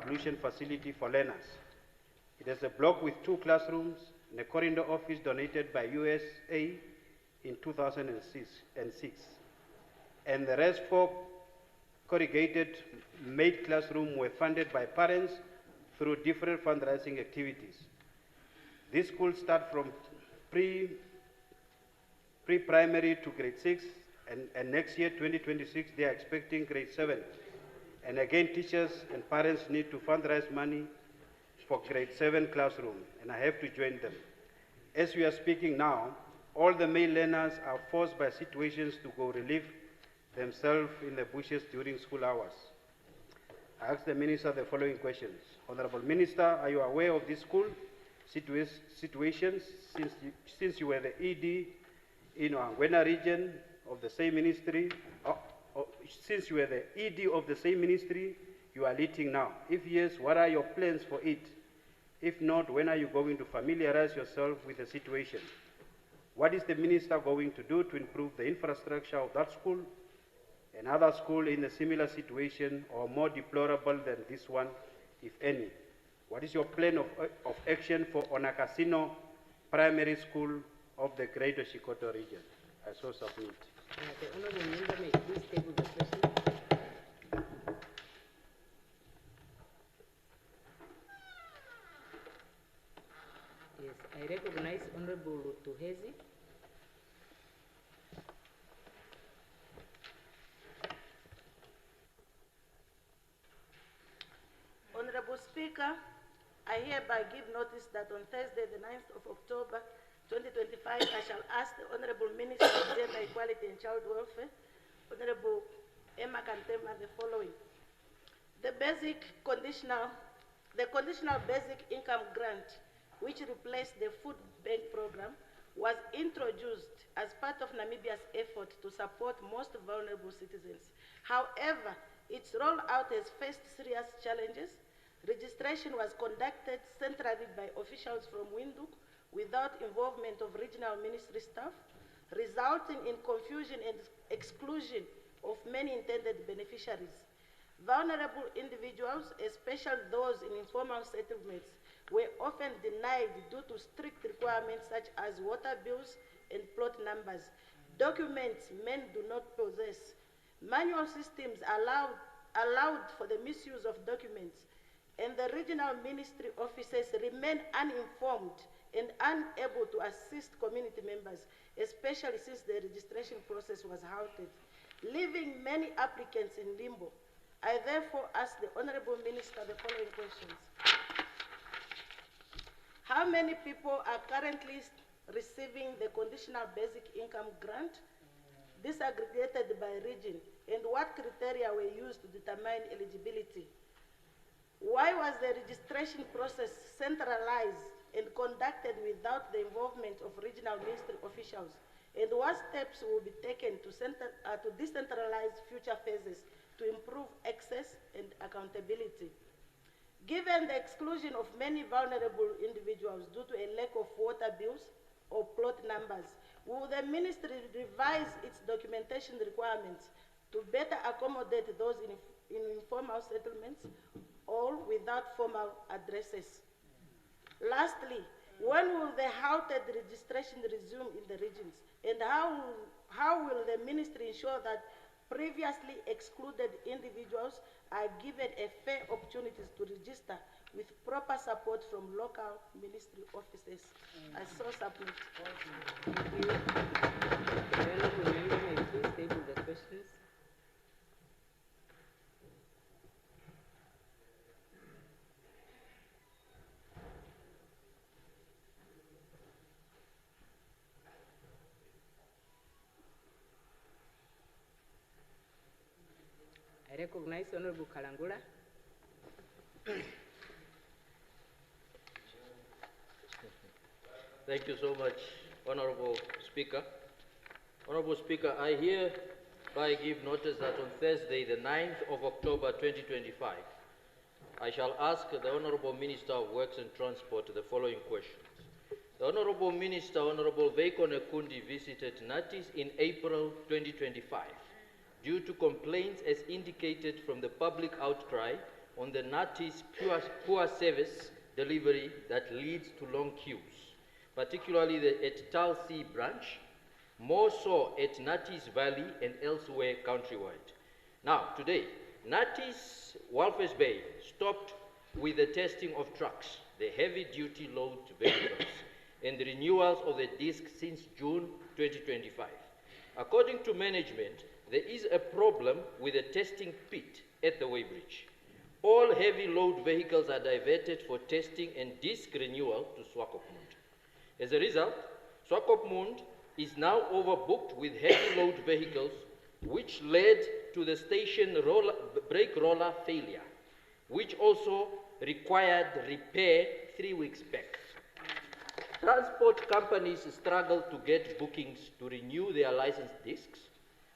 ablution facility for learners. It is a block with 2 classrooms and a corridor office donated by USA in 2006. And the rest 4 corrugated made classrooms were funded by parents through different fundraising activities. This school starts from pre-primary to grade 6, and next year, 2026, they are expecting grade 7. And again, teachers and parents need to fundraise money for grade 7 classroom, and I have to join them. As we are speaking now, all the male learners are forced by situations to go relieve themselves in the bushes during school hours. I ask the Minister the following questions. Honorable Minister, are you aware of this school situations since you were the ED in Angwena region of the same ministry? Since you were the ED of the same ministry you are leading now? If yes, what are your plans for it? If not, when are you going to familiarize yourself with the situation? What is the minister going to do to improve the infrastructure of that school and other schools in a similar situation or more deplorable than this one, if any? What is your plan of action for Onakasino Primary School of the Greater Shikoto region? I so submit. The honorable member may please table the question. Yes, I recognize Honorable Tuhezi. Honorable Speaker, I hereby give notice that on Thursday, the 9th of October, 2025, I shall ask the Honorable Minister of Gender Equality and Child Welfare, Honorable Emma Kantema, the following. The conditional basic income grant, which replaced the food bank program, was introduced as part of Namibia's effort to support most vulnerable citizens. However, its rollout has faced serious challenges. Registration was conducted centrally by officials from Windhoek without involvement of regional ministry staff, resulting in confusion and exclusion of many intended beneficiaries. Vulnerable individuals, especially those in informal settlements, were often denied due to strict requirements such as water bills and plot numbers, documents men do not possess. Manual systems allowed for the misuse of documents, and the regional ministry officers remain uninformed and unable to assist community members, especially since the registration process was halted, leaving many applicants in limbo. I therefore ask the Honorable Minister the following questions. How many people are currently receiving the conditional basic income grant, disaggregated by region, and what criteria were used to determine eligibility? Why was the registration process centralized and conducted without the involvement of regional ministry officials? And what steps will be taken to decentralize future phases to improve access and accountability? Given the exclusion of many vulnerable individuals due to a lack of water bills or plot numbers, will the ministry revise its documentation requirements to better accommodate those in informal settlements or without formal addresses? Lastly, when will the halted registration resume in the regions? And how will the ministry ensure that previously excluded individuals are given a fair opportunities to register with proper support from local ministry officers? I so submit. Thank you. The honorable member may please table the questions. I recognize Honorable Kalangula. Thank you so much, Honorable Speaker. Honorable Speaker, I hereby give notice that on Thursday, the 9th of October 2025, I shall ask the Honorable Minister of Works and Transport the following questions. The Honorable Minister, Honorable Veiko Nekundi, visited Natis in April 2025 due to complaints as indicated from the public outcry on the NATI's poor service delivery that leads to long queues, particularly at Talsi branch, more so at NATI's Valley and elsewhere countrywide. Now, today, NATI's Walvis Bay stopped with the testing of trucks, the heavy-duty load vehicles, and the renewals of the disc since June 2025. According to management, there is a problem with the testing pit at the weighbridge. All heavy load vehicles are diverted for testing and disc renewal to Swakopmund. As a result, Swakopmund is now overbooked with heavy load vehicles, which led to the station brake roller failure, which also required repair 3 weeks back. Transport companies struggle to get bookings to renew their license discs.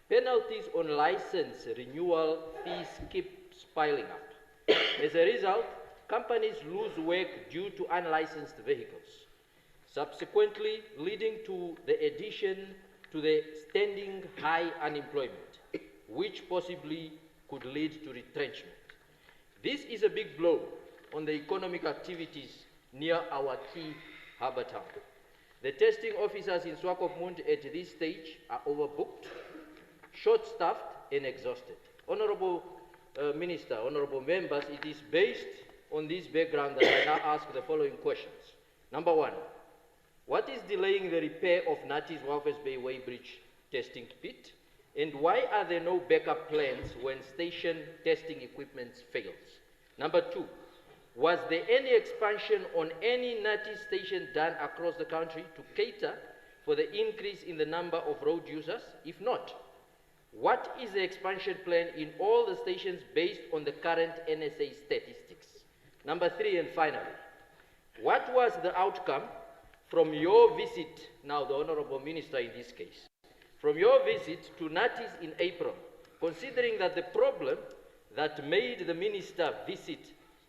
Penalties on license renewal fees keep piling up. As a result, companies lose work due to unlicensed vehicles, subsequently leading to the addition to the standing high unemployment, which possibly could lead to retrenchment. This is a big blow on the economic activities near our key harbour town. The testing officers in Swakopmund at this stage are overbooked, short-staffed, and exhausted. Honourable Minister, honourable members, it is based on this background that I now ask the following questions. Number one, what is delaying the repair of NATI's Walvis Bay Weighbridge testing pit? And why are there no backup plans when station testing equipment fails? Number two, was there any expansion on any NATI station done across the country to cater for the increase in the number of road users? If not, what is the expansion plan in all the stations based on the current NSA statistics? Number three, and finally, what was the outcome from your visit, now the Honourable Minister in this case, from your visit to NATIS in April, considering that the problem that made the Minister visit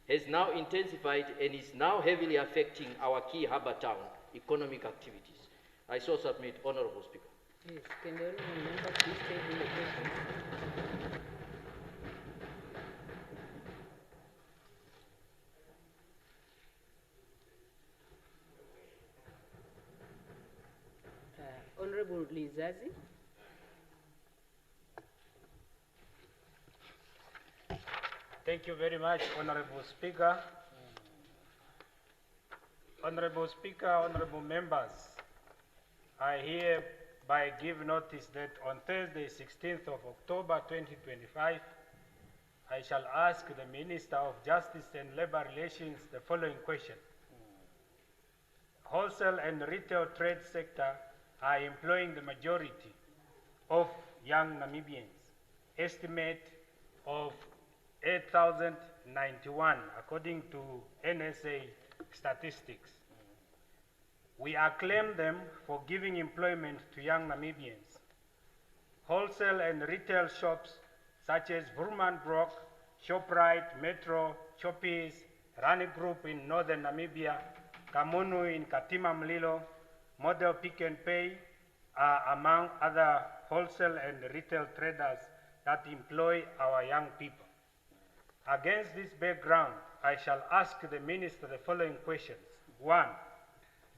has now intensified and is now heavily affecting our key harbour town economic activities? I so submit, Honourable Speaker. Yes, can the honourable member please table the question? Honourable Lizazi. Thank you very much, Honourable Speaker. Honourable Speaker, honourable members, I hereby give notice that on Thursday, 16th of October 2025, I shall ask the Minister of Justice and Labour Relations the following question. Wholesale and retail trade sector are employing the majority of young Namibians, estimate of 8,091 according to NSA statistics. We acclaim them for giving employment to young Namibians. Wholesale and retail shops such as Brook, Shoprite, Metro, Choppies, Rani Group in northern Namibia, Kamunu in Katima Mlilo, Model Pick and Pay are among other wholesale and retail traders that employ our young people. Against this background, I shall ask the Minister the following questions. One,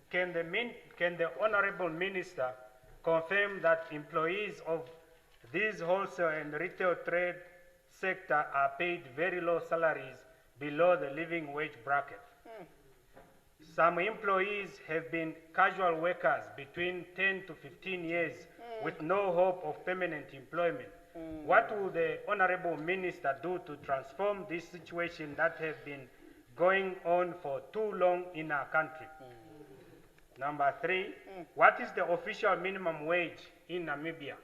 can the Honourable Minister confirm that employees of this wholesale and retail trade sector are paid very low salaries below the living wage bracket? Some employees have been casual workers between 10 to 15 years with no hope of permanent employment. What will the Honourable Minister do to transform this situation that has been going on for too long in our country? Number three, what is the official minimum wage in Namibia?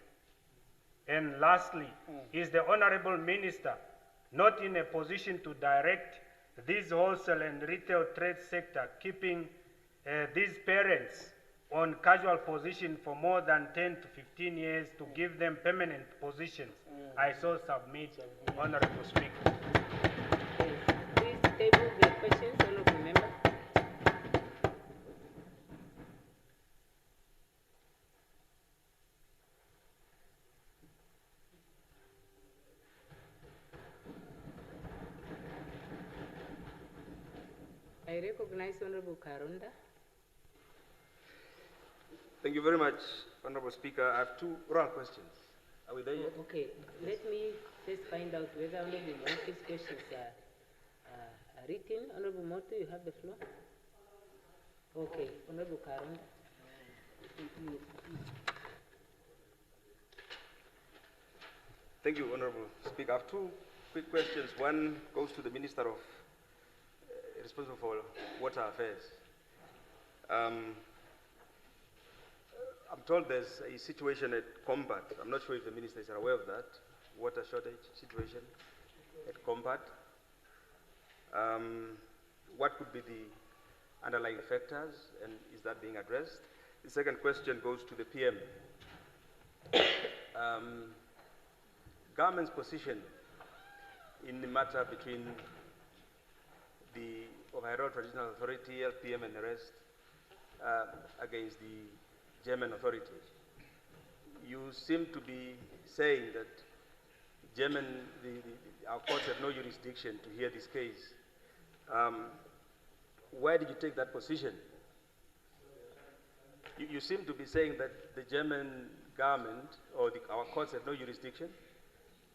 And lastly, is the Honourable Minister not in a position to direct this wholesale and retail trade sector, keeping these parents on casual position for more than 10 to 15 years to give them permanent positions? I so submit, Honourable Speaker. Yes, please table the questions, honourable member. I recognize Honorable Karonda. Thank you very much, Honorable Speaker. I have two oral questions. Are we there yet? Okay, let me first find out whether Honorable Motu's questions are written. Honorable Motu, you have the floor. Okay, Honorable Karonda. Thank you, Honorable Speaker. I have two quick questions. One goes to the Minister of responsible for water affairs. I'm told there's a situation at Combat. I'm not sure if the minister is aware of that. Water shortage situation at Combat. What could be the underlying factors, and is that being addressed? The second question goes to the PM. Government's position in the matter between the Overall Traditional Authority, LPM, and the rest against the German authority. You seem to be saying that our courts have no jurisdiction to hear this case. Why did you take that position? You seem to be saying that the German government or our courts have no jurisdiction.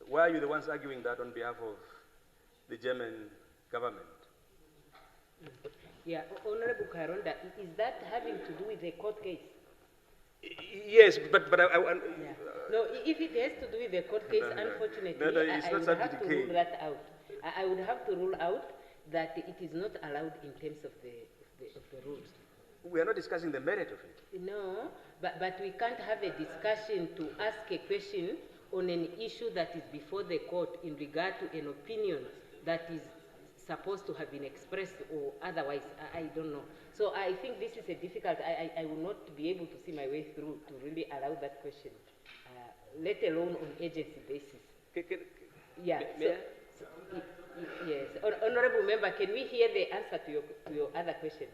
Why are you the ones arguing that on behalf of the German government? Yeah, Honorable Karonda, is that having to do with the court case? Yes, but I Yeah. No, if it has to do with the court case, unfortunately, it's I not would subject have to to decay. rule that out. I would have to rule out that it is not allowed in terms of the rules. We are not discussing the merit of it. No, but we can't have a discussion to ask a question on an issue that is before the court in regard to an opinion that is supposed to have been expressed or otherwise. I don't know. So I think this is a difficult, I will not be able to see my way through to really allow that question, let alone on agency basis. Yeah. Yes. Honorable Member, can we hear the answer to your other question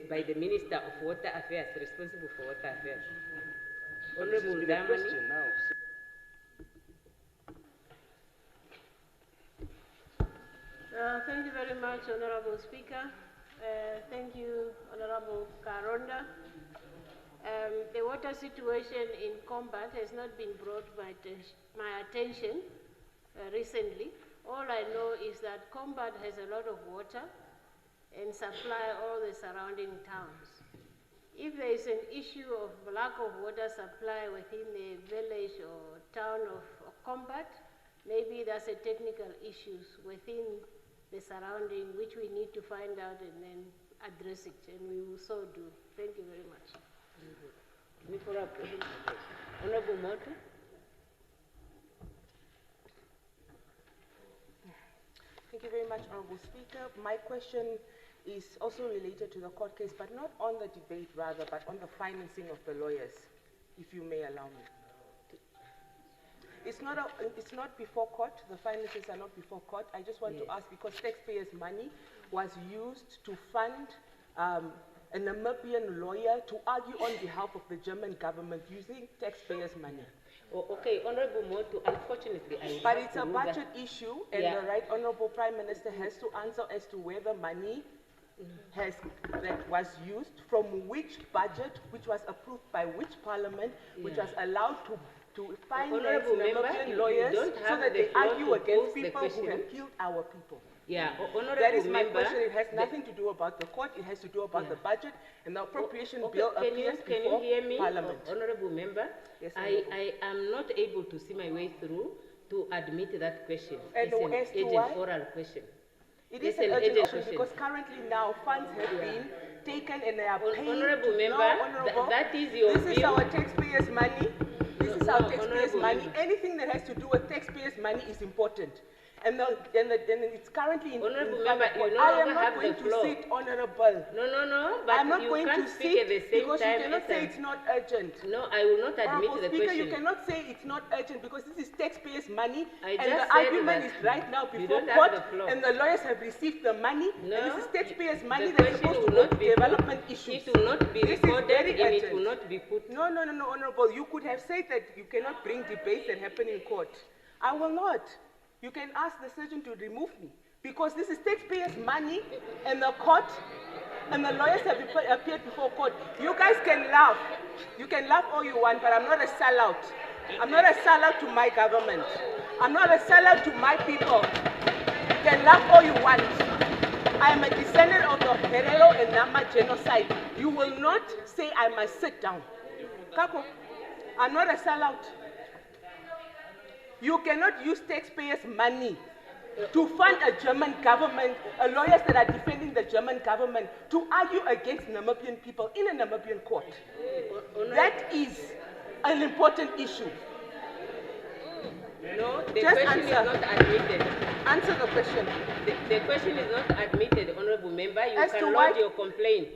by the Minister of Water Affairs, responsible for water affairs? Honorable Damani. Thank you very much, Honorable Speaker. Thank you, Honorable Karonda. The water situation in Combat has not been brought by my attention recently. All I know is that Combat has a lot of water and supply all the surrounding towns. If there is an issue of lack of water supply within the village or town of Combat, maybe that's a technical issues within the surrounding which we need to find out and then address it, and we will so do. Thank you very much. Can we follow up? Honorable Motu. Thank you very much, Honorable Speaker. My question is also related to the court case, but not on the debate rather, but on the financing of the lawyers, if you may allow me. It's not before court. The finances are not before court. I just want to ask, because taxpayers' money was used to fund a Namibian lawyer to argue on behalf of the German government using taxpayers' money. Oh, okay, Honorable Motu, unfortunately, But it's a budget issue, and the Right Honorable Prime Minister has to answer as to where the money that was used, from which budget, which was approved by which parliament, which was allowed to finance Namibian lawyers so that they argue against people who have killed our people. Yeah, Honorable That is my Member, question. It has nothing to do about the court. It has to do about the budget, and the appropriation okay, bill can appears you before hear me, Parliament. Honorable Member? Yes, I am not able to see my way through to admit that question. And it's an as to urgent why? oral question. It is It's an an urgent urgent question question. because currently now funds have been taken and they are paid. Honorable to, Member, no, Honorable, that is your This is view. our taxpayers' money. This is our taxpayers' Honorable money. Member. Anything that has to do with taxpayers' money is important. And it's currently in Honorable in Member, court. you no I longer am not have going the to floor. sit, Honorable. No, but I'm not you going can't to speak sit at the same because time. you cannot as say a- it's not urgent. No, I will not admit Honorable the Speaker, question. you cannot say it's not urgent because this is taxpayers' money, I and just the said argument that is right now you before don't have court, the floor. and the lawyers have received the money, No, and this is taxpayers' the money that's question supposed to will go not to be development put. issues. It will not be This is recorded very and it urgent. will not be put. No, Honorable. You could have said that you cannot bring debates that happen in court. I will not. You can ask the surgeon to remove me. Because this is taxpayers' money, and the court and the lawyers have appeared before court. You guys can laugh. You can laugh all you want, but I'm not a sellout. I'm not a sellout to my government. I'm not a sellout to my people. You can laugh all you want. I am a descendant of the Herero and Nama genocide. You will not say I must sit down. Kako, I'm not a sellout. You cannot use taxpayers' money to fund a German government, lawyers that are defending the German government, to argue against Namibian people in a Namibian court. That is an important issue. No, the Just question is not admitted. Answer the question. The question is not admitted, Honorable Member. You As can to lodge why- your complaint.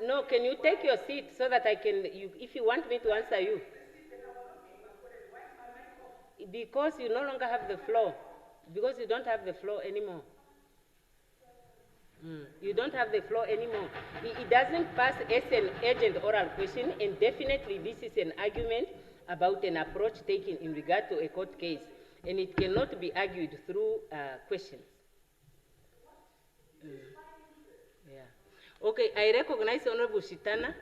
No, can you take your seat so that I can, if you want me to answer you? Because you no longer have the floor. Because you don't have the floor anymore. You don't have the floor anymore. It doesn't pass as an urgent oral question, and definitely this is an argument about an approach taken in regard to a court case, and it cannot be argued through questions. Yeah. Okay, I recognize Honorable Shitana.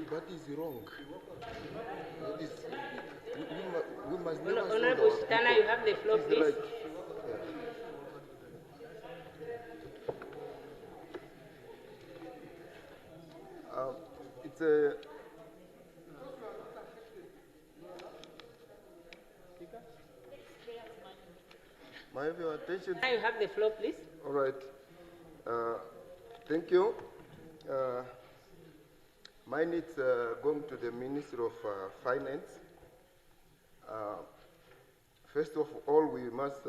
What is wrong? What is, we must never Honorable sold our Shitana, people. you have the floor, It's please. right. It's a... May I have your attention? Now you have the floor, please. All right. Thank you. Mine is going to the Minister of Finance. First of all, we must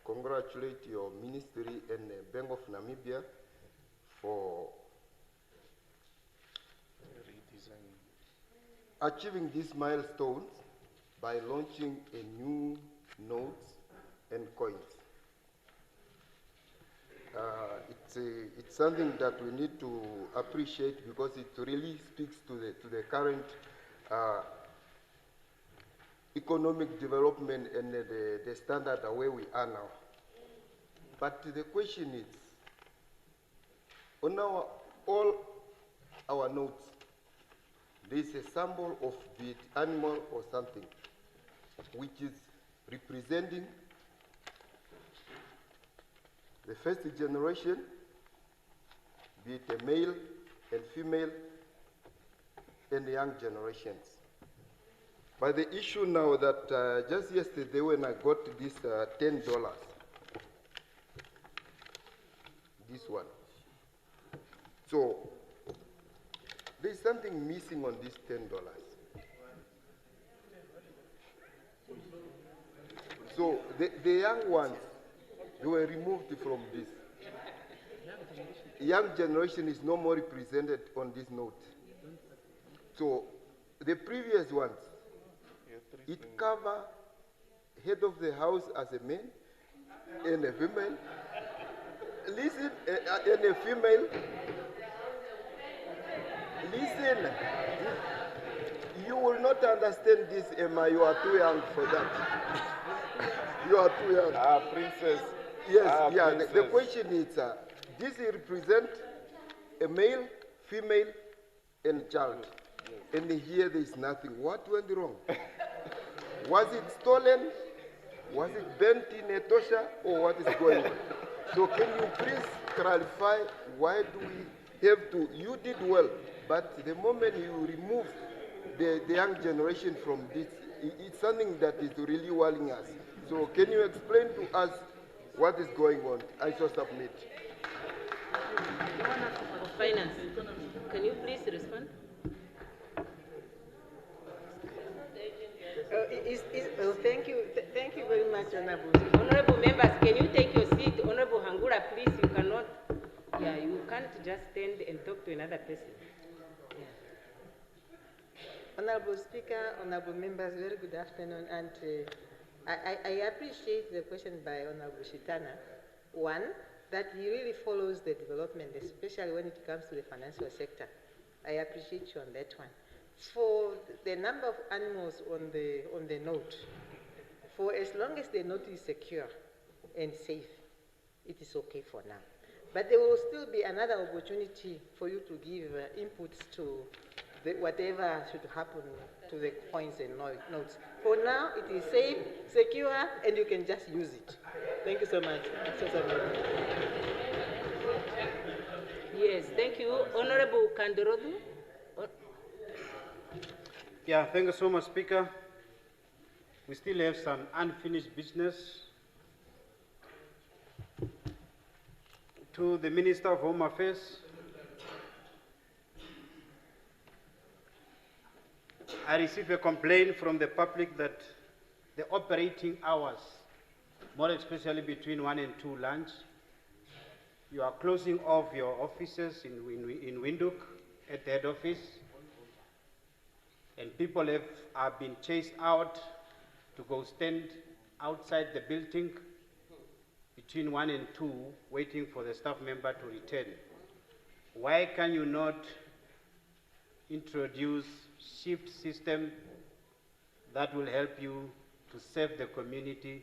congratulate your ministry and the Bank of Namibia for achieving these milestones by launching a new notes and coins. It's something that we need to appreciate because it really speaks to the current economic development and the standard where we are now. But the question is, on all our notes, there is a symbol of the animal or something, which is representing the first generation, be it a male and female, and the young generations. But the issue now that just yesterday when I got this $10, this one. So there's something missing on this $10. So the young ones, they were removed from this. Young generation is no more represented on this note. So the previous ones, it cover head of the house as a man and a female. Listen, and a female. Listen, you will not understand this, Emma. You are too young for that. You are too young. Princess. Yes, yeah. Princess. The question is, this represents a male, female, and child. Yes. And here there is nothing. What went wrong? Was it stolen? Was it burnt in a tosha? Or what is going on? So can you please clarify why do we have to? You did well, but the moment you remove the young generation from this, it's something that is really worrying us. So can you explain to us what is going on? I shall submit. Of Finance, can you please respond? Thank you very much, Honorable. Honorable members, can you take your seat? Honorable Hangura, please, you cannot, you can't just stand and talk to another person. Yeah. Honorable Speaker, honorable members, very good afternoon. And I appreciate the question by Honorable Shitana. One, that he really follows the development, especially when it comes to the financial sector. I appreciate you on that one. For the number of animals on the note, for as long as the note is secure and safe, it is okay for now. But there will still be another opportunity for you to give inputs to whatever should happen to the coins and notes. For now, it is safe, secure, and you can just use it. Thank you so much. Yes, thank you. Honorable Kandorodu. Yeah, thank you so much, Speaker. We still have some unfinished business. To the Minister of Home Affairs, I received a complaint from the public that the operating hours, more especially between 1 and 2 lunch, you are closing off your offices in Windhoek at the head office, and people are being chased out to go stand outside the building between 1 and 2, waiting for the staff member to return. Why can you not introduce shift system that will help you to serve the community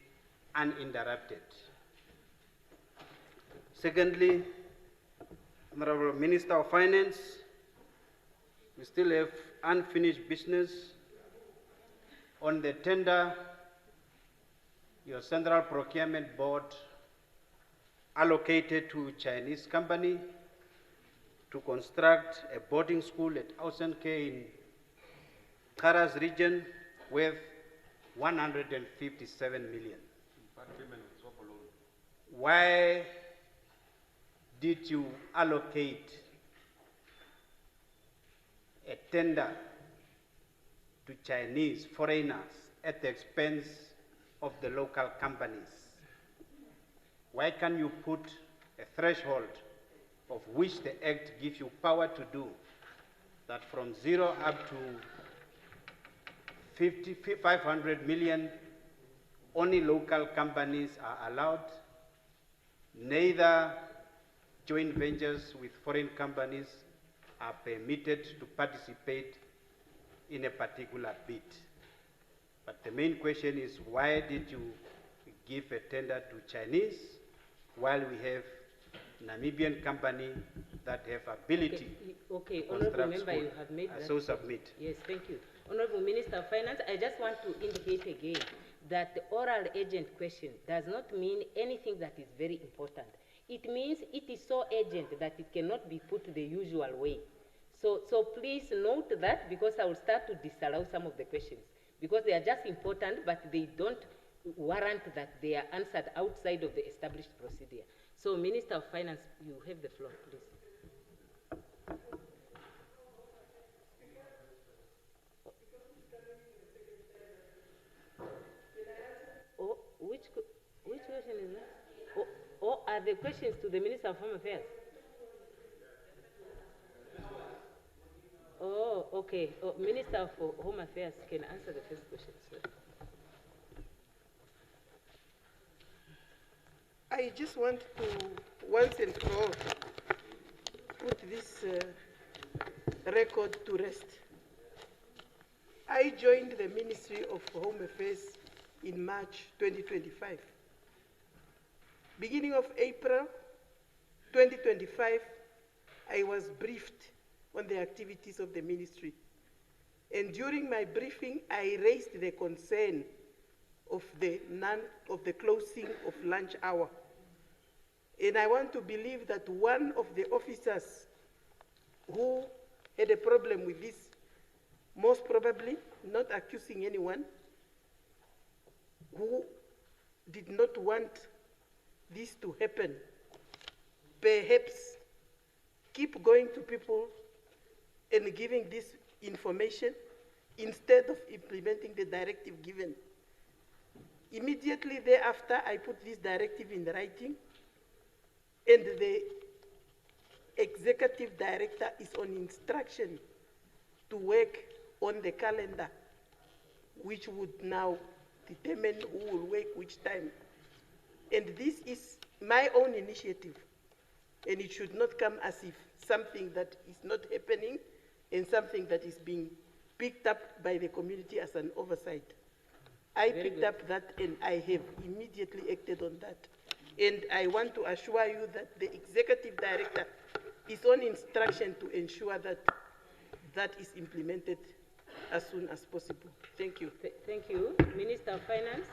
uninterrupted? Secondly, Honorable Minister of Finance, we still have unfinished business on the tender. Your Central Procurement Board allocated to Chinese company to construct a boarding school at Ausenke in Karas region worth 157 million. Why did you allocate a tender to Chinese foreigners at the expense of the local companies? Why can't you put a threshold of which the Act gives you power to do, that from 0 up to 500 million, only local companies are allowed, neither joint ventures with foreign companies are permitted to participate in a particular bid? But the main question is, why did you give a tender to Chinese while we have Namibian company that have ability? Okay, to Honorable construct Member, school? you have made I that. so submit. Yes, thank you. Honorable Minister of Finance, I just want to indicate again that the oral agent question does not mean anything that is very important. It means it is so urgent that it cannot be put the usual way. So please note that, because I will start to disallow some of the questions, because they are just important, but they don't warrant that they are answered outside of the established procedure. So, Minister of Finance, you have the floor, please. Oh, which question is that? Or are the questions to the Minister of Home Affairs? Oh, okay. Oh, Minister of Home Affairs can answer the first question, sir. I just want to, once and for all, put this record to rest. I joined the Ministry of Home Affairs in March 2025. Beginning of April 2025, I was briefed on the activities of the ministry. And during my briefing, I raised the concern of the closing of lunch hour. And I want to believe that one of the officers who had a problem with this, most probably, not accusing anyone, who did not want this to happen, perhaps keep going to people and giving this information instead of implementing the directive given. Immediately thereafter, I put this directive in writing, and the executive director is on instruction to work on the calendar, which would now determine who will work which time. And this is my own initiative, and it should not come as if something that is not happening and something that is being picked up by the community as an oversight. I picked up that and I have immediately acted on that. And I want to assure you that the executive director is on instruction to ensure that that is implemented as soon as possible. Thank you. Thank you. Minister of Finance.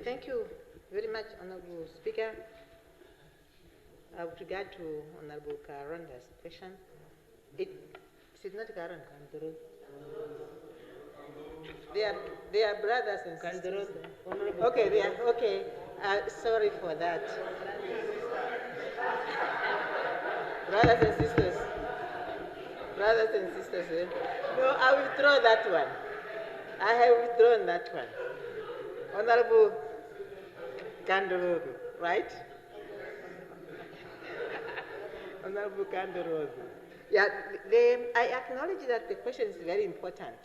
Thank you very much, Honorable Speaker. With regard to Honorable Karonda's question, is it not Karonda? They are brothers and sisters. Okay, they are, okay. Sorry for that. Brothers and sisters. Brothers and sisters. Eh? No, I withdraw that one. I have withdrawn that one. Honorable Kandorogo, right? Honorable Kandorogo. Yeah, I acknowledge that the question is very important,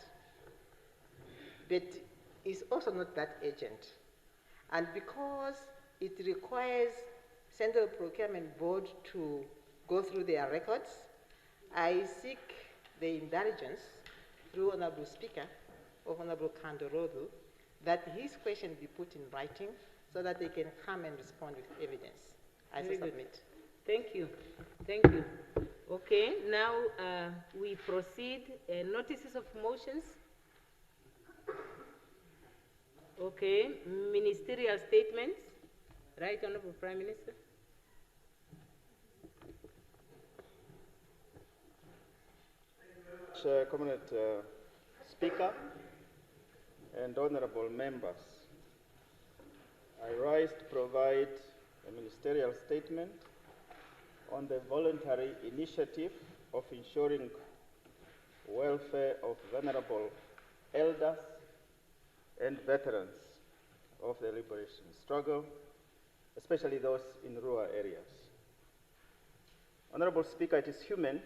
but it's also not that urgent. And because it requires Central Procurement Board to go through their records, I seek the indulgence through Honorable Speaker of Honorable Kandorogo that his question be put in writing so that they can come and respond with evidence. I submit. Thank you. Thank you. Okay, now we proceed. Notices of motions. Okay, ministerial statements. Right, Honorable Prime Minister. Comrade Speaker and honorable members, I rise to provide a ministerial statement on the voluntary initiative of ensuring welfare of vulnerable elders and veterans of the liberation struggle, especially those in rural areas. Honorable Speaker, it is human,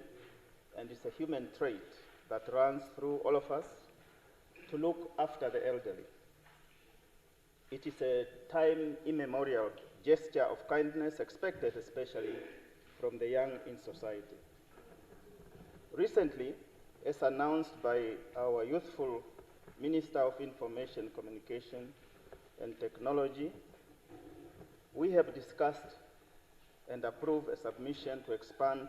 and it's a human trait that runs through all of us to look after the elderly. It is a time immemorial gesture of kindness expected especially from the young in society. Recently, as announced by our youthful Minister of Information, Communication and Technology, we have discussed and approved a submission to expand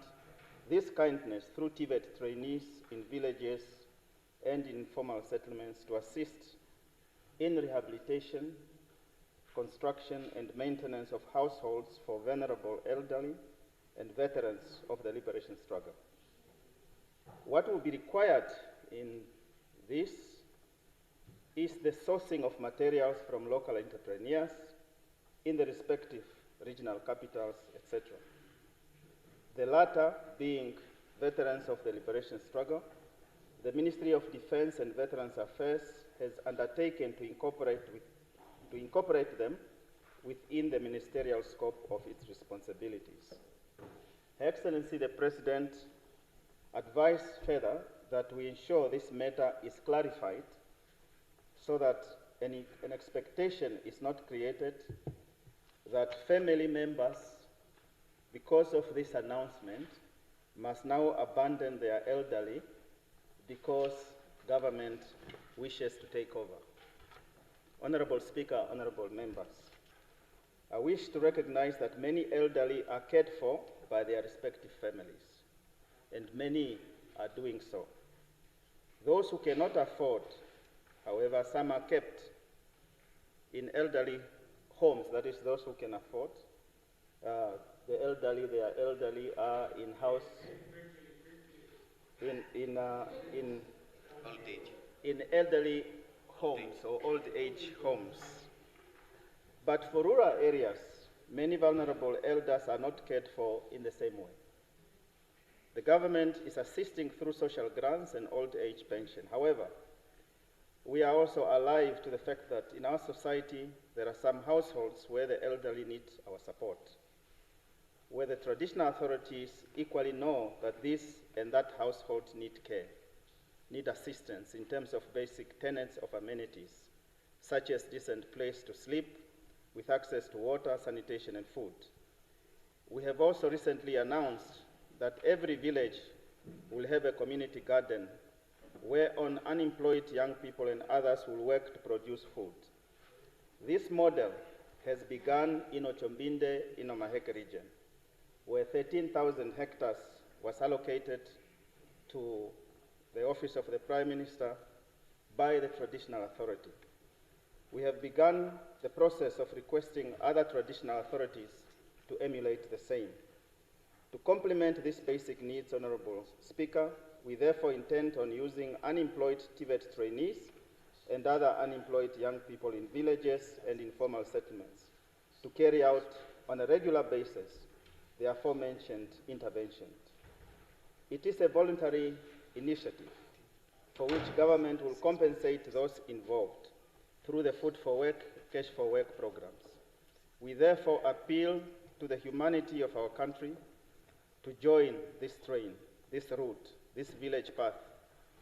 this kindness through TVET trainees in villages and informal settlements to assist in rehabilitation, construction and maintenance of households for vulnerable elderly and veterans of the liberation struggle. What will be required in this is the sourcing of materials from local entrepreneurs in the respective regional capitals, etc. The latter being veterans of the liberation struggle. The Ministry of Defense and Veterans Affairs has undertaken to incorporate them within the ministerial scope of its responsibilities. Her Excellency the President advised further that we ensure this matter is clarified so that an expectation is not created that family members, because of this announcement, must now abandon their elderly because government wishes to take over. Honorable Speaker, honorable members, I wish to recognize that many elderly are cared for by their respective families, and many are doing so. Those who cannot afford, however, some are kept in elderly homes, that is, those who can afford. The elderly, their elderly are in house, in elderly homes or old age homes. But for rural areas, many vulnerable elders are not cared for in the same way. The government is assisting through social grants and old age pension. However, we are also alive to the fact that in our society, there are some households where the elderly need our support, where the traditional authorities equally know that this and that household need care, need assistance in terms of basic tenets of amenities, such as decent place to sleep, with access to water, sanitation, and food. We have also recently announced that every village will have a community garden whereon unemployed young people and others will work to produce food. This model has begun in Ochombinde in Omaheke region, where 13,000 hectares was allocated to the office of the Prime Minister by the traditional authority. We have begun the process of requesting other traditional authorities to emulate the same. To complement these basic needs, Honorable Speaker, we therefore intend on using unemployed TVET trainees and other unemployed young people in villages and informal settlements to carry out on a regular basis the aforementioned intervention. It is a voluntary initiative for which government will compensate those involved through the Food for Work, Cash for Work programs. We therefore appeal to the humanity of our country to join this train, this route, this village path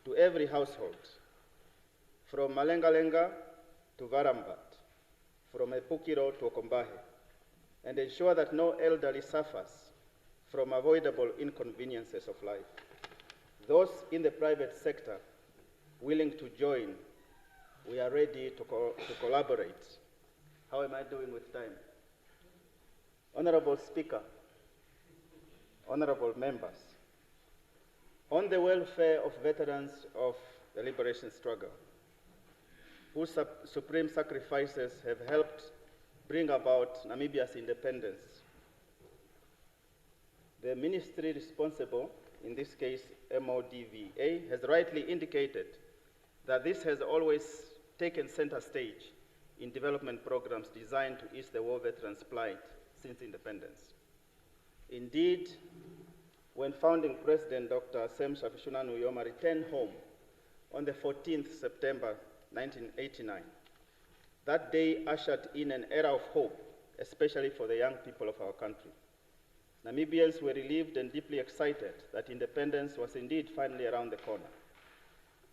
to every household, from Malengalenga to Varambat, from Epukiro to Okombahe, and ensure that no elderly suffers from avoidable inconveniences of life. Those in the private sector willing to join, we are ready to collaborate. How am I doing with time? Honorable Speaker, honorable members, on the welfare of veterans of the liberation struggle, whose supreme sacrifices have helped bring about Namibia's independence, the ministry responsible, in this case MODVA, has rightly indicated that this has always taken center stage in development programs designed to ease the war veterans' plight since independence. Indeed, when founding President Dr. Sam Shafishuna Nujoma returned home on the 14th September 1989, that day ushered in an era of hope, especially for the young people of our country. Namibians were relieved and deeply excited that independence was indeed finally around the corner.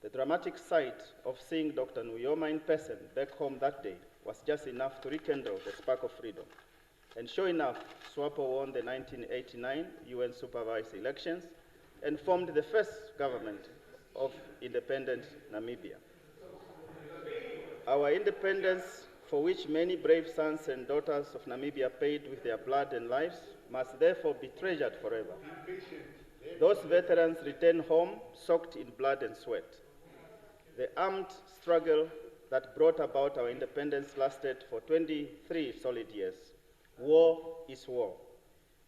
The dramatic sight of seeing Dr. Nujoma in person back home that day was just enough to rekindle the spark of freedom. And sure enough, SWAPO won the 1989 UN supervised elections and formed the first government of independent Namibia. Our independence, for which many brave sons and daughters of Namibia paid with their blood and lives, must therefore be treasured forever. Those veterans return home soaked in blood and sweat. The armed struggle that brought about our independence lasted for 23 solid years. War is war.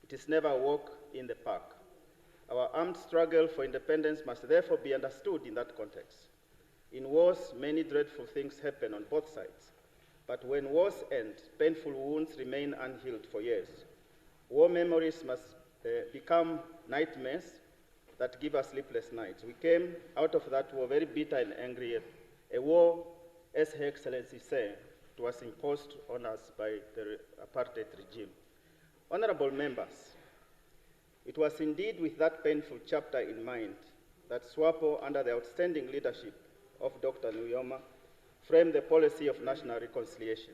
It is never a walk in the park. Our armed struggle for independence must therefore be understood in that context. In wars, many dreadful things happen on both sides. But when wars end, painful wounds remain unhealed for years. War memories must become nightmares that give us sleepless nights. We came out of that war very bitter and angry. A war, as Her Excellency said, it was imposed on us by the apartheid regime. Honorable members, it was indeed with that painful chapter in mind that SWAPO, under the outstanding leadership of Dr. Nujoma, framed the policy of national reconciliation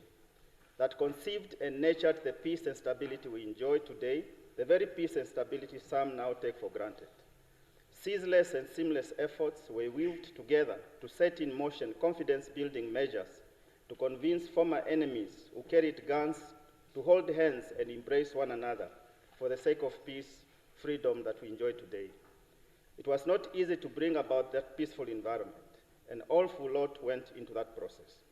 that conceived and nurtured the peace and stability we enjoy today, the very peace and stability some now take for granted. Ceaseless and seamless efforts were weaved together to set in motion confidence-building measures to convince former enemies who carried guns to hold hands and embrace one another for the sake of peace, freedom that we enjoy today. It was not easy to bring about that peaceful environment. An awful lot went into that process.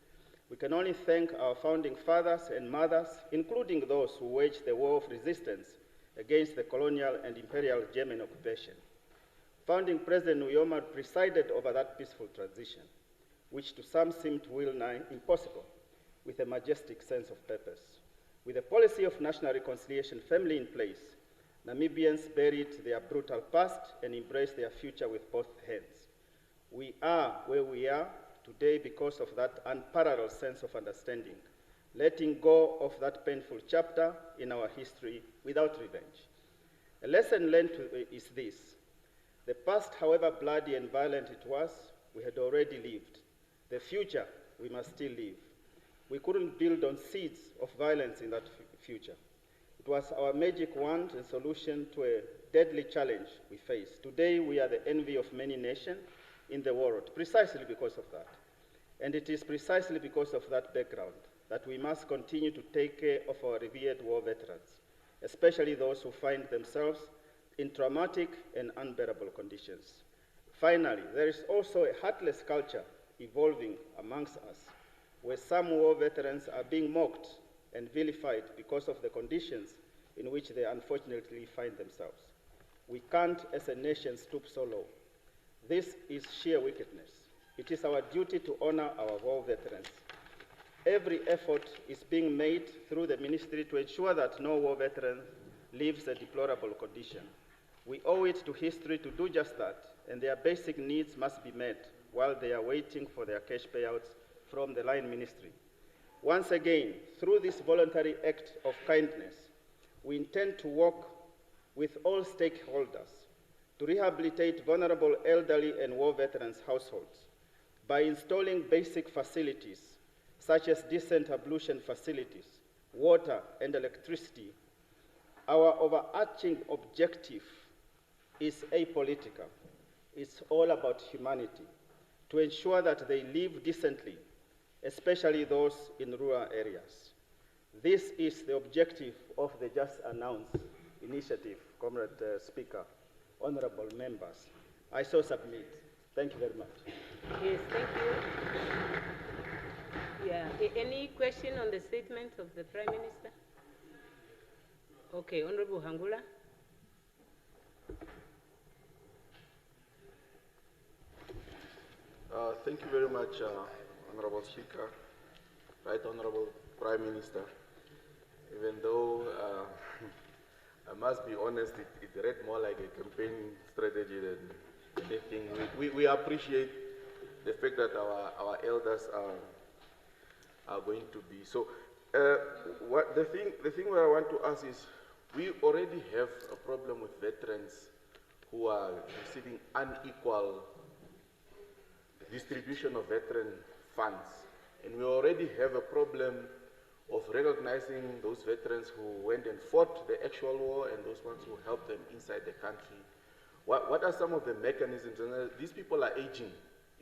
We can only thank our founding fathers and mothers, including those who waged the war of resistance against the colonial and imperial German occupation. Founding President Nujoma presided over that peaceful transition, which to some seemed well-nigh impossible, with a majestic sense of purpose. With a policy of national reconciliation firmly in place, Namibians buried their brutal past and embraced their future with both hands. We are where we are today because of that unparalleled sense of understanding, letting go of that painful chapter in our history without revenge. A lesson learned is this: the past, however bloody and violent it was, we had already lived. The future, we must still live. we couldn't build on seeds of violence in that future. It was our magic wand and solution to a deadly challenge we face. Today, we are the envy of many nations in the world, precisely because of that. And it is precisely because of that background that we must continue to take care of our revered war veterans, especially those who find themselves in traumatic and unbearable conditions. Finally, there is also a heartless culture evolving amongst us, where some war veterans are being mocked and vilified because of the conditions in which they unfortunately find themselves. We can't, as a nation, stoop so low. This is sheer wickedness. It is our duty to honor our war veterans. Every effort is being made through the ministry to ensure that no war veteran lives a deplorable condition. We owe it to history to do just that, and their basic needs must be met while they are waiting for their cash payouts from the line ministry. Once again, through this voluntary act of kindness, we intend to work with all stakeholders to rehabilitate vulnerable elderly and war veterans' households by installing basic facilities such as decent ablution facilities, water and electricity. Our overarching objective is apolitical. It's all about humanity, to ensure that they live decently, especially those in rural areas. This is the objective of the just announced initiative, Comrade Speaker, honorable members. I so submit. Thank you very much. Yes, thank you. Yeah, any question on the statement of the Prime Minister? Okay, Honorable Hangula. Thank you very much, Honorable Speaker, Right Honorable Prime Minister. Even though I must be honest, it read more like a campaign strategy than anything. We appreciate the fact that our elders are going to be. So the thing where I want to ask is, we already have a problem with veterans who are receiving unequal distribution of veteran funds. And we already have a problem of recognizing those veterans who went and fought the actual war and those ones who helped them inside the country. What are some of the mechanisms? And these people are aging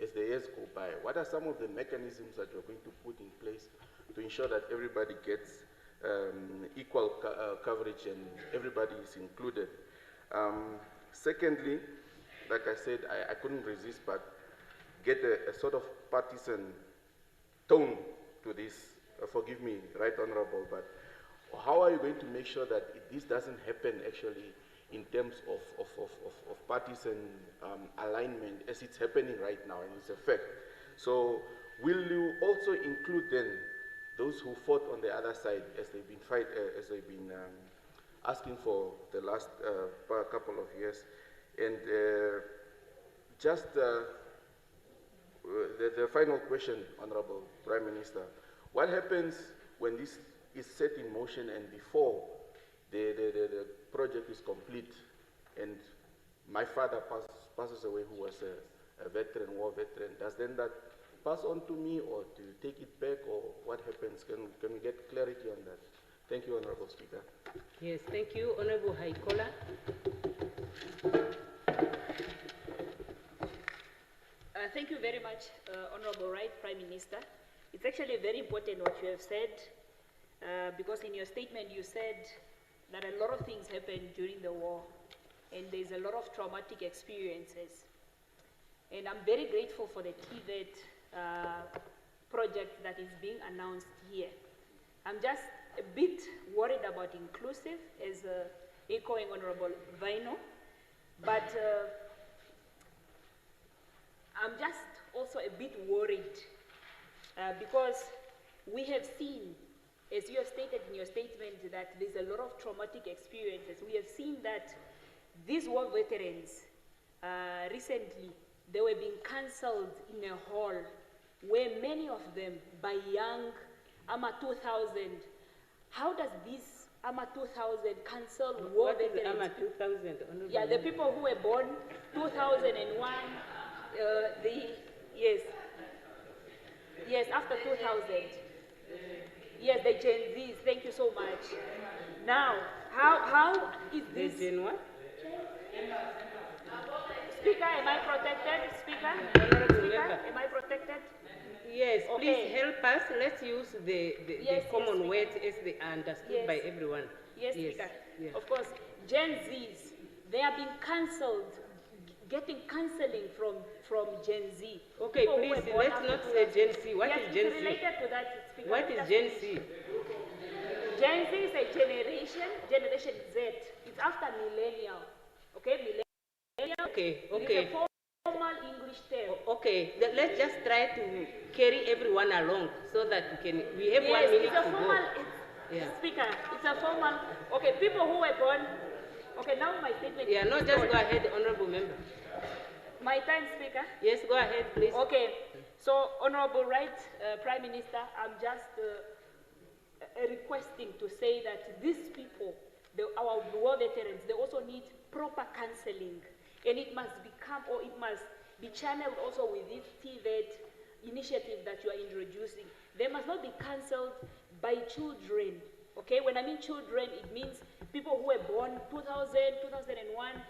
as the years go by. What are some of the mechanisms that you're going to put in place to ensure that everybody gets equal coverage and everybody is included? Secondly, like I said, I couldn't resist but get a sort of partisan tone to this. Forgive me, Right Honorable, but how are you going to make sure that this doesn't happen actually in terms of partisan alignment as it's happening right now, and it's a fact. So will you also include then those who fought on the other side as they've been asking for the last couple of years? And just the final question, Honorable Prime Minister, what happens when this is set in motion and before the project is complete and my father passes away, who was a veteran, war veteran? Does then that pass on to me, or do you take it back, or what happens? Can we get clarity on that? Thank you, Honorable Speaker. Yes, thank you. Honorable Haikola. Thank you very much, Honorable Right Prime Minister. It's actually very important what you have said, because in your statement you said that a lot of things happened during the war, and there's a lot of traumatic experiences. And I'm very grateful for the TVET project that is being announced here. I'm just a bit worried about inclusive, as echoing Honorable Vino, but I'm just also a bit worried because we have seen, as you have stated in your statement, that there's a lot of traumatic experiences. We have seen that these war veterans, recently, they were being cancelled in a hall where many of them, by young AMA 2000, how does this AMA 2000 cancel war What is veterans? AMA 2000? Yeah, the people who were born 2001, yes, after 2000. Yes, the Gen Zs. Thank you so much. Now, how is this? The Gen what? Speaker, am I protected? Speaker? Speaker, am I protected? Yes, Okay. please help us. Let's use the Yes, common yes, words as they are understood Yes. by everyone. Yes, Speaker. Of course, Gen Zs, they are being cancelled, getting cancelling from Gen Z. Okay, People who please, were born let's after not say Gen 2000. Z. What Yes, is Gen it's Z? related to that, Speaker. What is Gen Z? Gen Z is a Generation Z. It's after millennial. Okay, millennial. Okay, It okay. is a formal English term. Okay, let's just try to carry everyone along so that we have 1 minute it's a to formal, go. Yeah. Speaker, it's a formal, okay, people who were born, okay, now my statement Yeah, is no, just done. go ahead, Honorable Member. My time, Speaker? Yes, go ahead, please. Okay, so Honorable Right, Prime Minister, I'm just requesting to say that these people, our war veterans, they also need proper counseling, and it must become, or it must be channeled also with this TVET initiative that you are introducing. They must not be cancelled by children, okay? When I mean children, it means people who were born 2000, 2001.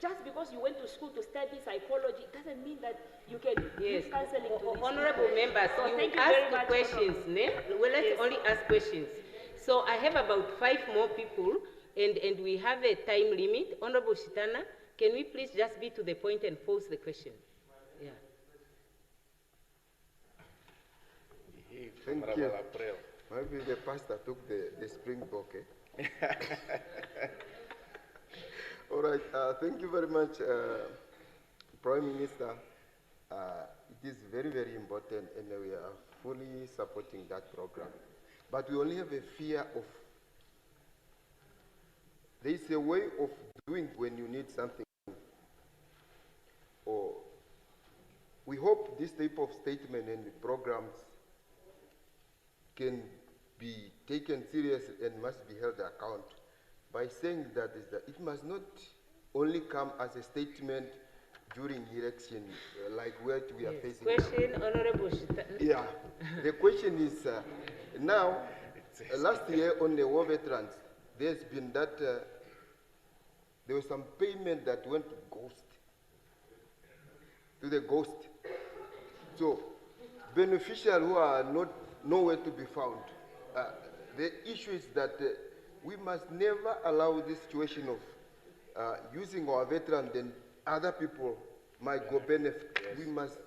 Just because you went to school to study psychology doesn't mean that you can give counseling to these Honorable people. members, So you thank you very ask much, questions, ne? Well, let's Yes. only ask questions. So I have about 5 more people, and we have a time limit. Honorable Shitana, can we please just be to the point and pose the question? Yeah. Thank you. Maybe the pastor took the springbok, eh? All right, thank you very much, Prime Minister. It is very, very important, and we are fully supporting that program. But we only have a fear of, there is a way of doing when you need something. Or we hope this type of statement and programs can be taken serious and must be held account by saying that is that it must not only come as a statement during election, like what we are facing. Question, Honorable Shitana. Yeah, the question is now, last year on the war veterans, there's been that, there was some payment that went to the ghost. So, beneficiaries who are nowhere to be found. The issue is that we must never allow this situation of using our veterans and other people might go benefit. Yes. We must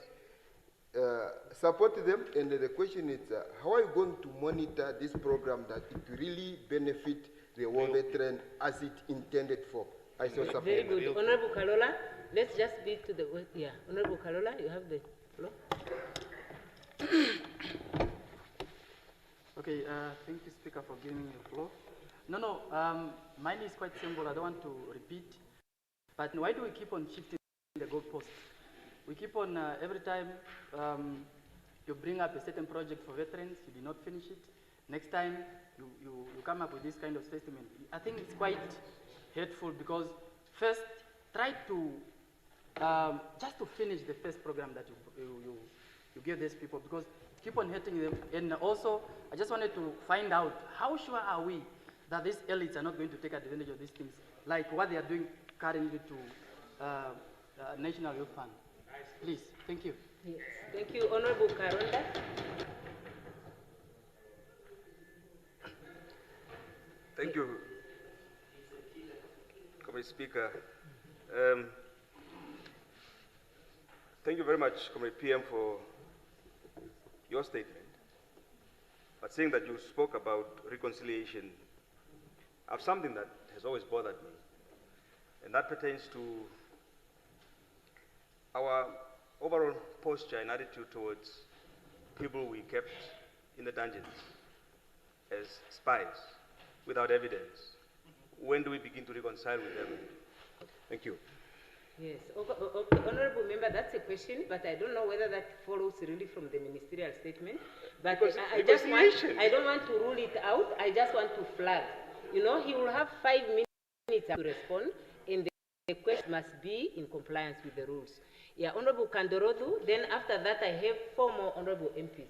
support them, and the question is, how are you going to monitor this program that it really benefit the war veteran as it intended for? I so support. Very good. Honorable Kalola, let's just be to the, yeah. Honorable Kalola, you have the floor. Okay, thank you, Speaker, for giving me the floor. No, mine is quite simple. I don't want to repeat. But why do we keep on shifting the goalposts? We keep on, every time you bring up a certain project for veterans, you did not finish it. Next time, you come up with this kind of statement. I think it's quite hurtful because first, try to, just to finish the first program that you give these people, because keep on hurting them. And also, I just wanted to find out, how sure are we that these elites are not going to take advantage of these things, like what they are doing currently to National Youth Fund? Please, thank you. Yes, thank you. Honorable Karonda. Thank you, Comrade Speaker. Thank you very much, Comrade PM, for your statement. But saying that you spoke about reconciliation, I have something that has always bothered me, and that pertains to our overall posture and attitude towards people we kept in the dungeons as spies without evidence. When do we begin to reconcile with them? Thank you. Yes, okay, Honorable Member, that's a question, but I don't know whether that follows really from the ministerial statement. But I don't want to rule it out. I just want to flag. You know, he will have 5 minutes to respond, and the question must be in compliance with the rules. Yeah, Honorable Kandorodu. Then after that, I have 4 more Honorable MPs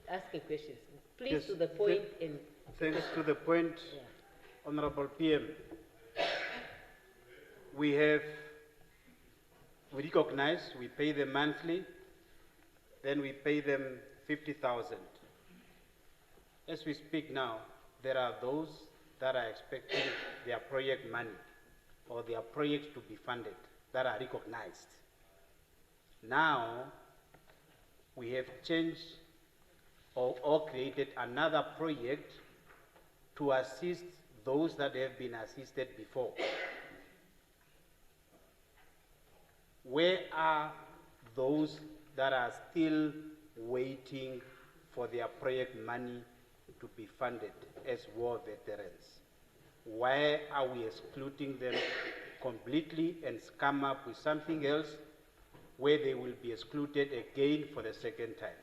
asking questions. Please Yes, to the point and... Thanks to the point, Yeah. Honorable PM. We recognize, we pay them monthly, then we pay them 50,000. As we speak now, there are those that are expecting their project money or their projects to be funded that are recognized. Now, we have changed or created another project to assist those that have been assisted before. Where are those that are still waiting for their project money to be funded as war veterans? Why are we excluding them completely and come up with something else where they will be excluded again for the second time?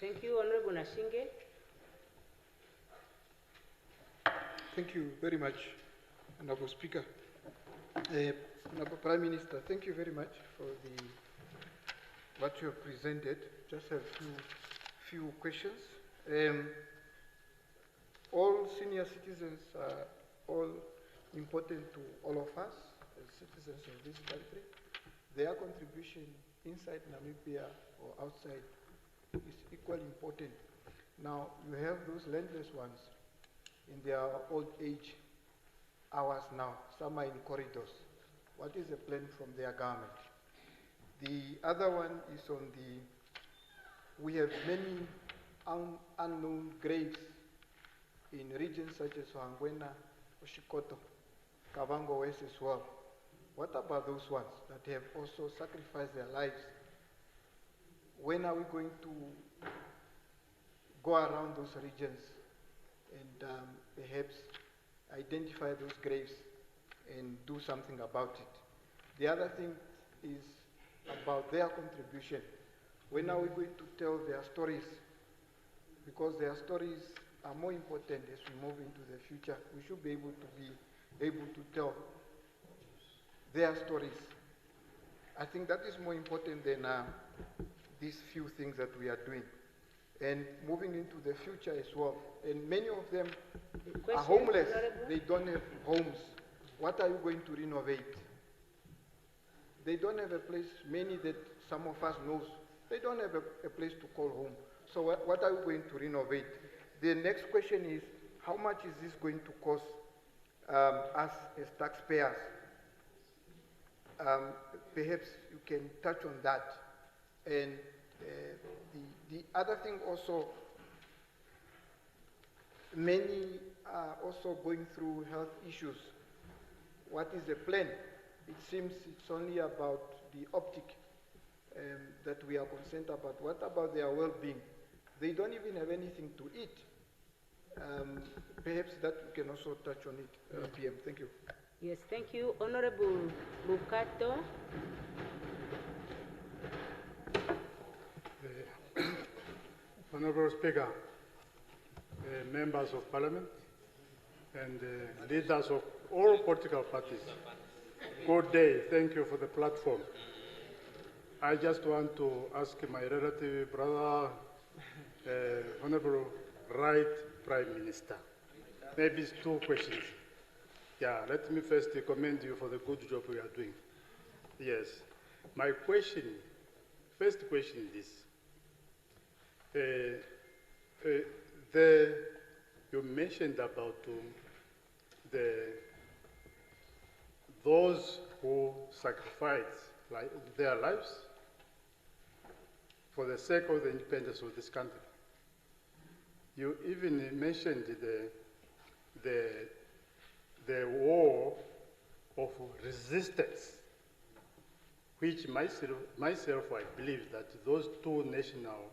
Thank you, Honorable Nashinge. Thank you very much, Honorable Speaker. Honorable Prime Minister, thank you very much for what you have presented. Just have few questions. All senior citizens are all important to all of us as citizens of this country. Their contribution inside Namibia or outside is equally important. Now, you have those landless ones in their old age hours now. Some are in corridors. What is the plan from their government? The other one is on we have many unknown graves in regions such as Wangwena, Oshikoto, Kavango West as well. What about those ones that have also sacrificed their lives? When are we going to go around those regions and perhaps identify those graves and do something about it? The other thing is about their contribution. When are we going to tell their stories? Because their stories are more important as we move into the future. We should be able to tell their stories. I think that is more important than these few things that we are doing. And moving into the future as well. And many of them are homeless. They don't have homes. What are you going to renovate? They don't have a place, many that some of us knows, they don't have a place to call home. So what are you going to renovate? The next question is, how much is this going to cost us as taxpayers? Perhaps you can touch on that. And the other thing also, many are also going through health issues. What is the plan? It seems it's only about the optic that we are concerned about. What about their well-being? They don't even have anything to eat. Perhaps that we can also touch on it, PM. Thank you. Yes, thank you. Honorable Lucato. Honorable Speaker, members of Parliament, and leaders of all political parties, good day. Thank you for the platform. I just want to ask my relative brother, Honorable Right Prime Minister. Maybe it's two questions. Yeah, let me first commend you for the good job we are doing. Yes. My question, first question is this. You mentioned about those who sacrifice their lives for the sake of the independence of this country. You even mentioned the war of resistance, which myself I believe that those two national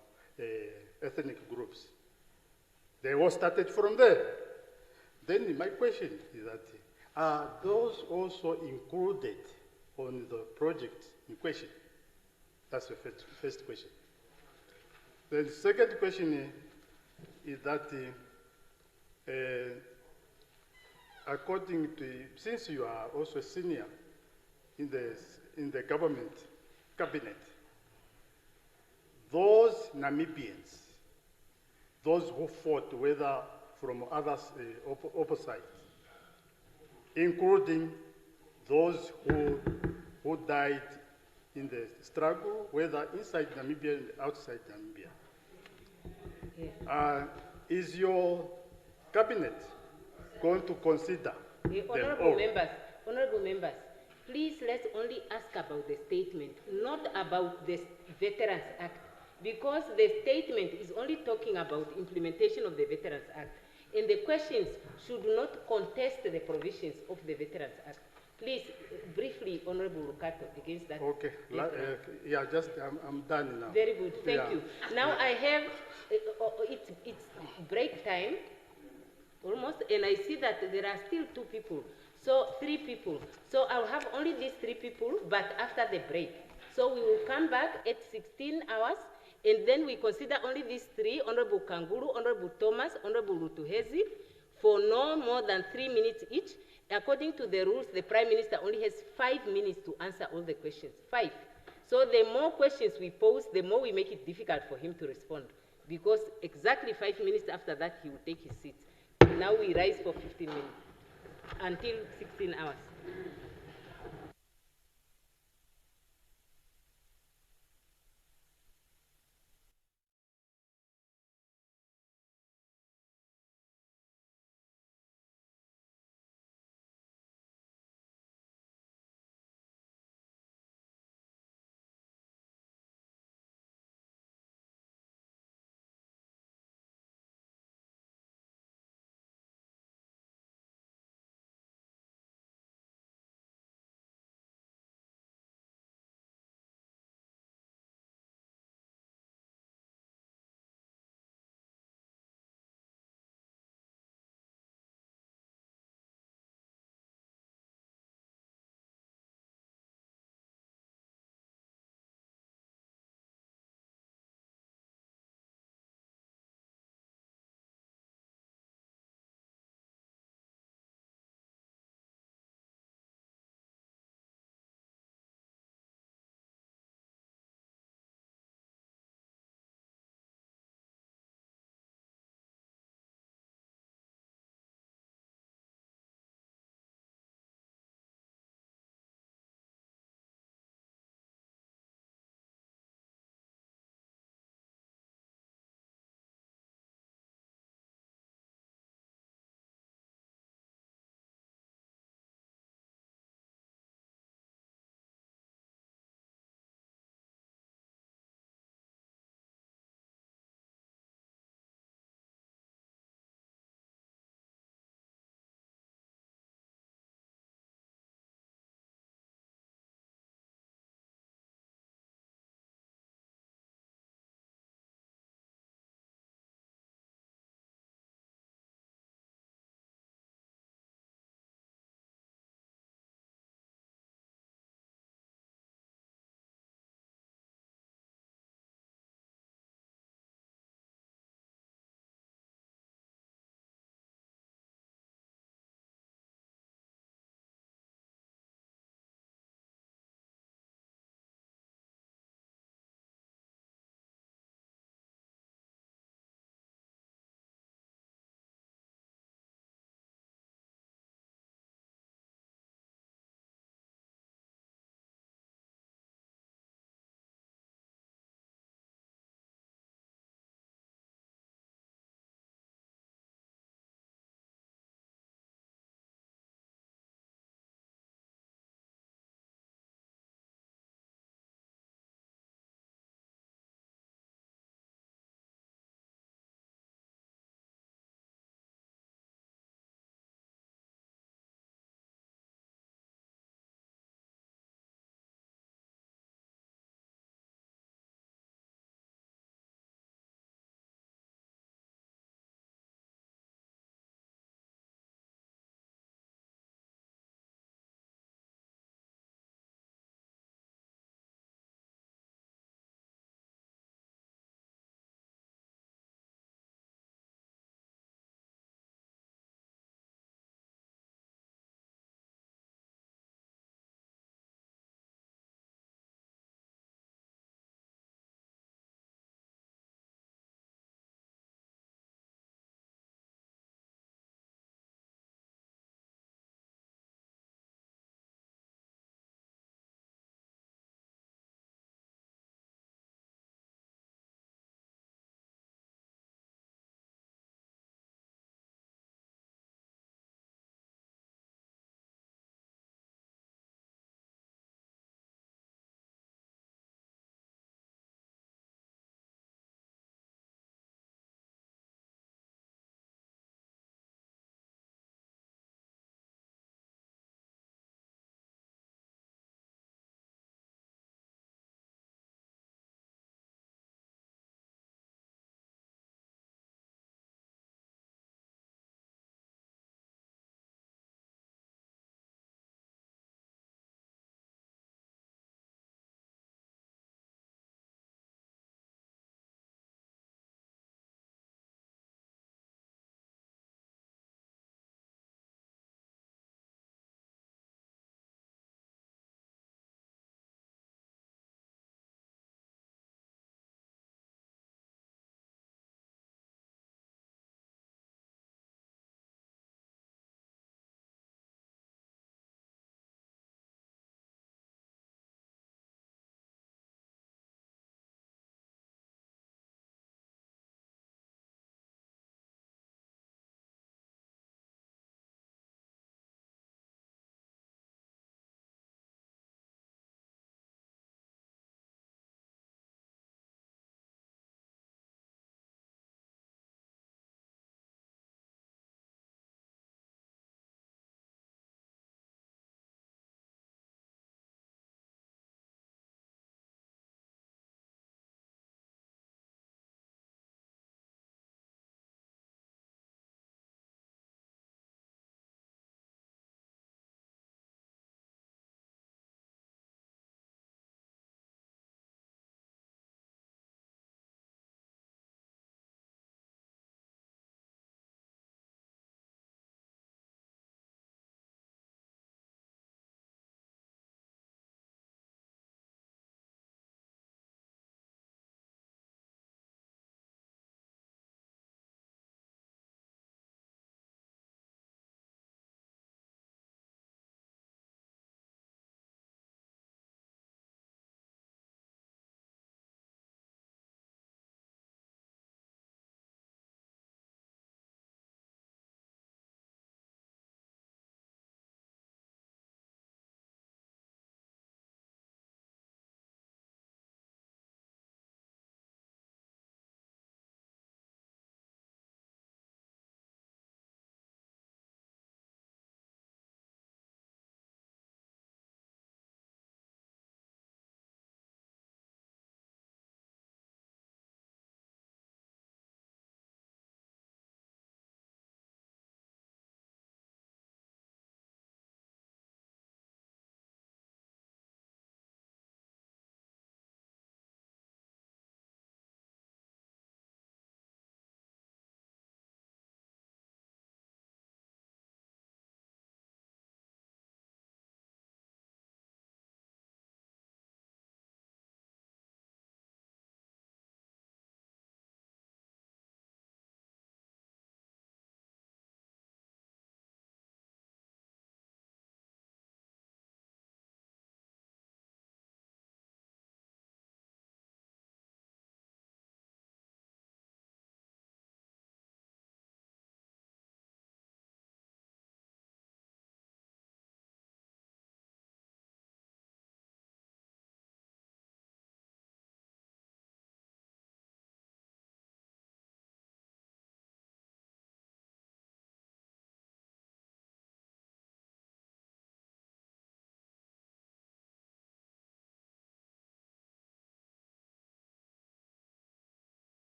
ethnic groups, they all started from there. Then my question is that, are those also included on the project in question? That's the first question. Then the second question is that according to, since you are also a senior in the government cabinet, those Namibians those who fought, whether from others, opposites, including those who died in the struggle, whether inside Namibia and outside Namibia. Is your cabinet going to consider them all? Honorable members, please let's only ask about the statement, not about the Veterans Act, because the statement is only talking about implementation of the Veterans Act, and the questions should not contest the provisions of the Veterans Act. Please, briefly, Honorable Rukato, against that. Okay, yeah, just, I'm done now. Very good, thank you. Now I have, it's break time, almost, and I see that there are still 2 people, so 3 people. So I'll have only these 3 people, but after the break. So we will come back at 16 hours, and then we consider only these 3, Honorable Kanguru, Honorable Thomas, Honorable Rutuhezi, for no more than 3 minutes each. According to the rules, the Prime Minister only has 5 minutes to answer all the questions, 5. So the more questions we pose, the more we make it difficult for him to respond, because exactly 5 minutes after that, he will take his seat. Now we rise for 15 minutes until 16 hours.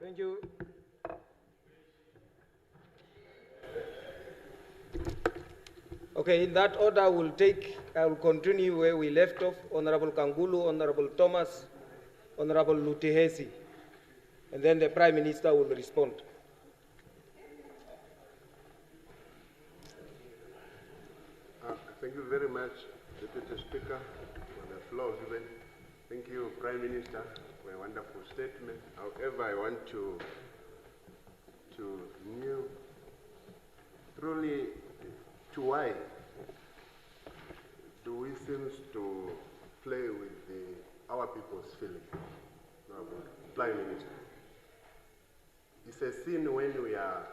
Thank you. Okay, in that order, I will continue where we left off. Honorable Kangulu, Honorable Thomas, Honorable Lutehesi, and then the Prime Minister will respond. Thank you very much, Deputy Speaker, for the floor given. Thank you, Prime Minister, for a wonderful statement. However, I want to know truly to why do we seem to play with our people's feelings? Prime Minister, it's a sin when we are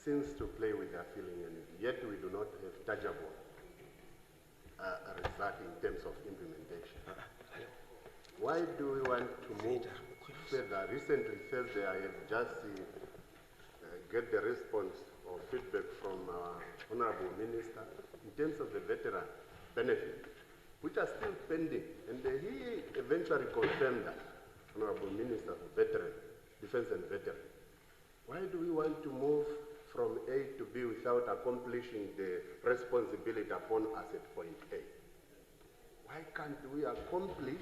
seems to play with their feeling, and yet we do not have tangible result in terms of implementation. Why do we want to move further? Recently, Thursday, I have just get the response or feedback from our Honorable Minister in terms of the veteran benefit, which are still pending. And he eventually confirmed that, Honorable Minister for Veteran, Defense and Veteran. Why do we want to move from A to B without accomplishing the responsibility upon us at point A? Why can't we accomplish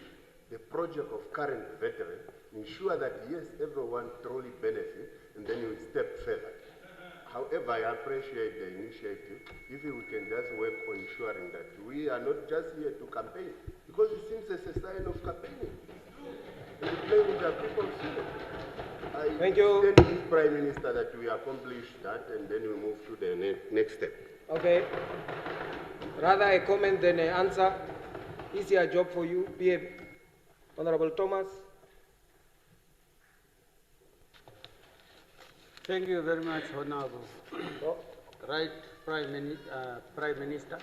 the project of current veteran, ensure that yes, everyone truly benefits, and then we step further? However, I appreciate the initiative. If we can just work on ensuring that we are not just here to campaign, because it seems it's a sign of campaigning. And we play with our people's feelings. Thank you. Thank you, Prime Minister, that we accomplish that, and then we move to the next step. Okay. Rather a comment than an answer. Easier job for you, PM. Honorable Thomas. Thank you very much, Honorable. Right, Prime Minister,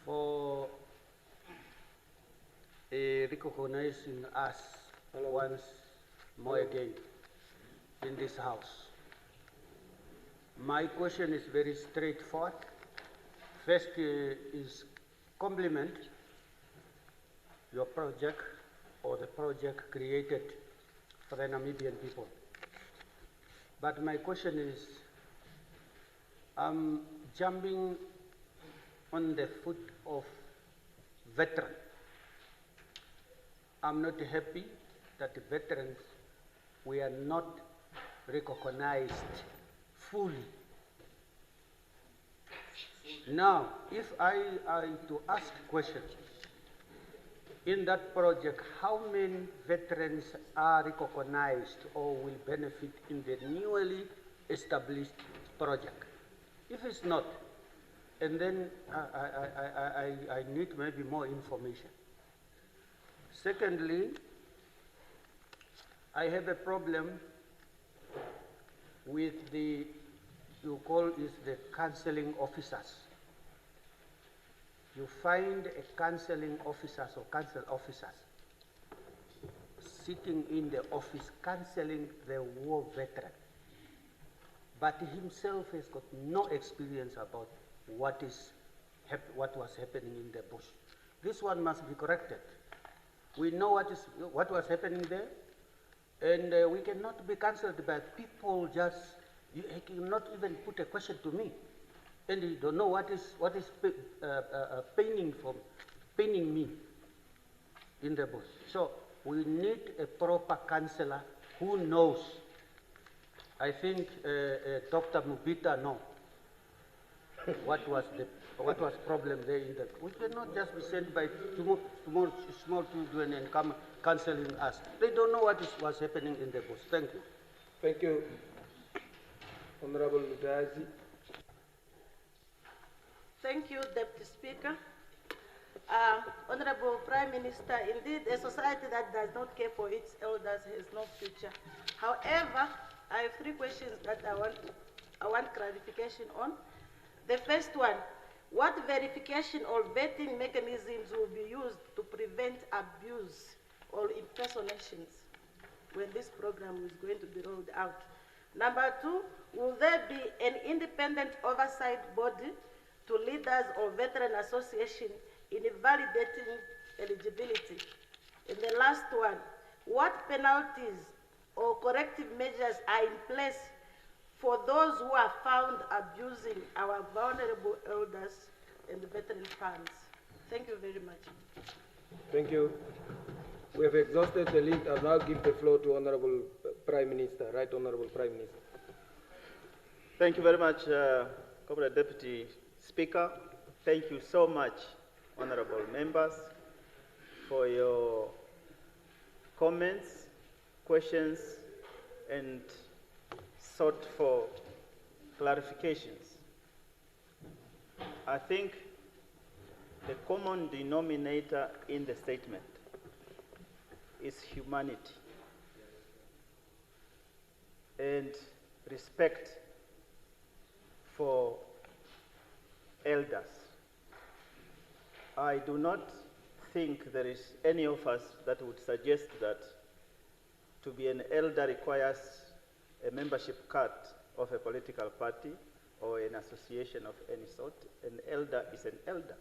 for recognizing us once more again in this House. My question is very straightforward. First is compliment your project or the project created for the Namibian people. But my question is, I'm jumping on the foot of veteran. I'm not happy that the veterans were not recognized fully. Now, if I to ask questions, in that project, how many veterans are recognized or will benefit in the newly established project? If it's not, and then I need maybe more information. Secondly, I have a problem with you call it the counseling officers. You find a counseling officers or council officers sitting in the office counseling the war veteran, but himself has got no experience about what was happening in the bush. This one must be corrected. We know what was happening there, and we cannot be cancelled by people just, you cannot even put a question to me. And you don't know what is paining me in the bush. So we need a proper counselor who knows. I think Dr. Mubita knows what was problem there in the. We cannot just be sent by small children and come counseling us. They don't know what's happening in the bush. Thank you. Thank you, Honorable Ludazi. Thank you, Deputy Speaker. Honorable Prime Minister, indeed, a society that does not care for its elders has no future. However, I have three questions that I want clarification on. The first one, what verification or vetting mechanisms will be used to prevent abuse or impersonations when this program is going to be rolled out? Number two, will there be an independent oversight body to leaders or veteran association in validating eligibility? And the last one, what penalties or corrective measures are in place for those who are found abusing our vulnerable elders and veteran funds. Thank you very much. Thank you. We have exhausted the list. I'll now give the floor to Honorable Prime Minister. Right, Honorable Prime Minister. Thank you very much, Comrade Deputy Speaker. Thank you so much, honorable members, for your comments, questions, and sought for clarifications. I think the common denominator in the statement is humanity and respect for elders. I do not think there is any of us that would suggest that to be an elder requires a membership card of a political party or an association of any sort. An elder is an elder.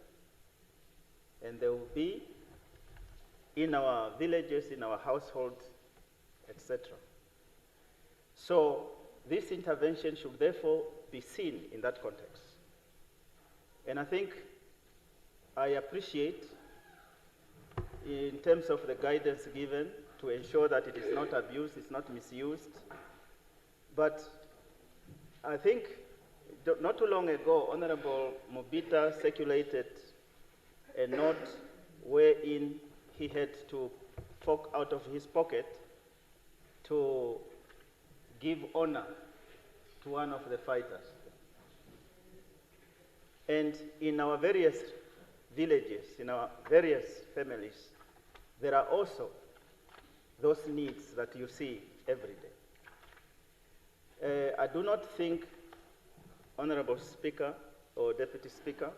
And there will be in our villages, in our households, etc. So this intervention should therefore be seen in that context. And I think I appreciate, in terms of the guidance given, to ensure that it is not abused, it's not misused. But I think not too long ago, Honorable Mobita circulated a note wherein he had to fork out of his pocket to give honor to one of the fighters. And in our various villages, in our various families, there are also those needs that you see every day. I do not think, Honorable Speaker or Deputy Speaker,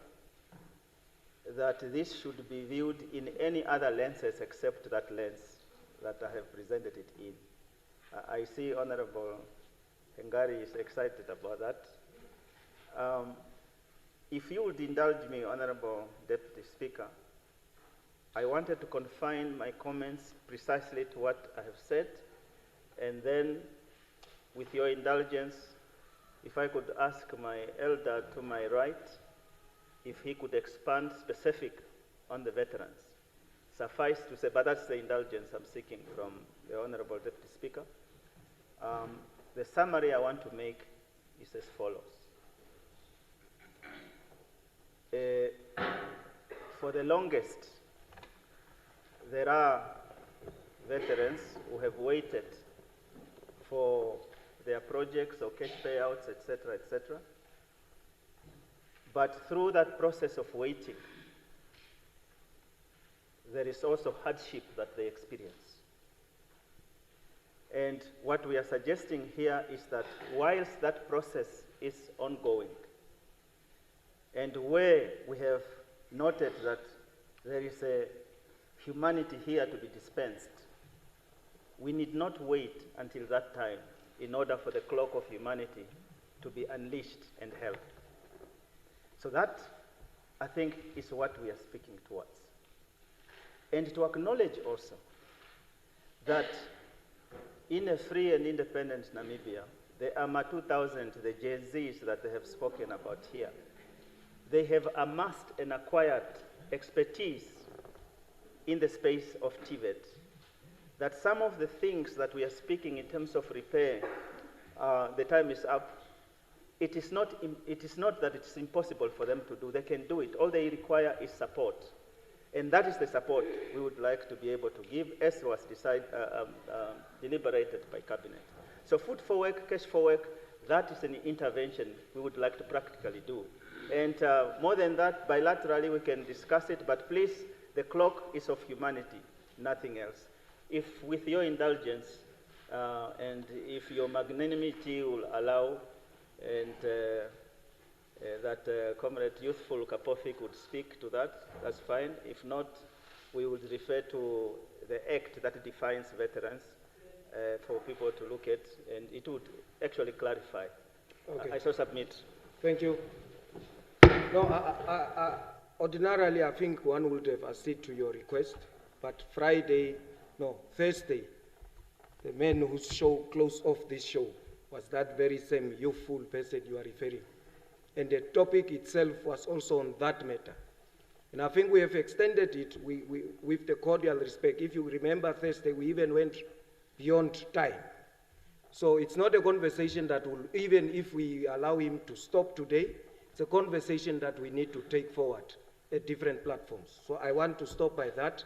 that this should be viewed in any other lenses except that lens that I have presented it in. I see Honorable Hengari is excited about that. If you would indulge me, Honorable Deputy Speaker, I wanted to confine my comments precisely to what I have said, and then, with your indulgence, if I could ask my elder to my right, if he could expand specific on the veterans. Suffice to say, but that's the indulgence I'm seeking from the Honorable Deputy Speaker. The summary I want to make is as follows. For the longest, there are veterans who have waited for their projects or cash payouts, etc., etc. But through that process of waiting, there is also hardship that they experience. And what we are suggesting here is that whilst that process is ongoing, and where we have noted that there is a humanity here to be dispensed, we need not wait until that time in order for the clock of humanity to be unleashed and held. So that, I think, is what we are speaking towards. And to acknowledge also that in a free and independent Namibia, the AMA 2000, the JZs that they have spoken about here, they have amassed and acquired expertise in the space of TVET, that some of the things that we are speaking in terms of repair, the time is up, it is not that it's impossible for them to do. They can do it. All they require is support. And that is the support we would like to be able to give, as was deliberated by Cabinet. So food for work, cash for work, that is an intervention we would like to practically do. And more than that, bilaterally we can discuss it, but please, the clock is of humanity, nothing else. If, with your indulgence, and if your magnanimity will allow, and that Comrade Youthful Kapofi could speak to that, that's fine. If not, we would refer to the act that defines veterans for people to look at, and it would actually clarify. Okay. I shall submit. Thank you. No, ordinarily I think one would have acceded to your request, but Thursday, the man whose show closed off this show was that very same youthful person you are referring. And the topic itself was also on that matter. And I think we have extended it with the cordial respect. If you remember Thursday, we even went beyond time. So it's not a conversation that will, even if we allow him to stop today, it's a conversation that we need to take forward at different platforms. So I want to stop by that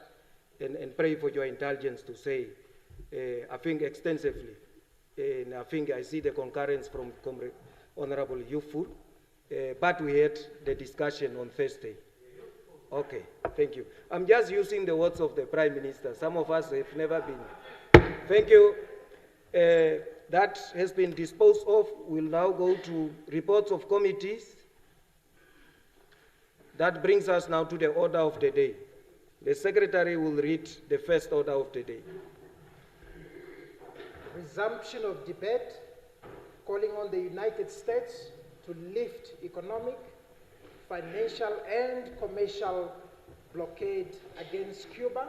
and pray for your indulgence to say, I think extensively, and I think I see the concurrence from Honorable Youthful, but we had the discussion on Thursday. Okay, thank you. I'm just using the words of the Prime Minister. Some of us have never been. Thank you. That has been disposed of. We'll now go to reports of committees. That brings us now to the order of the day. The Secretary will read the first order of the day. Resumption of debate, calling on the United States to lift economic, financial and commercial blockade against Cuba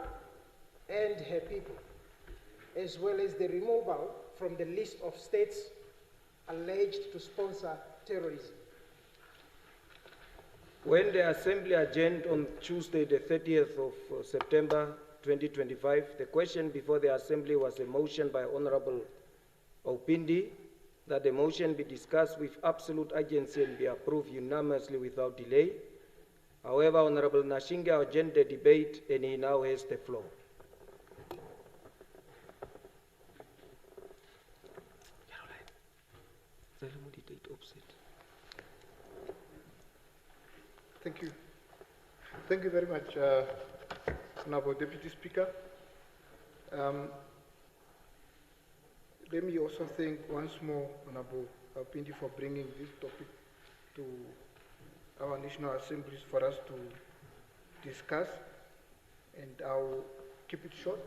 and her people, as well as the removal from the list of states alleged to sponsor terrorism. When the Assembly adjourned on Tuesday, the 30th of September 2025, the question before the Assembly was a motion by Honorable Opindi that the motion be discussed with absolute urgency and be approved unanimously without delay. However, Honorable Nashinga adjourned the debate and he now has the floor. Thank you. Thank you very much, Honorable Deputy Speaker. Let me also thank once more Honorable Pindi for bringing this topic to our National Assemblies for us to discuss, and I'll keep it short.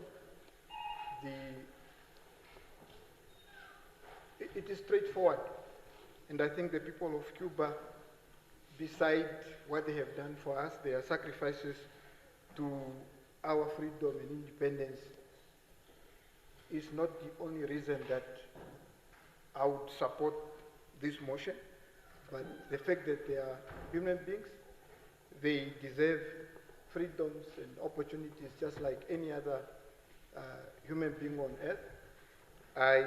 It is straightforward, and I think the people of Cuba, beside what they have done for us, their sacrifices to our freedom and independence, is not the only reason that I would support this motion, but the fact that they are human beings, they deserve freedoms and opportunities just like any other human being on earth. I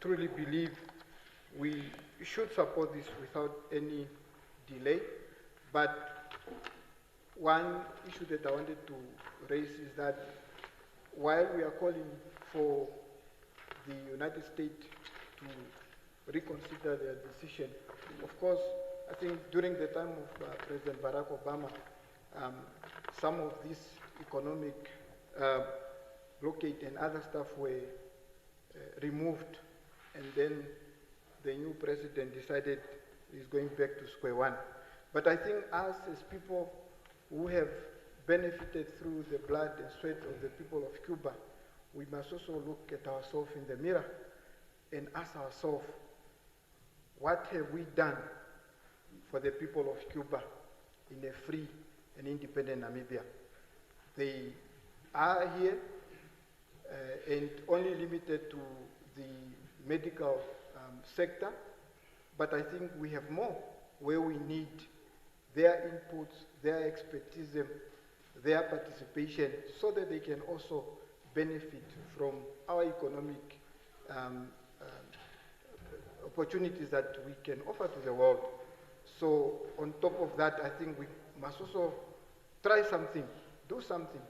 truly believe we should support this without any delay, but one issue that I wanted to raise is that while we are calling for the United States to reconsider their decision, of course, I think during the time of President Barack Obama, some of this economic blockade and other stuff were removed, and then the new president decided he's going back to square one. But I think us as people who have benefited through the blood and sweat of the people of Cuba, we must also look at ourselves in the mirror and ask ourselves, what have we done for the people of Cuba in a free and independent Namibia? They are here and only limited to the medical sector, but I think we have more where we need their inputs, their expertise, their participation, so that they can also benefit from our economic opportunities that we can offer to the world. So on top of that, I think we must also try something, do something.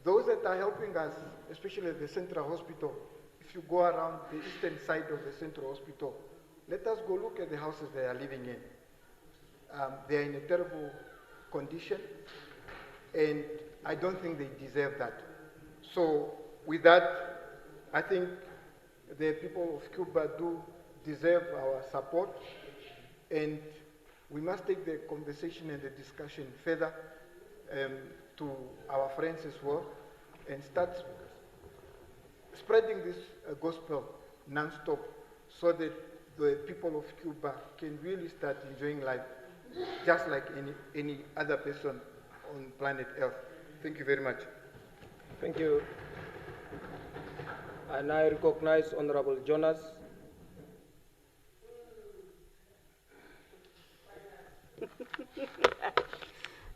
Those that are helping us, especially at the Central Hospital, if you go around the eastern side of the Central Hospital, let us go look at the houses they are living in. They are in a terrible condition, and I don't think they deserve that. So with that, I think the people of Cuba do deserve our support, and we must take the conversation and the discussion further to our friends as well, and start spreading this gospel non-stop, so that the people of Cuba can really start enjoying life just like any other person on planet Earth. Thank you very much. Thank you. And I recognize Honorable Jonas.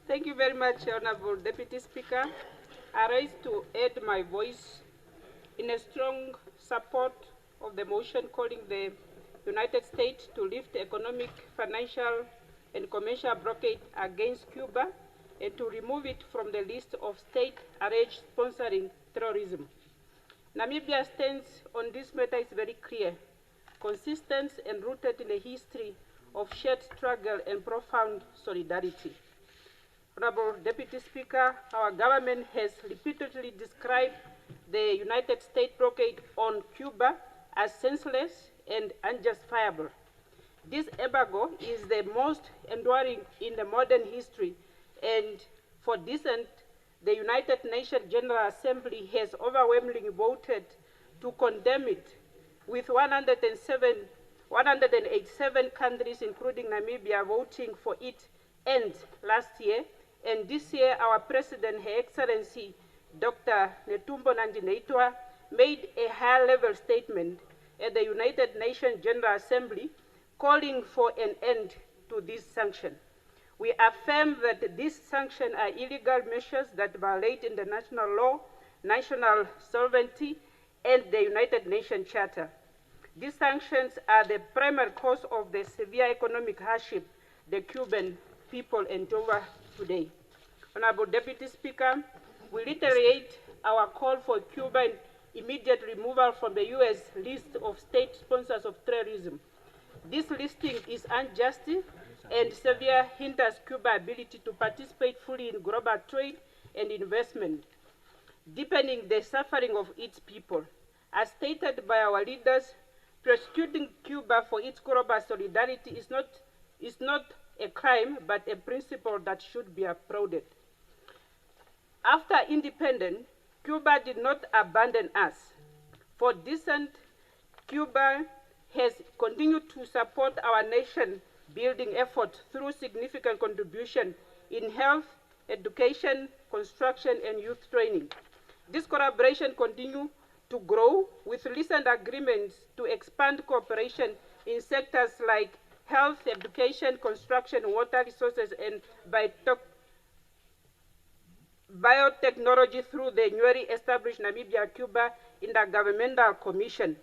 Thank you very much, Honorable Deputy Speaker. I rise to add my voice in a strong support of the motion calling the United States to lift economic, financial, and commercial blockade against Cuba and to remove it from the list of states alleged sponsoring terrorism. Namibia's stance on this matter is very clear, consistent and rooted in a history of shared struggle and profound solidarity. Honorable Deputy Speaker, our government has repeatedly described the United States blockade on Cuba as senseless and unjustifiable. This embargo is the most enduring in the modern history, and for this end, the United Nations General Assembly has overwhelmingly voted to condemn it, with 187 countries, including Namibia, voting for it end last year. And this year, our President, Her Excellency, Dr. Netumbo Nandi-Ndaitwah, made a high-level statement at the United Nations General Assembly calling for an end to this sanction. We affirm that these sanctions are illegal measures that violate international law, national sovereignty, and the United Nations Charter. These sanctions are the primary cause of the severe economic hardship the Cuban people endure today. Honorable Deputy Speaker, we reiterate our call for Cuban immediate removal from the U.S. list of state sponsors of terrorism. This listing is unjust and severely hinders Cuba's ability to participate fully in global trade and investment, deepening the suffering of its people. As stated by our leaders, prosecuting Cuba for its global solidarity is not a crime, but a principle that should be applauded. After independence, Cuba did not abandon us. For decent, Cuba has continued to support our nation-building efforts through significant contribution in health, education, construction, and youth training. This collaboration continues to grow with recent agreements to expand cooperation in sectors like health, education, construction, water resources, and biotechnology through the newly established Namibia-Cuba Intergovernmental Commission.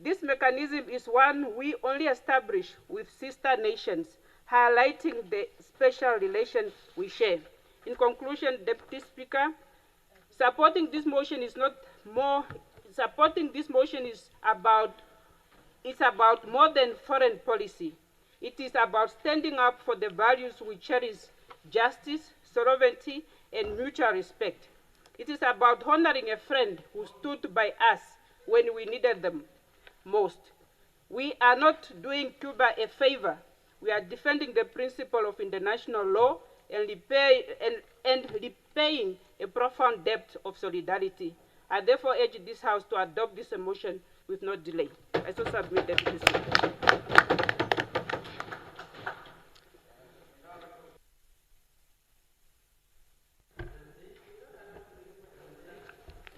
This mechanism is one we only establish with sister nations, highlighting the special relation we share. In conclusion, Deputy Speaker, supporting this motion is about more than foreign policy. It is about standing up for the values we cherish: justice, sovereignty, and mutual respect. It is about honoring a friend who stood by us when we needed them most. We are not doing Cuba a favor. We are defending the principle of international law and repaying a profound debt of solidarity. I therefore urge this House to adopt this motion with no delay. I so submit that this.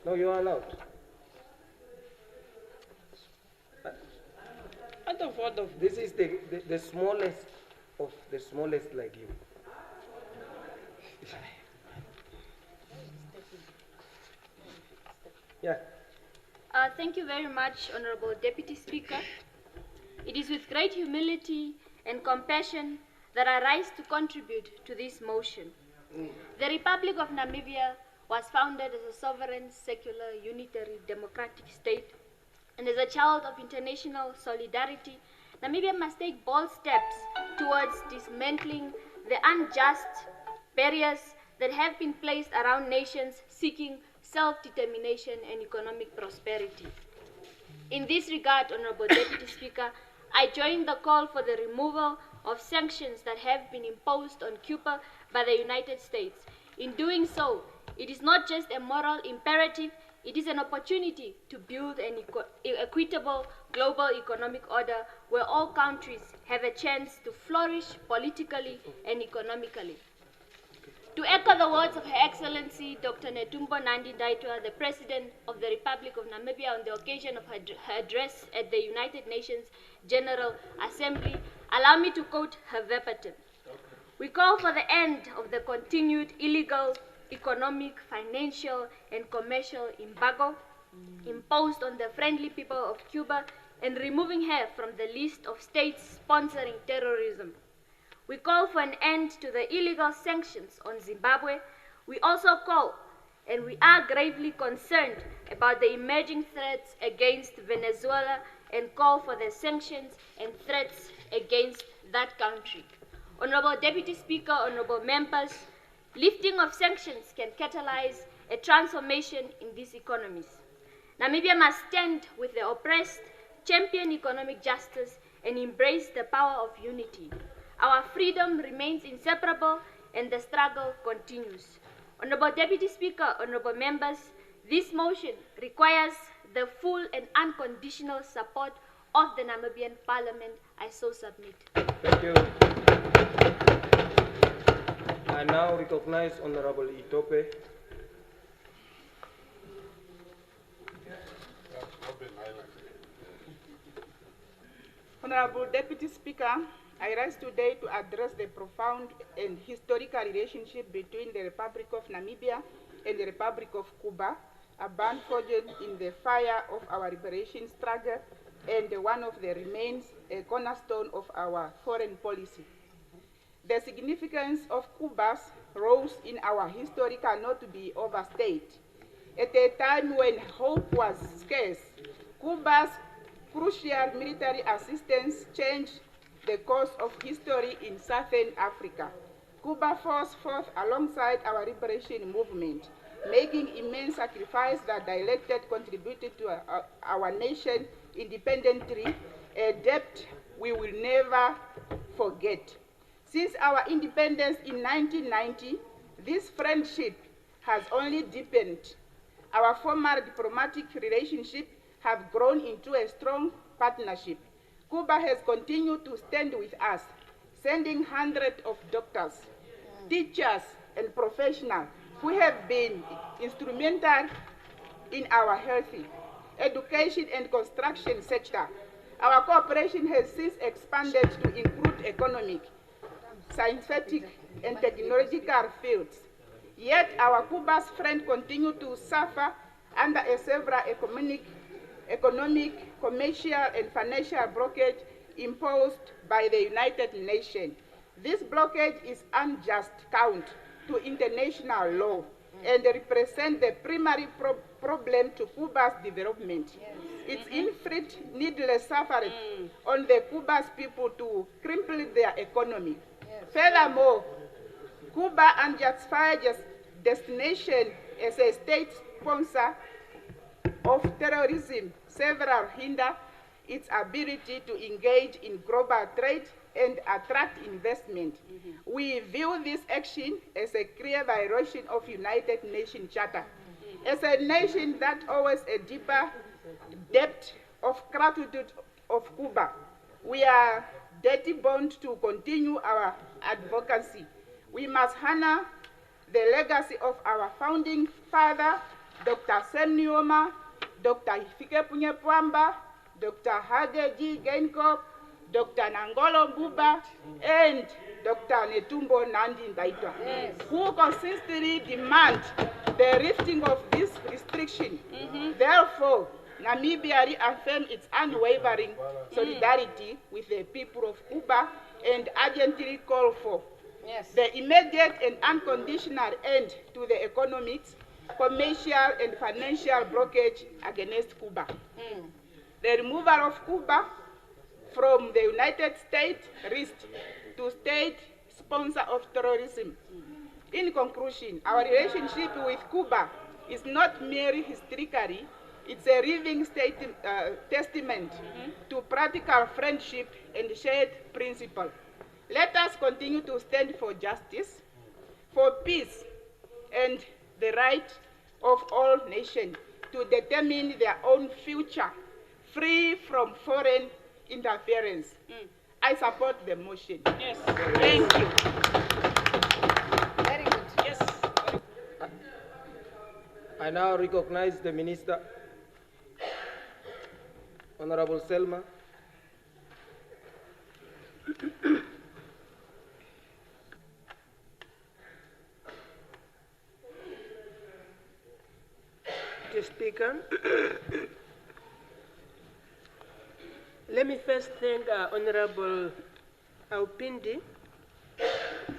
No, you are allowed. This is the smallest of the smallest like you. Yeah. Thank you very much, Honorable Deputy Speaker. It is with great humility and compassion that I rise to contribute to this motion. The Republic of Namibia was founded as a sovereign, secular, unitary, democratic state, and as a child of international solidarity, Namibia must take bold steps towards dismantling the unjust barriers that have been placed around nations seeking self-determination and economic prosperity. In this regard, Honorable Deputy Speaker, I join the call for the removal of sanctions that have been imposed on Cuba by the United States. In doing so, it is not just a moral imperative, it is an opportunity to build an equitable global economic order where all countries have a chance to flourish politically and economically. To echo the words of Her Excellency Dr. Netumbo Nandi-Ndaitwah, the President of the Republic of Namibia, on the occasion of her address at the United Nations General Assembly, allow me to quote her verbatim. We call for the end of the continued illegal economic, financial, and commercial embargo imposed on the friendly people of Cuba and removing her from the list of states sponsoring terrorism. We call for an end to the illegal sanctions on Zimbabwe. We also call, and we are gravely concerned about the emerging threats against Venezuela and call for the sanctions and threats against that country. Honorable Deputy Speaker, honorable members, lifting of sanctions can catalyze a transformation in these economies. Namibia must stand with the oppressed, champion economic justice, and embrace the power of unity. Our freedom remains inseparable and the struggle continues. Honorable Deputy Speaker, honorable members, this motion requires the full and unconditional support of the Namibian Parliament. I so submit. Thank you. I now recognize Honorable Itope. Honorable Deputy Speaker, I rise today to address the profound and historical relationship between the Republic of Namibia and the Republic of Cuba, a bond forged in the fire of our liberation struggle and one of the remains a cornerstone of our foreign policy. The significance of Cuba's roles in our history cannot be overstated. At a time when hope was scarce, Cuba's crucial military assistance changed the course of history in Southern Africa. Cuba forced forth alongside our liberation movement, making immense sacrifices that directly contributed to our nation independently, a debt we will never forget. Since our independence in 1990, this friendship has only deepened. Our former diplomatic relationships have grown into a strong partnership. Cuba has continued to stand with us, sending hundreds of doctors, teachers, and professionals who have been instrumental in our health, education, and construction sector. Our cooperation has since expanded to include economic, scientific, and technological fields. Yet our Cuba's friends continue to suffer under a severe economic, commercial, and financial blockage imposed by the United Nations. This blockage is unjust count to international law and represents the primary problem to Cuba's development. It inflicts needless suffering on the Cuba's people to cripple their economy. Furthermore, Cuba unjustifies its destination as a state sponsor of terrorism. Several hinder its ability to engage in global trade and attract investment. We view this action as a clear violation of United Nations Charter. As a nation that owes a deeper debt of gratitude of Cuba, we are deeply bound to continue our advocacy. We must honor the legacy of our founding father, Dr. Sam Nujoma, Dr. Hifikepunye Pohamba, Dr. Hage G. Geingob, Dr. Nangolo Mbuba, and Dr. Netumbo Nandi-Ndaitwah, who consistently demand the lifting of this restriction. Therefore, Namibia reaffirms its unwavering solidarity with the people of Cuba and urgently calls for the immediate and unconditional end to the economic, commercial, and financial blockage against Cuba. The removal of Cuba from the United States risks to state sponsor of terrorism. In conclusion, our relationship with Cuba is not merely historical, it's a living testament to practical friendship and shared principle. Let us continue to stand for justice, for peace, and the right of all nations to determine their own future, free from foreign interference. I support the motion. Yes. Thank you. Very good. I now recognize the Minister, Honorable Selma. Mr. Speaker, let me first thank Honorable Aupindi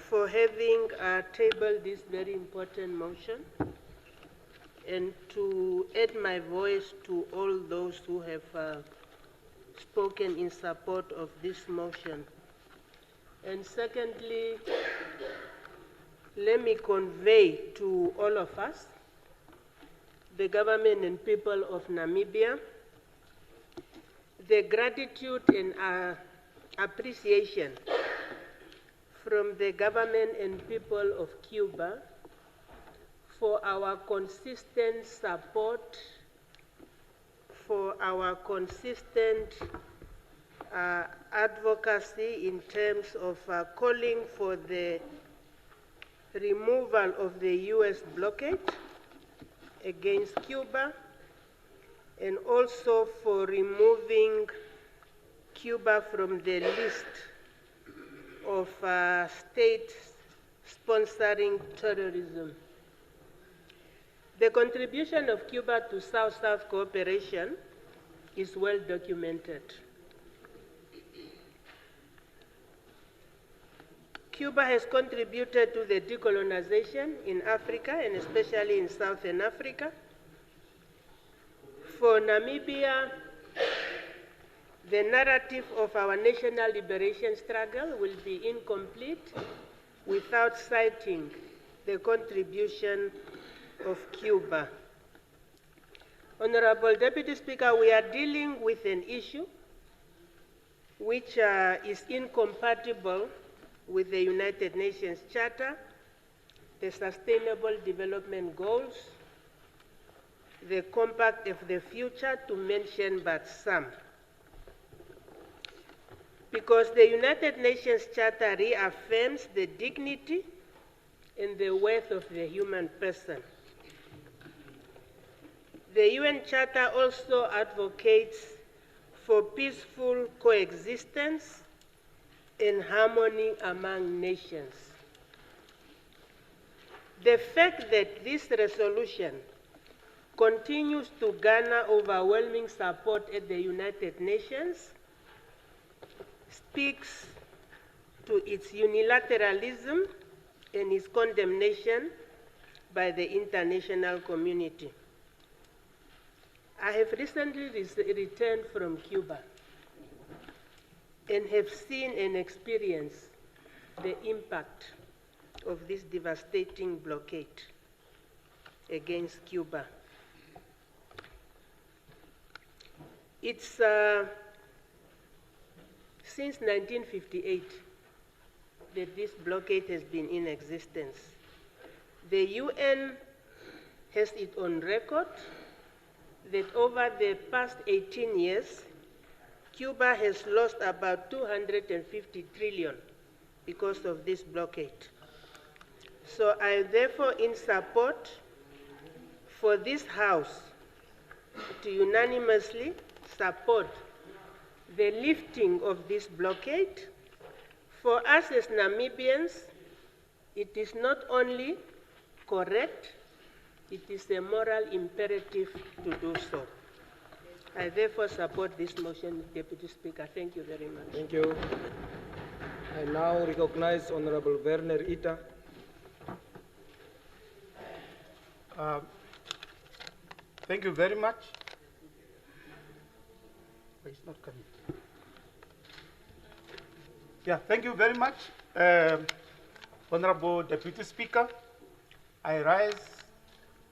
for having tabled this very important motion, and to add my voice to all those who have spoken in support of this motion. And secondly, let me convey to all of us, the government and people of Namibia, the gratitude and appreciation from the government and people of Cuba for our consistent support, for our consistent advocacy in terms of calling for the removal of the U.S. blockade against Cuba, and also for removing Cuba from the list of states sponsoring terrorism. The contribution of Cuba to South-South cooperation is well documented. Cuba has contributed to the decolonization in Africa, and especially in Southern Africa. For Namibia, the narrative of our national liberation struggle will be incomplete without citing the contribution of Cuba. Honorable Deputy Speaker, we are dealing with an issue which is incompatible with the United Nations Charter, the Sustainable Development Goals, the Compact of the Future, to mention but some. Because the United Nations Charter reaffirms the dignity and the worth of the human person. The UN Charter also advocates for peaceful coexistence and harmony among nations. The fact that this resolution continues to garner overwhelming support at the United Nations speaks to its unilateralism and its condemnation by the international community. I have recently returned from Cuba and have seen and experienced the impact of this devastating blockade against Cuba. It's since 1958 that this blockade has been in existence. The UN has it on record that over the past 18 years, Cuba has lost about 250 trillion because of this blockade. So I am therefore in support for this House to unanimously support the lifting of this blockade. For us as Namibians, it is not only correct, it is a moral imperative to do so. I therefore support this motion, Deputy Speaker. Thank you very much. Thank you. I now recognize Honorable Werner Ita. Thank you very much. It's not coming. Yeah, thank you very much, Honorable Deputy Speaker. I rise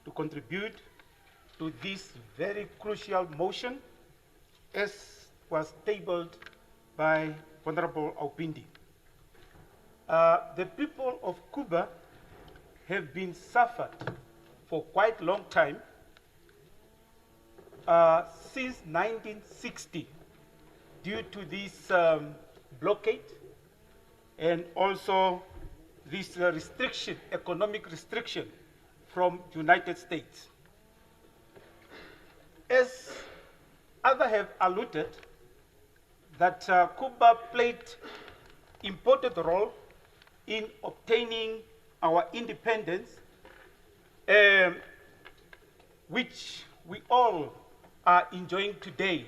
to contribute to this very crucial motion as was tabled by Honorable Aupindi. The people of Cuba have been suffered for quite a long time, since 1960, due to this blockade and also this restriction, economic restriction from the United States. as others have alluded, that Cuba played important role in obtaining our independence, which we all are enjoying today,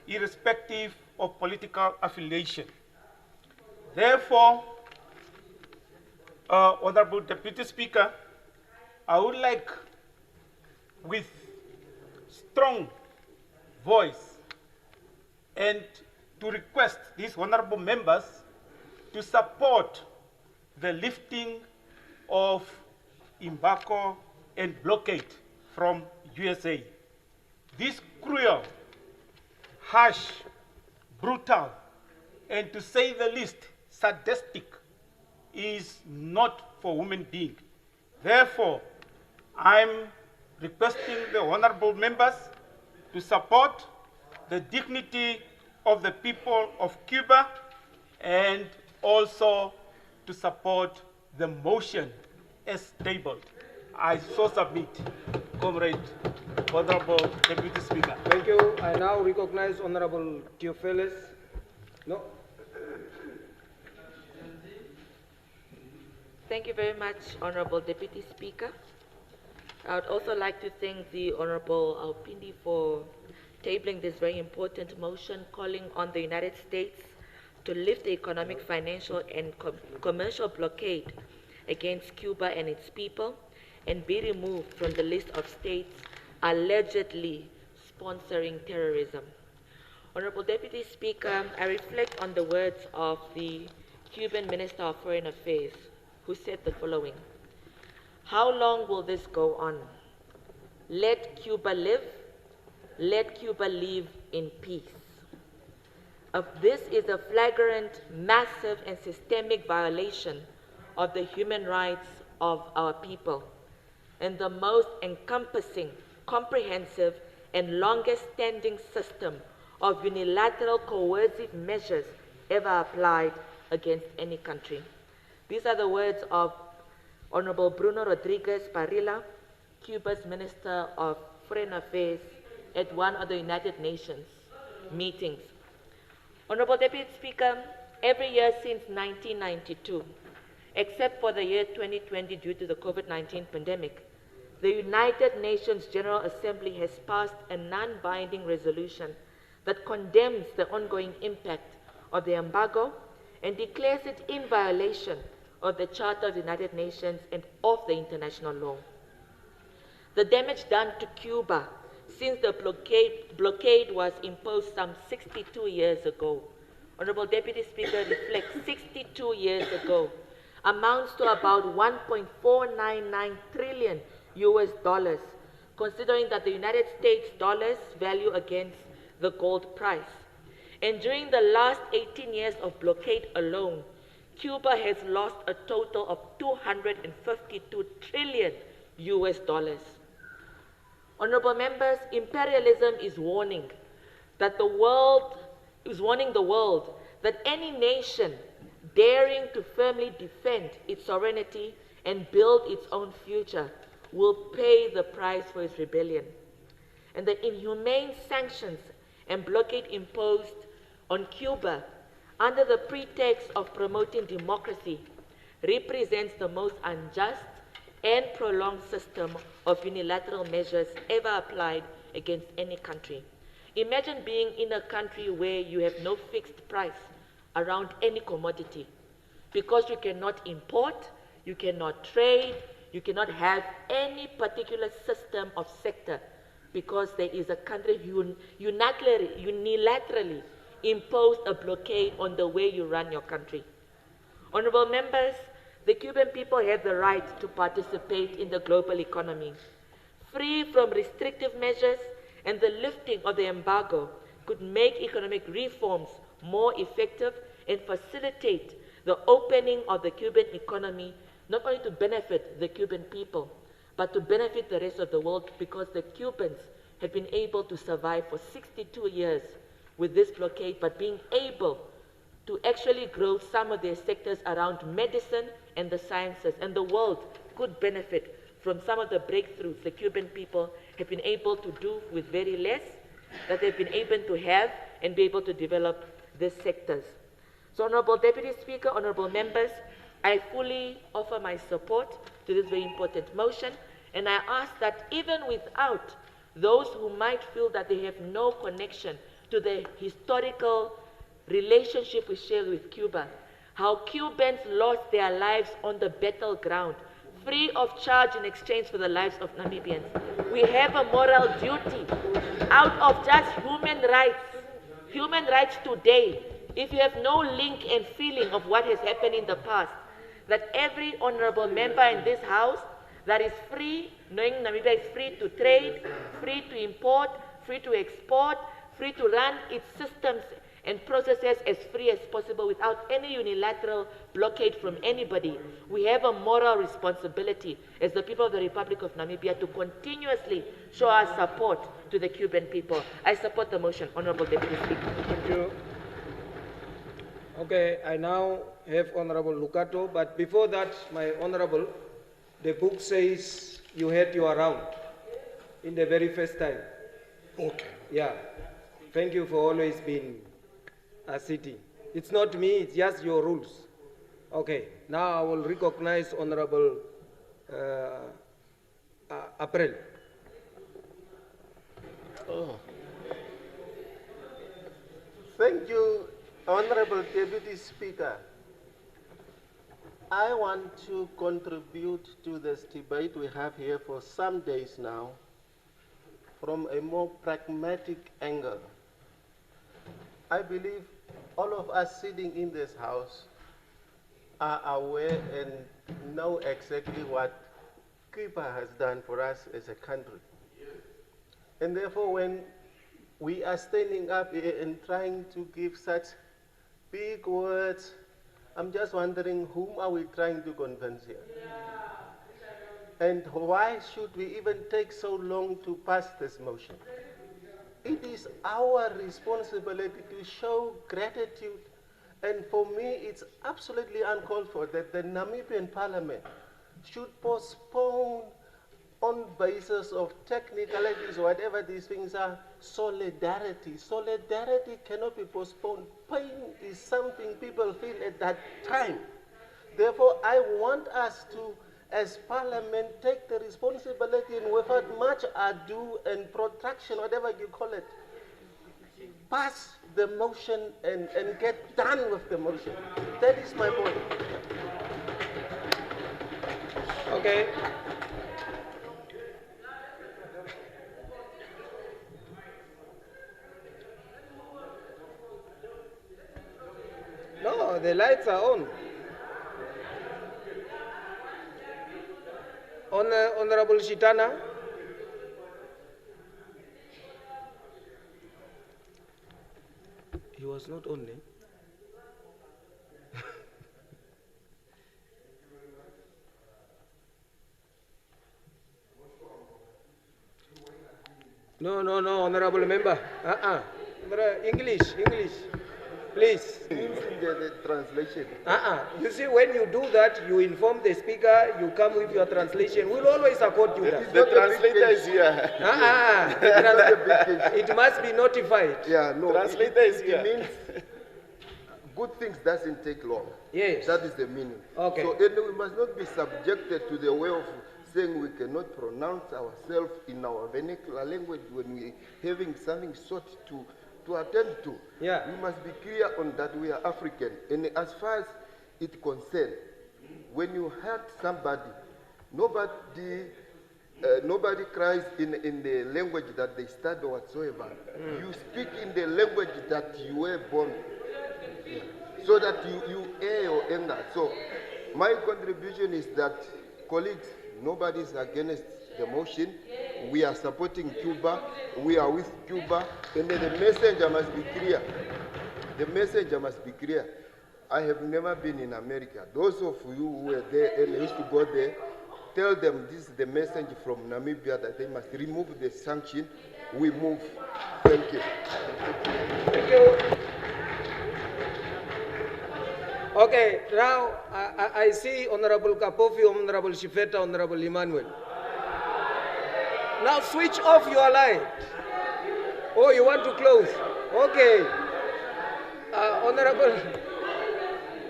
irrespective of political affiliation. Therefore, Honorable Deputy Speaker, I would like, with strong voice, and to request these honorable members to support the lifting of embargo and blockade from USA. This cruel, harsh, brutal, and to say the least, sadistic, is not for human beings. Therefore, I'm requesting the honorable members to support the dignity of the people of Cuba and also to support the motion as tabled. I so submit, Comrade, Honorable Deputy Speaker. Thank you. I now recognize Honorable Theophilus. No. Thank you very much, Honorable Deputy Speaker. I would also like to thank the Honorable Alpindi for tabling this very important motion calling on the United States to lift the economic, financial, and commercial blockade against Cuba and its people and be removed from the list of states allegedly sponsoring terrorism. Honorable Deputy Speaker, I reflect on the words of the Cuban Minister of Foreign Affairs, who said the following: "How long will this go on? Let Cuba live. Let Cuba live in peace." This is a flagrant, massive, and systemic violation of the human rights of our people, and the most encompassing, comprehensive, and longest-standing system of unilateral coercive measures ever applied against any country. These are the words of Honorable Bruno Rodriguez Parrilla, Cuba's Minister of Foreign Affairs, at one of the United Nations meetings. Honorable Deputy Speaker, every year since 1992, except for the year 2020 due to the COVID-19 pandemic, the United Nations General Assembly has passed a non-binding resolution that condemns the ongoing impact of the embargo and declares it in violation of the Charter of the United Nations and of the international law. The damage done to Cuba since the blockade was imposed some 62 years ago, Honorable Deputy Speaker, reflects 62 years ago, amounts to about $1.499 trillion US, considering that the United States dollar's value against the gold price. And during the last 18 years of blockade alone, Cuba has lost a total of $252 trillion US. Honorable members, imperialism is warning the world that any nation daring to firmly defend its sovereignty and build its own future will pay the price for its rebellion. And the inhumane sanctions and blockade imposed on Cuba under the pretext of promoting democracy represents the most unjust and prolonged system of unilateral measures ever applied against any country. Imagine being in a country where you have no fixed price around any commodity, because you cannot import, you cannot trade, you cannot have any particular system of sector, because there is a country unilaterally imposed a blockade on the way you run your country. Honorable members, the Cuban people have the right to participate in the global economy. Free from restrictive measures, and the lifting of the embargo could make economic reforms more effective and facilitate the opening of the Cuban economy, not only to benefit the Cuban people, but to benefit the rest of the world, because the Cubans have been able to survive for 62 years with this blockade, but being able to actually grow some of their sectors around medicine and the sciences, and the world could benefit from some of the breakthroughs the Cuban people have been able to do with very less, that they've been able to have and be able to develop these sectors. So, Honorable Deputy Speaker, honorable members, I fully offer my support to this very important motion, and I ask that even without those who might feel that they have no connection to the historical relationship we share with Cuba, how Cubans lost their lives on the battleground, free of charge in exchange for the lives of Namibians. We have a moral duty out of just human rights today. If you have no link and feeling of what has happened in the past, that every honorable member in this house that is free, knowing Namibia is free to trade, free to import, free to export, free to run its systems and processes as free as possible without any unilateral blockade from anybody. We have a moral responsibility as the people of the Republic of Namibia to continuously show our support to the Cuban people. I support the motion, Honorable Deputy Speaker. Thank you. Okay, I now have Honorable Lucato, but before that, my Honorable, the book says you had your round in the very first time. Okay. Yeah. Thank you for always being sitting. It's not me, it's just your rules. Okay, now I will recognize Honorable April. Oh. Thank you, Honorable Deputy Speaker. I want to contribute to this debate we have here for some days now from a more pragmatic angle. I believe all of us sitting in this house are aware and know exactly what Cuba has done for us as a country. And therefore, when we are standing up here and trying to give such big words, I'm just wondering, whom are we trying to convince here? And why should we even take so long to pass this motion? It is our responsibility to show gratitude, and for me it's absolutely uncalled for that the Namibian Parliament should postpone on basis of technicalities, whatever these things are, solidarity. Solidarity cannot be postponed. Pain is something people feel at that time. Therefore, I want us to, as Parliament, take the responsibility and without much ado and protraction, whatever you call it, pass the motion and get done with the motion. That is my point. Okay. No, the lights are on. Honorable Shitana. He was not on, eh? No, honorable member. English, please. The translation. You see, when you do that, you inform the speaker, you come with your translation. We'll always accord you that. The translator is here. It must be notified. Yeah, no. Translator is here. It means good things doesn't take long. Yes. That is the meaning. Okay. So and we must not be subjected to the way of saying we cannot pronounce ourselves in our vernacular language when we're having something sought to attend to. Yeah. We must be clear on that we are African. And as far as it concerns, when you hurt somebody, nobody cries in the language that they study whatsoever. You speak in the language that you were born, so that you air your anger. So my contribution is that, colleagues, nobody is against the motion. We are supporting Cuba. We are with Cuba. And then the messenger must be clear. The messenger must be clear. I have never been in America. Those of you who were there and used to go there, tell them this is the message from Namibia that they must remove the sanction. We move. Thank you. Thank you. Okay, now I see Honorable Kapofi, Honorable Shifeta, Honorable Emmanuel. Now switch off your line. Oh, you want to close? Okay. Honorable,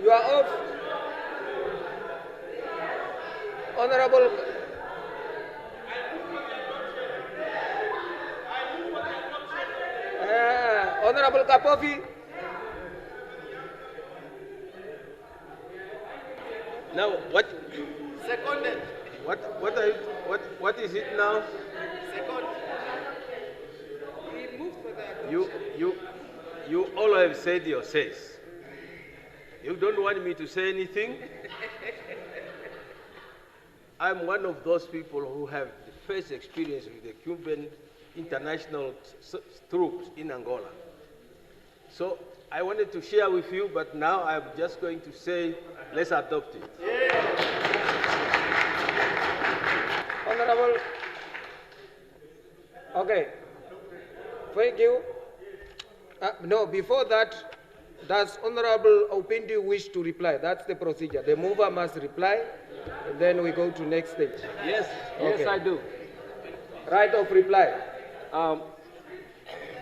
you are off. Honorable. Honorable Kapofi. Now, what? Seconded. What is it now? Second. You all have said your says. You don't want me to say anything? I'm one of those people who have the first experience with the Cuban international troops in Angola. So I wanted to share with you, but now I'm just going to say, let's adopt it. Honorable. Okay. Thank you. No, before that, does Honorable Opindi wish to reply? That's the procedure. The mover must reply, and then we go to next stage. Yes, okay. Yes, I do. Right of reply.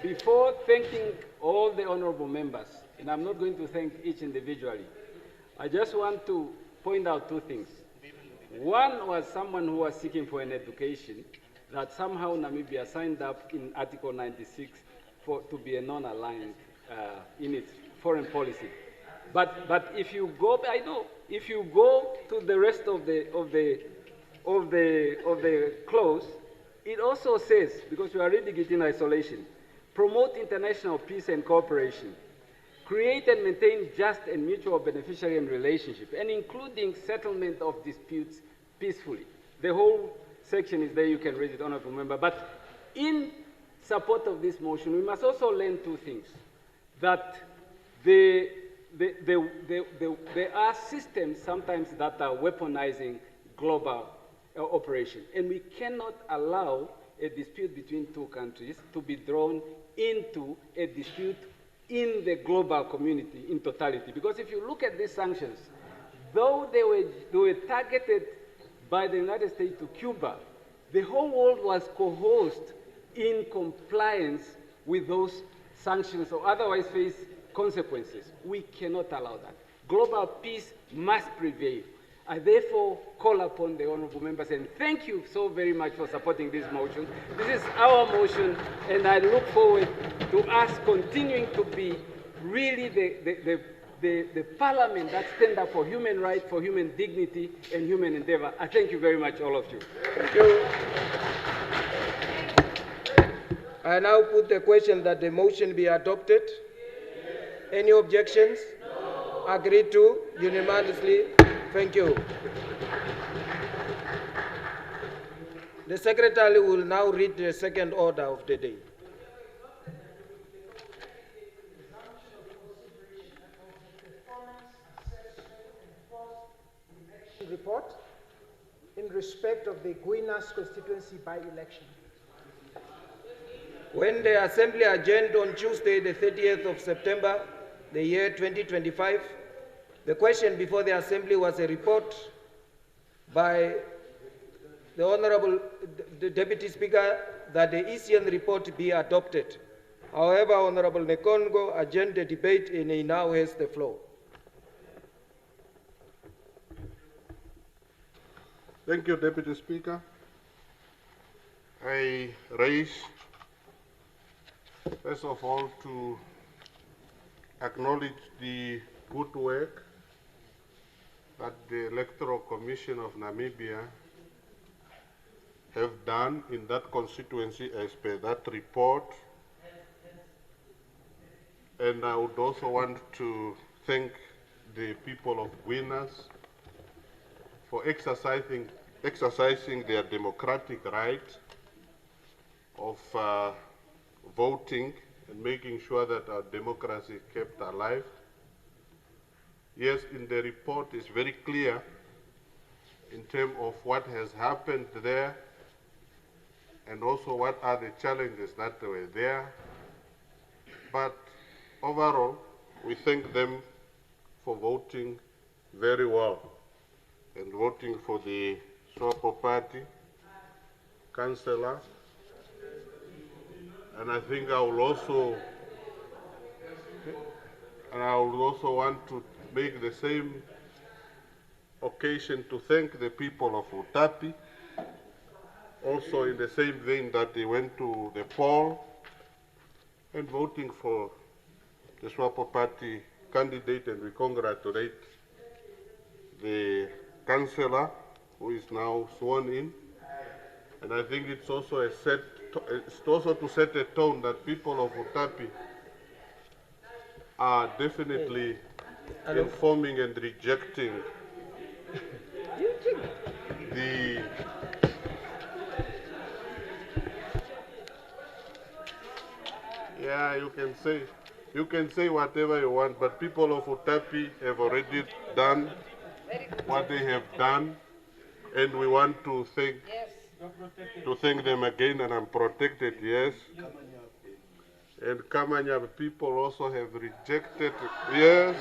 Before thanking all the honorable members, and I'm not going to thank each individually, I just want to point out two things. One was someone who was seeking for an education that somehow Namibia signed up in Article 96 to be a non-aligned in its foreign policy. But if you go, I know, if you go to the rest of the clause, it also says, because you are reading it in isolation, promote international peace and cooperation, create and maintain just and mutual beneficiary relationship, and including settlement of disputes peacefully. The whole section is there, you can read it, honorable member. But in support of this motion, we must also learn two things. That there are systems sometimes that are weaponizing global operation, and we cannot allow a dispute between two countries to be drawn into a dispute in the global community in totality. Because if you look at these sanctions, though they were targeted by the United States to Cuba, the whole world was coerced in compliance with those sanctions or otherwise face consequences. We cannot allow that. Global peace must prevail. I therefore call upon the honorable members and thank you so very much for supporting this motion. This is our motion, and I look forward to us continuing to be really the parliament that stands up for human rights, for human dignity, and human endeavor. I thank you very much, all of you. Thank you. I now put the question that the motion be adopted. Any objections? No. Agreed to unanimously. Thank you. The Secretary will now read the second order of the day. Report in respect of the Guinas constituency by-election. When the Assembly adjourned on Tuesday, the 30th of September, the year 2025, the question before the Assembly was a report by the Honorable Deputy Speaker that the ECN report be adopted. However, Honorable Nekongo adjourned the debate and he now has the floor. Thank you, Deputy Speaker. I raise, first of all, to acknowledge the good work that the Electoral Commission of Namibia have done in that constituency as per that report. And I would also want to thank the people of Guinas for exercising their democratic right of voting and making sure that our democracy is kept alive. Yes, in the report it's very clear in terms of what has happened there and also what are the challenges that were there. But overall, we thank them for voting very well and voting for the SWAPO party, councillor, And I think I will also want to make the same occasion to thank the people of Utapi, also in the same vein that they went to the poll and voting for the SWAPO party candidate, and we congratulate the councillor who is now sworn in. And I think it's also to set a tone that people of Utapi are definitely informing and rejecting the you can say whatever you want, but people of Utapi have already done what they have done, and we want to thank them again, and I'm protected, yes. And Kamanyab people also have rejected, yes.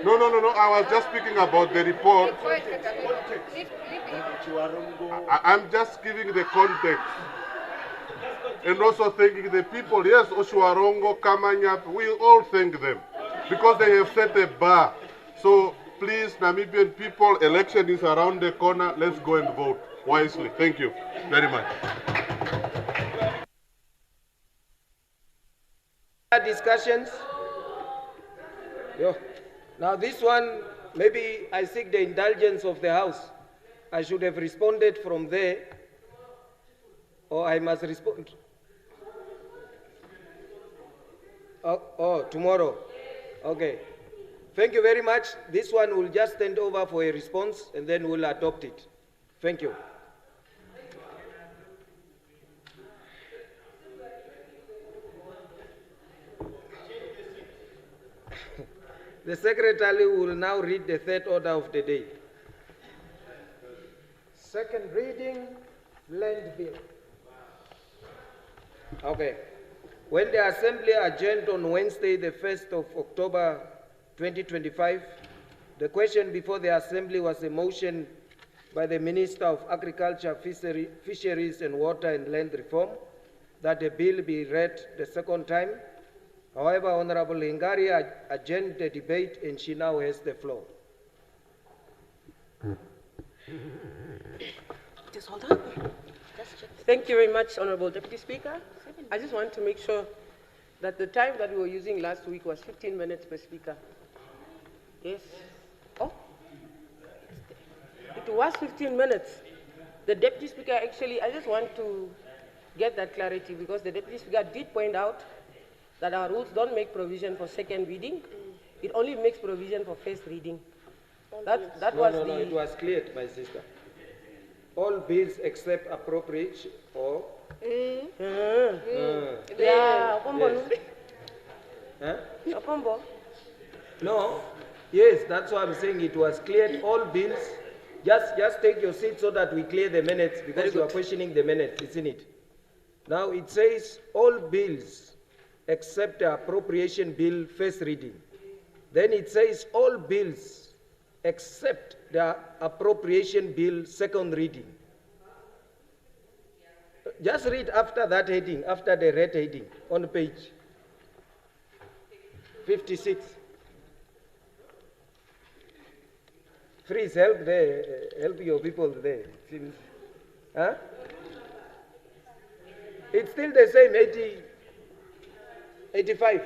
No, I was just speaking about the report. I'm just giving the context. And also thanking the people, yes, Oshuarongo, Kamanyap, we all thank them because they have set a bar. So please, Namibian people, election is around the corner. Let's go and vote wisely. Thank you very much. Discussions? Now this one, maybe I seek the indulgence of the House. I should have responded from there, or I must respond. Oh, tomorrow. Okay. Thank you very much. This one will just stand over for a response, and then we'll adopt it. Thank you. The Secretary will now read the third order of the day. Second reading, Land Bill. Okay. When the Assembly adjourned on Wednesday, the 1st of October 2025, the question before the Assembly was a motion by the Minister of Agriculture, Fisheries and Water and Land Reform that the bill be read the second time. However, Honorable Ngari adjourned the debate and she now has the floor. Just hold on. Thank you very much, Honorable Deputy Speaker. I just want to make sure that the time that we were using last week was 15 minutes per speaker. Yes. Oh, it was 15 minutes. The Deputy Speaker actually, I just want to get that clarity because the Deputy Speaker did point out that our rules don't make provision for second reading. It only makes provision for first reading. That was No, it was cleared, my sister. All bills except appropriation or... Yeah, No, yes, that's why I'm saying it was cleared, all bills. Just take your seat so that we clear the minutes because you are questioning the minutes, isn't it? Now it says all bills except the appropriation bill first reading. Then it says all bills except the appropriation bill second reading. Just read after that heading, after the red heading on page 56. Please help there, help your people there. Huh? It's still the same, 85.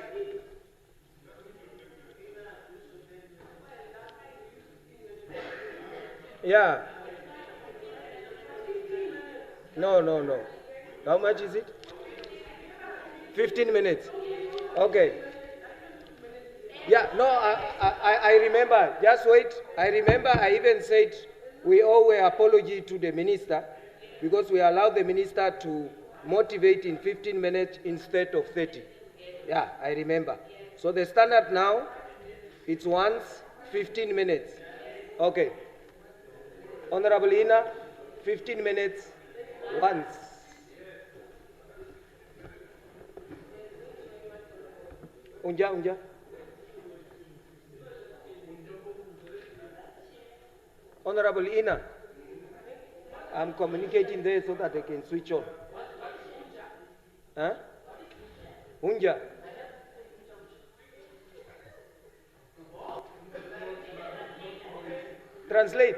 Yeah. No. How much is it? 15 minutes. Okay. Yeah, no, I remember. Just wait. I remember I even said we owe an apology to the minister because we allowed the minister to motivate in 15 minutes instead of 30. Yeah, I remember. So the standard now, it's once 15 minutes. Okay. Honorable Ina, 15 minutes once. Unja. Honorable Ina, I'm communicating there so that I can switch on. Huh? Unja. Translate.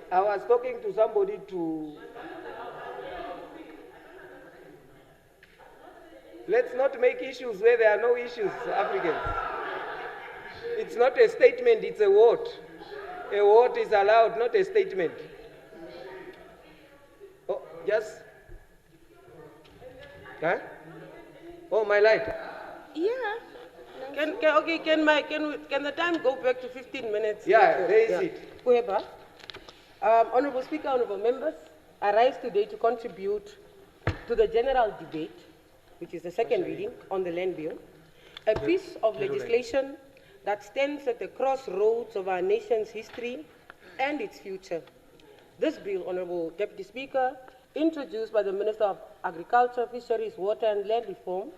I was talking to somebody to... Let's not make issues where there are no issues, Africans. It's not a statement, it's a word. A word is allowed, not a statement. Oh, yes? Huh? Oh, my light. Yeah. Can the time go back to 15 minutes? Yeah, raise it. Whoever. Honorable Speaker, honorable members, I rise today to contribute to the general debate, which is the second reading on the land bill, a piece of legislation that stands at the crossroads of our nation's history and its future. This bill, Honorable Deputy Speaker, introduced by the Minister of Agriculture, Fisheries, Water and Land Reform,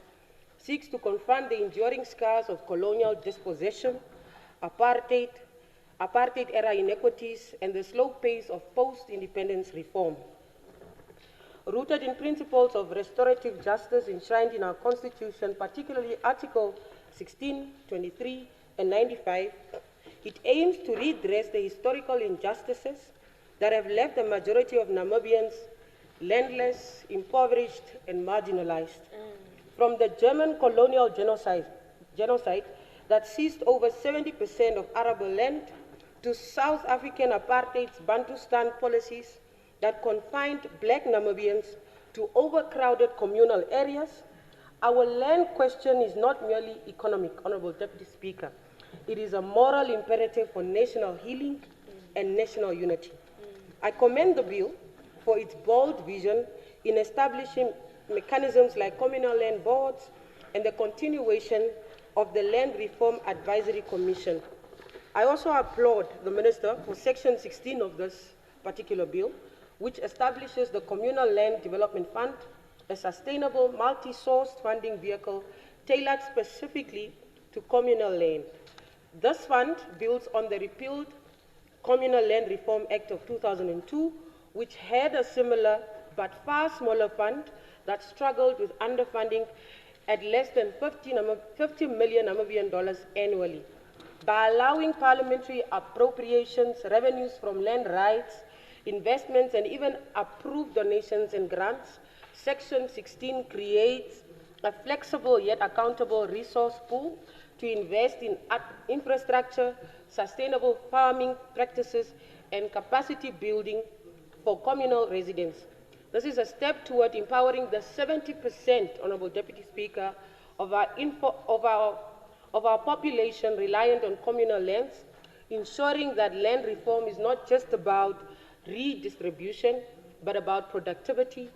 seeks to confront the enduring scars of colonial dispossession, apartheid era inequities, and the slow pace of post-independence reform. Rooted in principles of restorative justice enshrined in our Constitution, particularly Article 16, 23, and 95, it aims to redress the historical injustices that have left the majority of Namibians landless, impoverished, and marginalized. From the German colonial genocide that seized over 70% of arable land, to South African apartheid's Bantustan policies that confined black Namibians to overcrowded communal areas, our land question is not merely economic, Honorable Deputy Speaker. It is a moral imperative for national healing and national unity. I commend the bill for its bold vision in establishing mechanisms like communal land boards and the continuation of the Land Reform Advisory Commission. I also applaud the Minister for Section 16 of this particular bill, which establishes the Communal Land Development Fund, a sustainable multi-sourced funding vehicle tailored specifically to communal land. This fund builds on the repealed Communal Land Reform Act of 2002, which had a similar but far smaller fund that struggled with underfunding at less than 50 million Namibian dollars annually. By allowing parliamentary appropriations, revenues from land rights, investments, and even approved donations and grants, Section 16 creates a flexible yet accountable resource pool to invest in infrastructure, sustainable farming practices, and capacity building for communal residents. This is a step toward empowering the 70%, Honorable Deputy Speaker, of our population reliant on communal lands, ensuring that land reform is not just about redistribution, but about productivity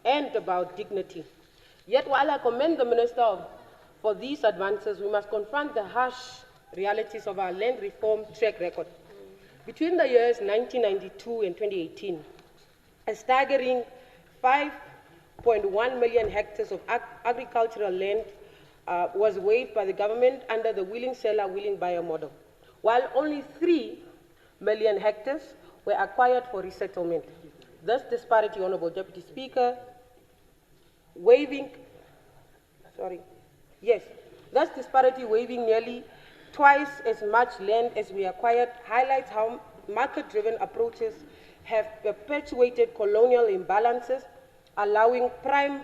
and about dignity. Yet while I commend the Minister for these advances, we must confront the harsh realities of our land reform track record. Between the years 1992 and 2018, a staggering 5.1 million hectares of agricultural land was waived by the government under the willing seller, willing buyer model, while only 3 million hectares were acquired for resettlement. This disparity, Honorable Deputy Speaker, waiving nearly twice as much land as we acquired highlights how market-driven approaches have perpetuated colonial imbalances, allowing prime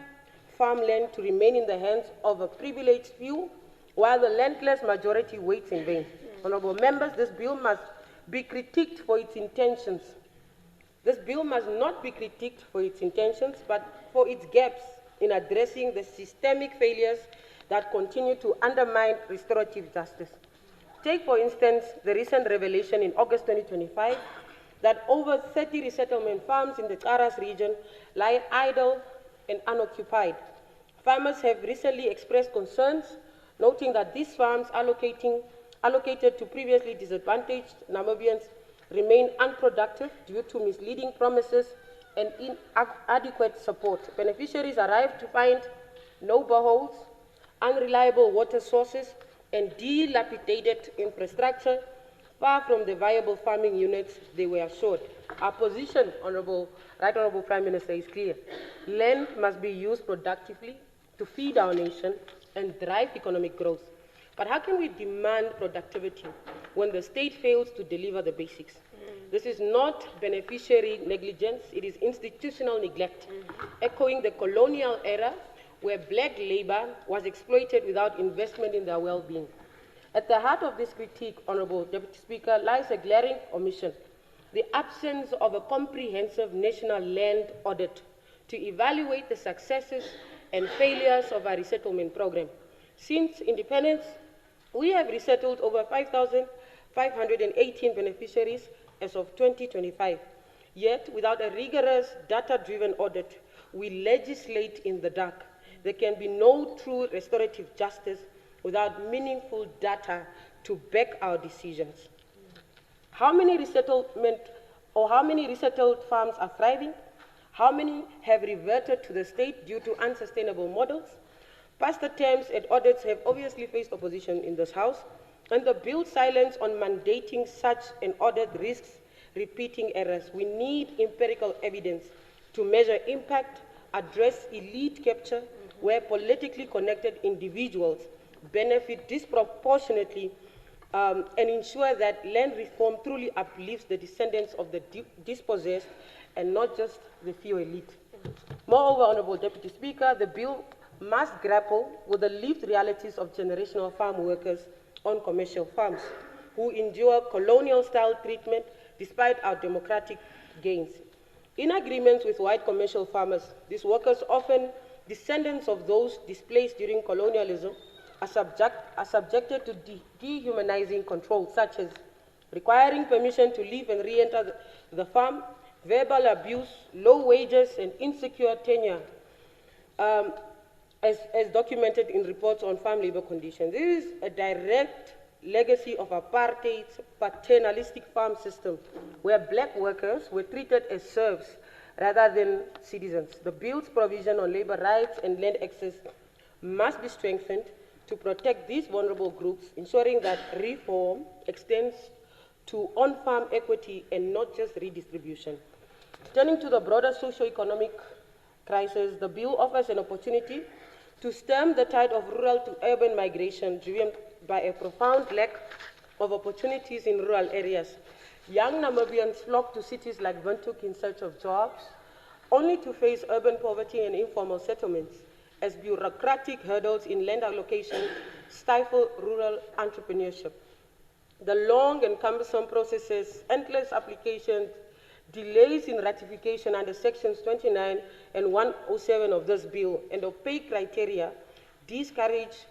farmland to remain in the hands of a privileged few, while the landless majority waits in vain. Honorable members, this bill must be critiqued for its intentions. This bill must not be critiqued for its intentions, but for its gaps in addressing the systemic failures that continue to undermine restorative justice. Take, for instance, the recent revelation in August 2025 that over 30 resettlement farms in the Karas region lie idle and unoccupied. Farmers have recently expressed concerns, noting that these farms allocated to previously disadvantaged Namibians remain unproductive due to misleading promises and inadequate support. Beneficiaries arrive to find no boreholes, unreliable water sources, and dilapidated infrastructure, far from the viable farming units they were assured. Our position, Right Honorable Prime Minister, is clear. Land must be used productively to feed our nation and drive economic growth. But how can we demand productivity when the state fails to deliver the basics? This is not beneficiary negligence, it is institutional neglect, echoing the colonial era where black labor was exploited without investment in their well-being. At the heart of this critique, Honorable Deputy Speaker, lies a glaring omission: the absence of a comprehensive national land audit to evaluate the successes and failures of our resettlement program. Since independence, we have resettled over 5,518 beneficiaries as of 2025. Yet, without a rigorous data-driven audit, we legislate in the dark. There can be no true restorative justice without meaningful data to back our decisions. How many resettled farms are thriving? How many have reverted to the state due to unsustainable models? Past attempts at audits have obviously faced opposition in this House, and the bill's silence on mandating such an audit risks repeating errors. We need empirical evidence to measure impact, address elite capture, where politically connected individuals benefit disproportionately, and ensure that land reform truly uplifts the descendants of the dispossessed and not just the few elite. Moreover, Honorable Deputy Speaker, the bill must grapple with the lived realities of generational farm workers on commercial farms who endure colonial-style treatment despite our democratic gains. In agreement with white commercial farmers, these workers, often descendants of those displaced during colonialism, are subjected to dehumanizing controls, such as requiring permission to leave and re-enter the farm, verbal abuse, low wages, and insecure tenure, as documented in reports on farm labor conditions. This is a direct legacy of apartheid's paternalistic farm system, where black workers were treated as serfs rather than citizens. The bill's provision on labor rights and land access must be strengthened to protect these vulnerable groups, ensuring that reform extends to on-farm equity and not just redistribution. Turning to the broader socio-economic crisis, the bill offers an opportunity to stem the tide of rural to urban migration driven by a profound lack of opportunities in rural areas. Young Namibians flock to cities like Windhoek in search of jobs, only to face urban poverty and informal settlements, as bureaucratic hurdles in land allocation stifle rural entrepreneurship. The long and cumbersome processes, endless applications, delays in ratification under sections 29 and 107 of this bill, and opaque criteria discourage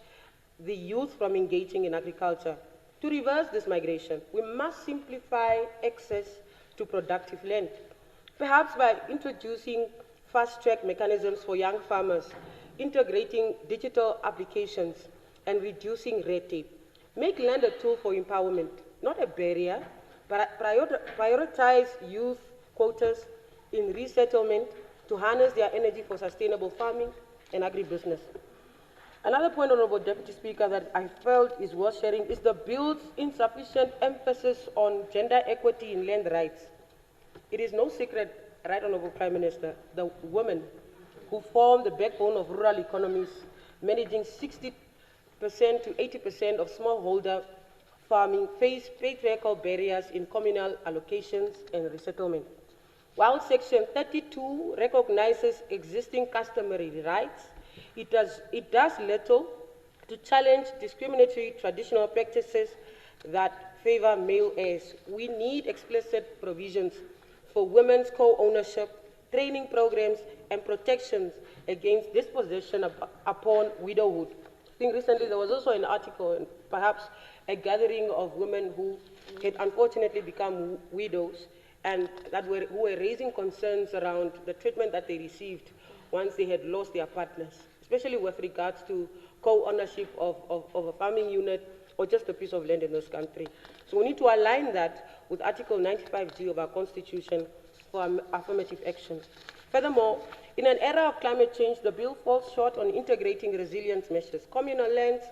the youth from engaging in agriculture. To reverse this migration, we must simplify access to productive land, perhaps by introducing fast-track mechanisms for young farmers, integrating digital applications, and reducing red tape. Make land a tool for empowerment, not a barrier, but prioritize youth quotas in resettlement to harness their energy for sustainable farming and agribusiness. Another point, Honorable Deputy Speaker, that I felt is worth sharing is the bill's insufficient emphasis on gender equity in land rights. It is no secret, Right Honorable Prime Minister, the women who form the backbone of rural economies, managing 60% to 80% of smallholder farming, face patriarchal barriers in communal allocations and resettlement. While Section 32 recognizes existing customary rights, it does little to challenge discriminatory traditional practices that favor male heirs. We need explicit provisions for women's co-ownership, training programs, and protections against dispossession upon widowhood. I think recently there was also an article, and perhaps a gathering of women who had unfortunately become widows and who were raising concerns around the treatment that they received once they had lost their partners, especially with regards to co-ownership of a farming unit or just a piece of land in this country. So we need to align that with Article 95G of our Constitution for affirmative action. Furthermore, in an era of climate change, the bill falls short on integrating resilience measures. Communal lands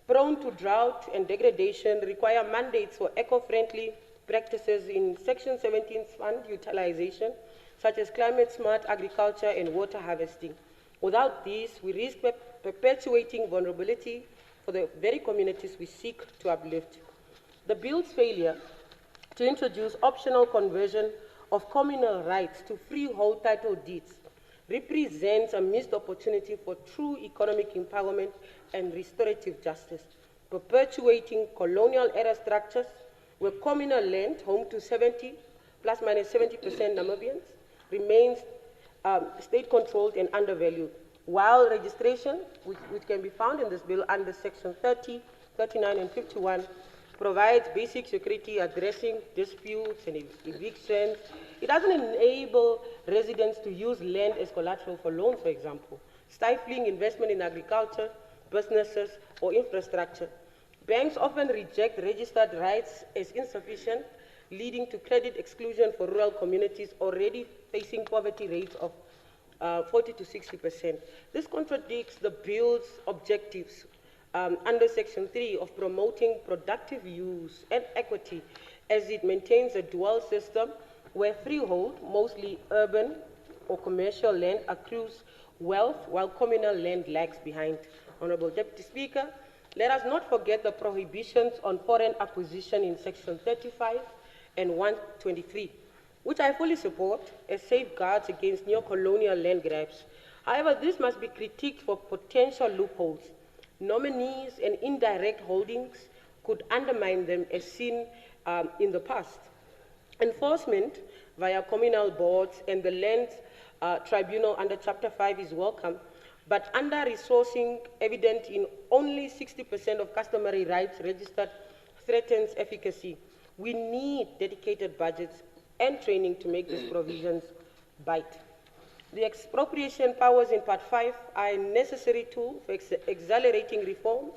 prone to drought and degradation require mandates for eco-friendly practices in Section 17's fund utilization, such as climate-smart agriculture and water harvesting. Without these, we risk perpetuating vulnerability for the very communities we seek to uplift. The bill's failure to introduce optional conversion of communal rights to freehold title deeds represents a missed opportunity for true economic empowerment and restorative justice, perpetuating colonial-era structures where communal land, home to 70, plus minus 70% Namibians, remains state-controlled and undervalued, while registration, which can be found in this bill under Section 30, 39, and 51, provides basic security addressing disputes and evictions. It doesn't enable residents to use land as collateral for loans, for example, stifling investment in agriculture, businesses, or infrastructure. Banks often reject registered rights as insufficient, leading to credit exclusion for rural communities already facing poverty rates of 40 to 60%. This contradicts the bill's objectives under Section 3 of promoting productive use and equity, as it maintains a dual system where freehold, mostly urban or commercial land, accrues wealth while communal land lags behind. Honorable Deputy Speaker, let us not forget the prohibitions on foreign acquisition in Section 35 and 123, which I fully support as safeguards against neo-colonial land grabs. However, this must be critiqued for potential loopholes. Nominees and indirect holdings could undermine them, as seen in the past. Enforcement via communal boards and the land tribunal under Chapter 5 is welcome, but under-resourcing evident in only 60% of customary rights registered threatens efficacy. We need dedicated budgets and training to make these provisions bite. The expropriation powers in Part 5 are a necessary tool for accelerating reform,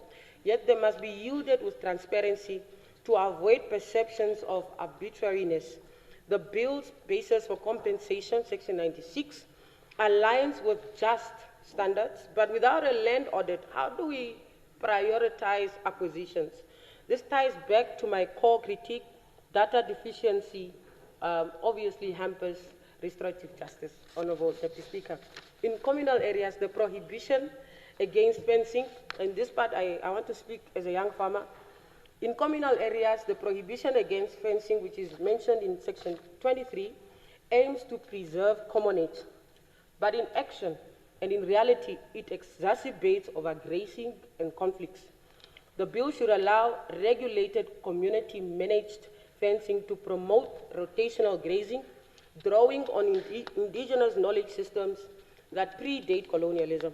yet they must be yielded with transparency to avoid perceptions of arbitrariness. The bill's basis for compensation, Section 96, aligns with just standards, but without a land audit, how do we prioritize acquisitions? This ties back to my core critique. Data deficiency obviously hampers restorative justice. Honorable Deputy Speaker. In communal areas, the prohibition against fencing, and this part I want to speak as a young farmer. In communal areas, the prohibition against fencing, which is mentioned in Section 23, aims to preserve commonage. But in action and in reality, it exacerbates overgrazing and conflicts. The bill should allow regulated community-managed fencing to promote rotational grazing, drawing on indigenous knowledge systems that predate colonialism.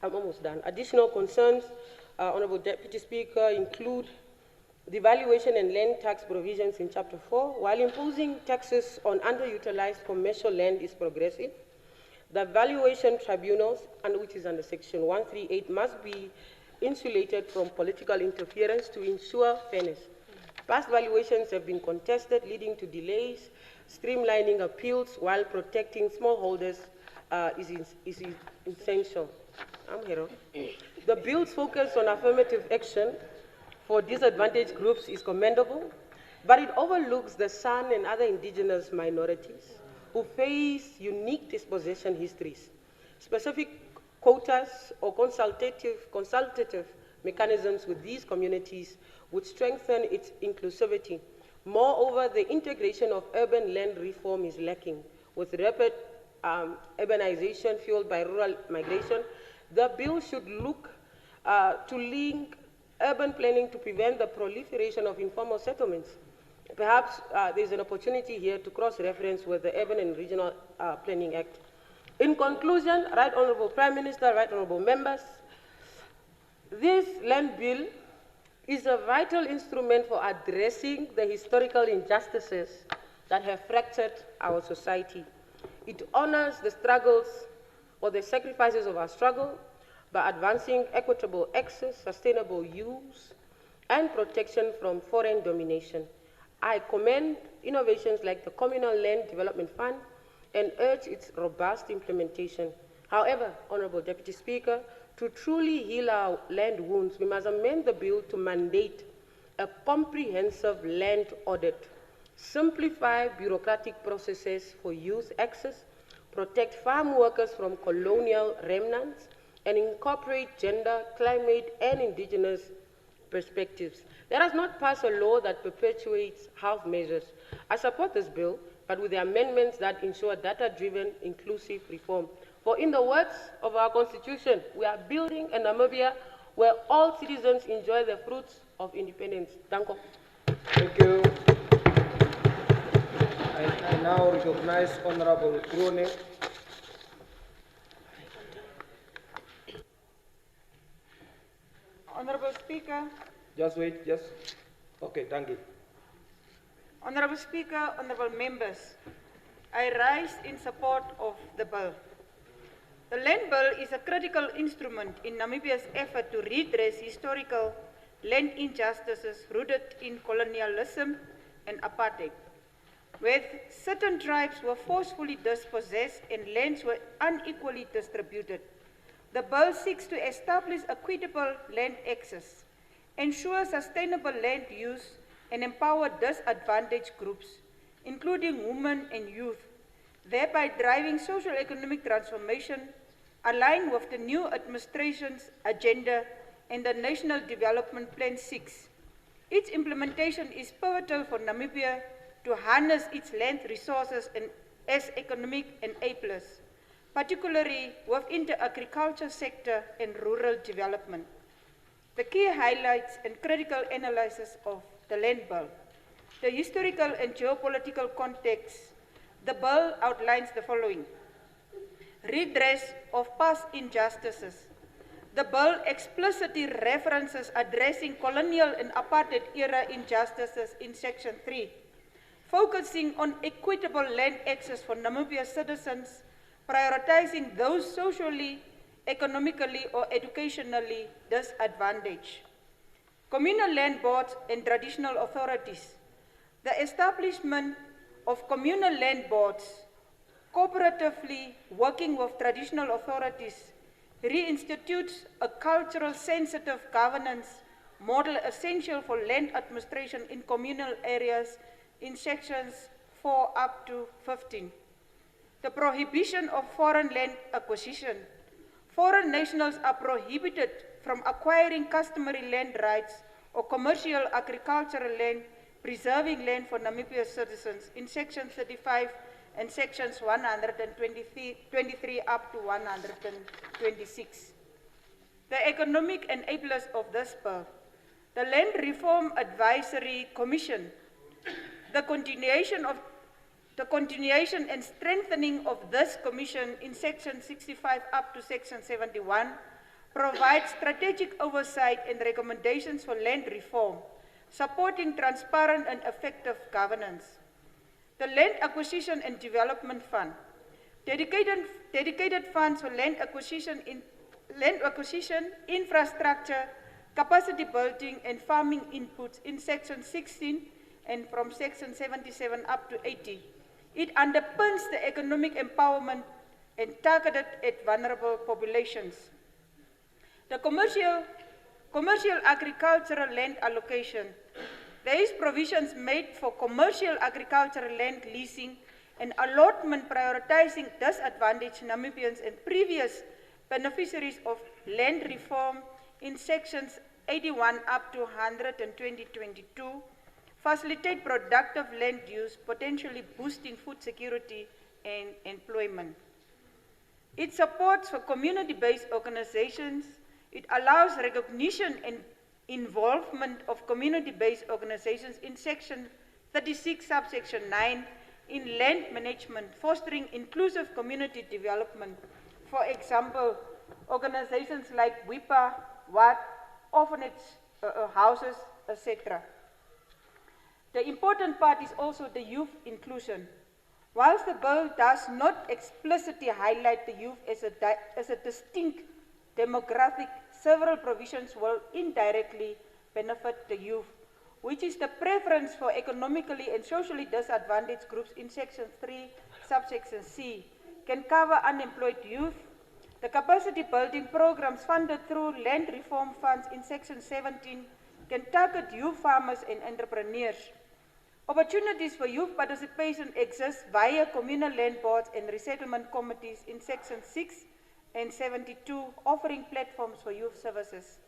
I'm almost done. Additional concerns, Honorable Deputy Speaker, include the valuation and land tax provisions in Chapter 4. While imposing taxes on underutilized commercial land is progressive, the valuation tribunals, which is under Section 138, must be insulated from political interference to ensure fairness. Past valuations have been contested, leading to delays. Streamlining appeals while protecting smallholders is essential. The bill's focus on affirmative action for disadvantaged groups is commendable, but it overlooks the San and other indigenous minorities who face unique dispossession histories. Specific quotas or consultative mechanisms with these communities would strengthen its inclusivity. Moreover, the integration of urban land reform is lacking. With rapid urbanization fueled by rural migration, the bill should look to link urban planning to prevent the proliferation of informal settlements. Perhaps there's an opportunity here to cross-reference with the Urban and Regional Planning Act. In conclusion, Right Honorable Prime Minister, Right Honorable Members, this land bill is a vital instrument for addressing the historical injustices that have fractured our society. It honors the struggles or the sacrifices of our struggle by advancing equitable access, sustainable use, and protection from foreign domination. I commend innovations like the Communal Land Development Fund and urge its robust implementation. However, Honorable Deputy Speaker, To truly heal our land wounds, we must amend the bill to mandate a comprehensive land audit, simplify bureaucratic processes for youth access, protect farm workers from colonial remnants, and incorporate gender, climate, and indigenous perspectives. Let us not pass a law that perpetuates half measures. I support this bill, but with the amendments that ensure data-driven, inclusive reform. For in the words of our Constitution, we are building a Namibia where all citizens enjoy the fruits of independence. Thank you. Thank you. I now recognize Honorable Krone. Honorable Speaker. Just wait, okay, thank you. Honorable Speaker, honorable members, I rise in support of the bill. The Land Bill is a critical instrument in Namibia's effort to redress historical land injustices rooted in colonialism and apartheid, where certain tribes were forcefully dispossessed and lands were unequally distributed. The bill seeks to establish equitable land access, ensure sustainable land use, and empower disadvantaged groups, including women and youth, thereby driving socio-economic transformation aligned with the new administration's agenda and the National Development Plan 6. Its implementation is pivotal for Namibia to harness its land resources as economic enablers, particularly within the agriculture sector and rural development. The key highlights and critical analysis of the Land Bill. The historical and geopolitical context. The bill outlines the following. Redress of past injustices. The bill explicitly references addressing colonial and apartheid era injustices in Section 3, focusing on equitable land access for Namibia's citizens, prioritizing those socially, economically, or educationally disadvantaged. Communal land boards and traditional authorities. The establishment of communal land boards, cooperatively working with traditional authorities, reinstitutes a cultural sensitive governance model essential for land administration in communal areas in sections 4 up to 15. The prohibition of foreign land acquisition. Foreign nationals are prohibited from acquiring customary land rights or commercial agricultural land, preserving land for Namibia's citizens in Section 35 and Sections 123 up to 126. The economic enablers of this bill. The Land Reform Advisory Commission. The continuation and strengthening of this commission in Section 65 up to Section 71 provides strategic oversight and recommendations for land reform, supporting transparent and effective governance. The Land Acquisition and Development Fund. Dedicated funds for land acquisition, infrastructure, capacity building, and farming inputs in Section 16 and from Section 77 up to 80. It underpins the economic empowerment and targeted at vulnerable populations. The commercial agricultural land allocation. There is provisions made for commercial agricultural land leasing and allotment prioritizing disadvantaged Namibians and previous beneficiaries of land reform in Sections 81 up to 122, facilitate productive land use, potentially boosting food security and employment. It supports for community-based organizations. It allows recognition and involvement of community-based organizations in Section 36, subsection 9, in land management, fostering inclusive community development. For example, organizations like WIPA, WAT, orphanage houses, etc. The important part is also the youth inclusion. Whilst the bill does not explicitly highlight the youth as a distinct demographic, several provisions will indirectly benefit the youth, which is the preference for economically and socially disadvantaged groups in Section 3, subsection C, can cover unemployed youth, The capacity building programs funded through land reform funds in Section 17 can target youth farmers and entrepreneurs. Opportunities for youth participation exist via communal land boards and resettlement committees in Section 6 and 72, offering platforms for youth services.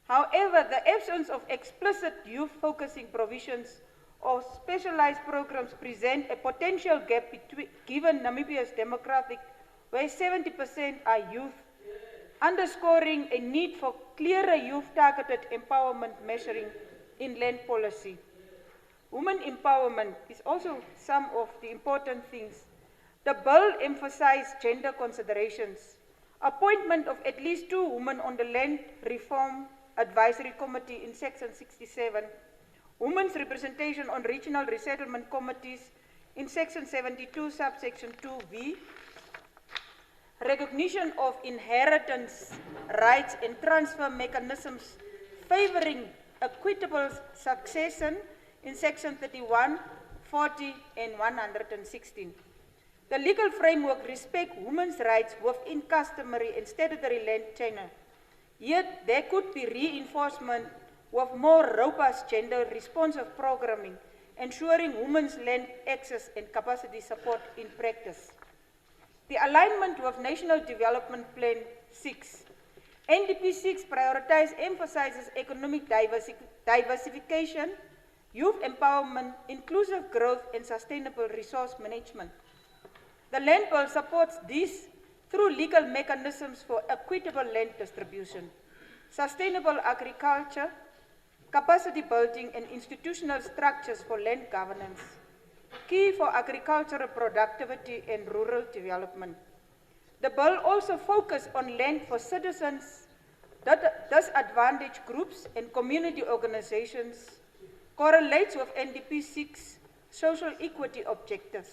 However, the absence of explicit youth-focusing provisions or specialized programs present a potential gap given Namibia's demographic, where 70% are youth, underscoring a need for clearer youth-targeted empowerment measuring in land policy. Women empowerment is also some of the important things. The bill emphasized gender considerations. Appointment of at least 2 women on the Land Reform Advisory Committee in Section 67. Women's representation on regional resettlement committees in Section 72, subsection 2V. Recognition of inheritance rights and transfer mechanisms favoring equitable succession in Section 31, 40, and 116. The legal framework respects women's rights within customary and statutory land tenure. Yet there could be reinforcement with more robust gender-responsive programming, ensuring women's land access and capacity support in practice. The alignment with National Development Plan 6. NDP 6 emphasizes economic diversification, youth empowerment, inclusive growth, and sustainable resource management. The Land Bill supports this through legal mechanisms for equitable land distribution, sustainable agriculture, capacity building, and institutional structures for land governance, key for agricultural productivity and rural development. The bill also focuses on land for citizens, disadvantaged groups, and community organizations, correlates with NDP 6 social equity objectives.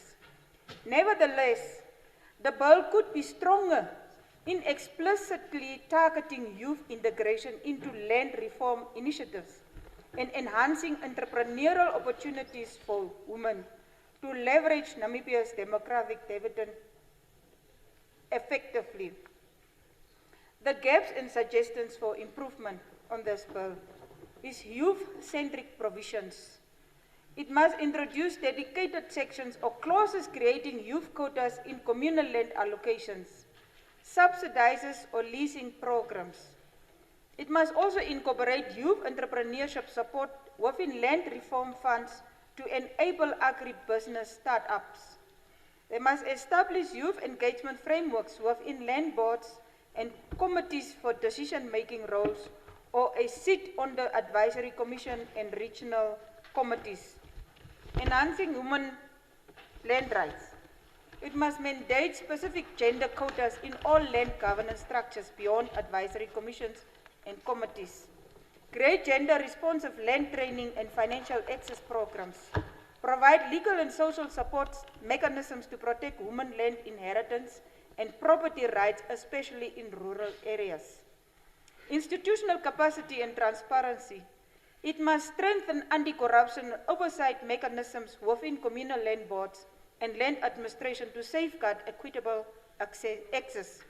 Nevertheless, the bill could be stronger in explicitly targeting youth integration into land reform initiatives and enhancing entrepreneurial opportunities for women to leverage Namibia's demographic dividend effectively. The gaps and suggestions for improvement on this bill is youth-centric provisions. It must introduce dedicated sections or clauses creating youth quotas in communal land allocations, subsidizes or leasing programs. It must also incorporate youth entrepreneurship support within land reform funds to enable agribusiness startups. They must establish youth engagement frameworks within land boards and committees for decision-making roles, or a seat on the advisory commission and regional committees. Enhancing women land rights. It must mandate specific gender quotas in all land governance structures beyond advisory commissions and committees. Create gender-responsive land training and financial access programs. Provide legal and social support mechanisms to protect women land inheritance and property rights, especially in rural areas. Institutional capacity and transparency. It must strengthen anti-corruption oversight mechanisms within communal land boards and land administration to safeguard equitable access.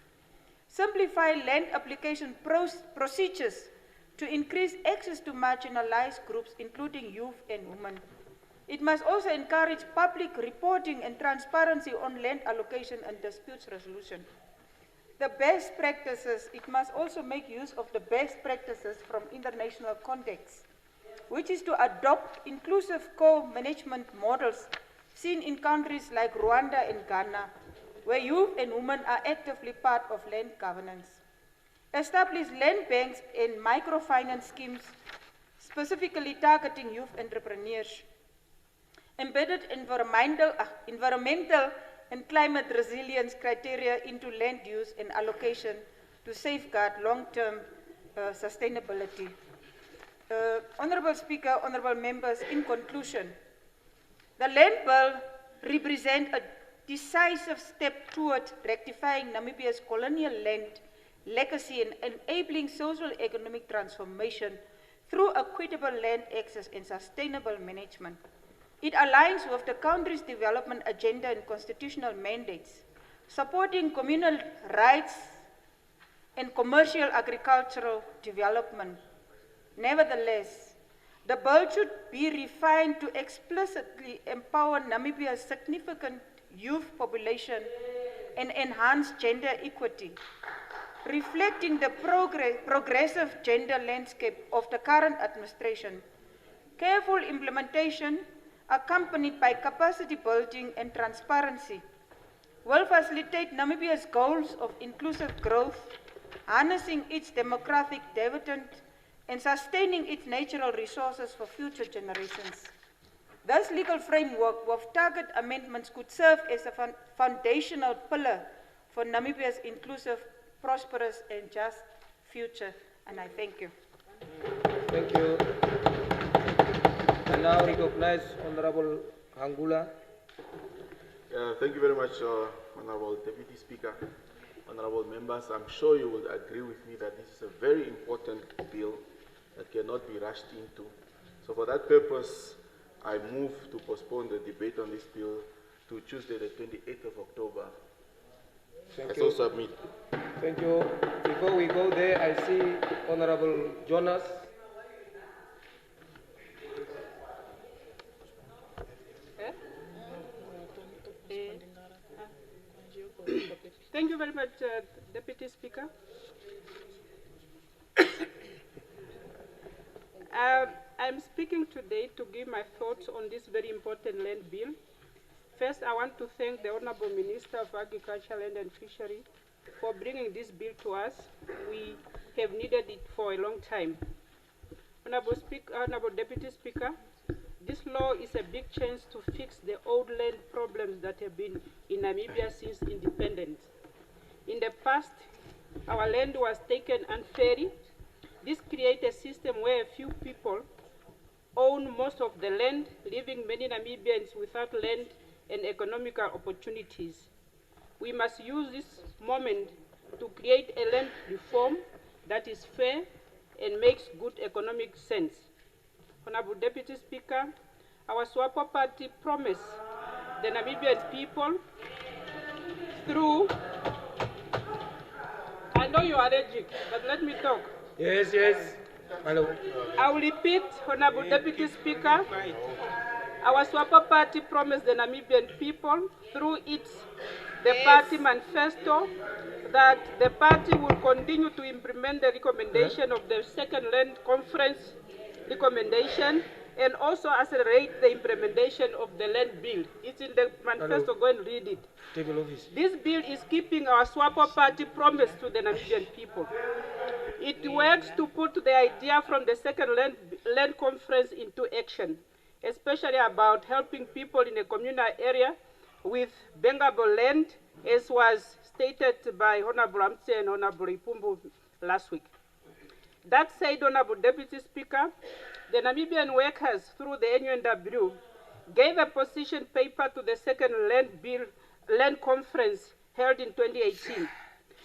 Simplify land application procedures to increase access to marginalized groups, including youth and women. It must also encourage public reporting and transparency on land allocation and disputes resolution. The best practices, it must also make use of the best practices from international contexts, which is to adopt inclusive co-management models seen in countries like Rwanda and Ghana, where youth and women are actively part of land governance. Establish land banks and microfinance schemes specifically targeting youth entrepreneurs. Embedded environmental and climate resilience criteria into land use and allocation to safeguard long-term sustainability. Honorable Speaker, honorable members, in conclusion, the Land Bill represents a decisive step toward rectifying Namibia's colonial land legacy and enabling social economic transformation through equitable land access and sustainable management. It aligns with the country's development agenda and constitutional mandates, supporting communal rights, and commercial agricultural development. Nevertheless, the bill should be refined to explicitly empower Namibia's significant youth population and enhance gender equity, reflecting the progressive gender landscape of the current administration. Careful implementation, accompanied by capacity building and transparency, will facilitate Namibia's goals of inclusive growth, harnessing its demographic dividend, and sustaining its natural resources for future generations. This legal framework with target amendments could serve as a foundational pillar for Namibia's inclusive, prosperous, and just future. And I thank you. Thank you. I now recognize Honorable Hangula. Thank you very much, Honorable Deputy Speaker. Honorable members, I'm sure you will agree with me that this is a very important bill that cannot be rushed into. So for that purpose, I move to postpone the debate on this bill to Tuesday, the 28th of October. Thank I you. so submit. Thank you. Before we go there, I see Honorable Jonas. Thank you very much, Deputy Speaker. I'm speaking today to give my thoughts on this very important land bill. First, I want to thank the Honourable Minister of Agriculture, Land and Fishery for bringing this bill to us. We have needed it for a long time. Honourable Deputy Speaker, this law is a big chance to fix the old land problems that have been in Namibia since independence. In the past, our land was taken unfairly. This created a system where a few people own most of the land, leaving many Namibians without land and economical opportunities. We must use this moment to create a land reform that is fair and makes good economic sense. Honourable Deputy Speaker, our SWAPO party promised the Namibian people through, I know you are allergic, but let me talk. Yes, yes. Hello. I will repeat, Honourable Deputy Speaker, our SWAPO party promised the Namibian people through the party manifesto that the party will continue to implement the recommendation of the Second Land Conference recommendation and also accelerate the implementation of the land bill. It's in the manifesto. Go and read it. Table office. This bill is keeping our SWAPO party promise to the Namibian people. It works to put the idea from the Second Land Conference into action, especially about helping people in a communal area with bankable land, as was stated by Honourable Amtse and Honourable Ipumbu last week. That said, Honourable Deputy Speaker, the Namibian workers through the NUNW gave a position paper to the Second Land Conference held in 2018.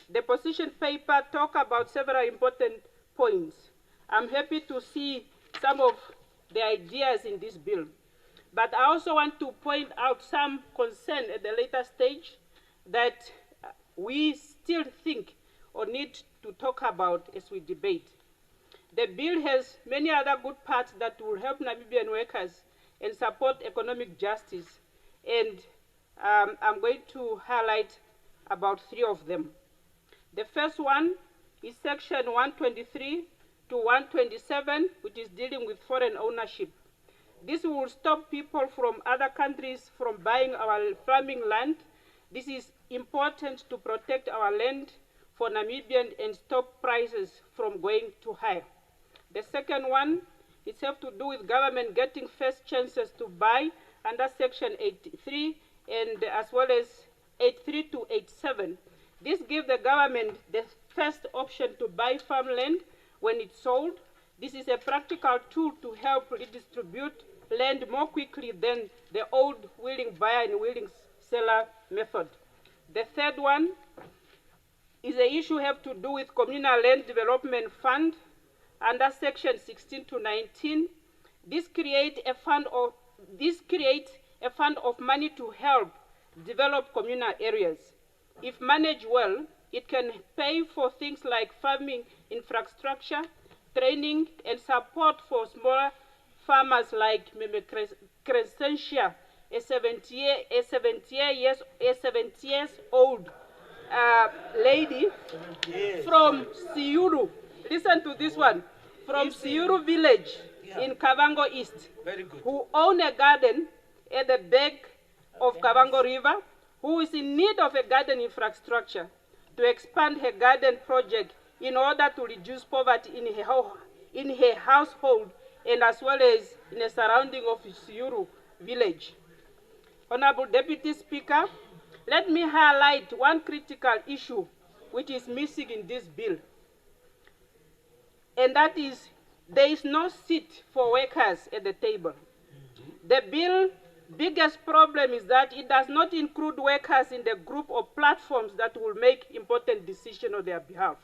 The position paper talked about several important points. I'm happy to see some of the ideas in this bill. But I also want to point out some concern at the later stage that we still think or need to talk about as we debate. The bill has many other good parts that will help Namibian workers and support economic justice. And I'm going to highlight about 3 of them. The first one is section 123 to 127, which is dealing with foreign ownership. This will stop people from other countries from buying our farming land. This is important to protect our land for Namibians and stop prices from going too high. The second one is have to do with government getting first chances to buy under section 83 and as well as 83 to 87. This gives the government the first option to buy farmland when it's sold. This is a practical tool to help redistribute land more quickly than the old willing buyer and willing seller method. The third one is the issue have to do with communal land development fund under section 16 to 19. This creates a fund of money to help develop communal areas. If managed well, It can pay for things like farming infrastructure, training, and support for smaller farmers like Meme Crescentia, a 70 years old lady from Siuru. Listen to this one. From Siuru village in Kavango East, who own a garden at the back of Kavango River, who is in need of a garden infrastructure to expand her garden project in order to reduce poverty in her household and as well as in the surrounding of Siuru village. Honorable Deputy Speaker, let me highlight one critical issue which is missing in this bill, and that is there is no seat for workers at the table. The bill's biggest problem is that it does not include workers in the group or platforms that will make important decisions on their behalf.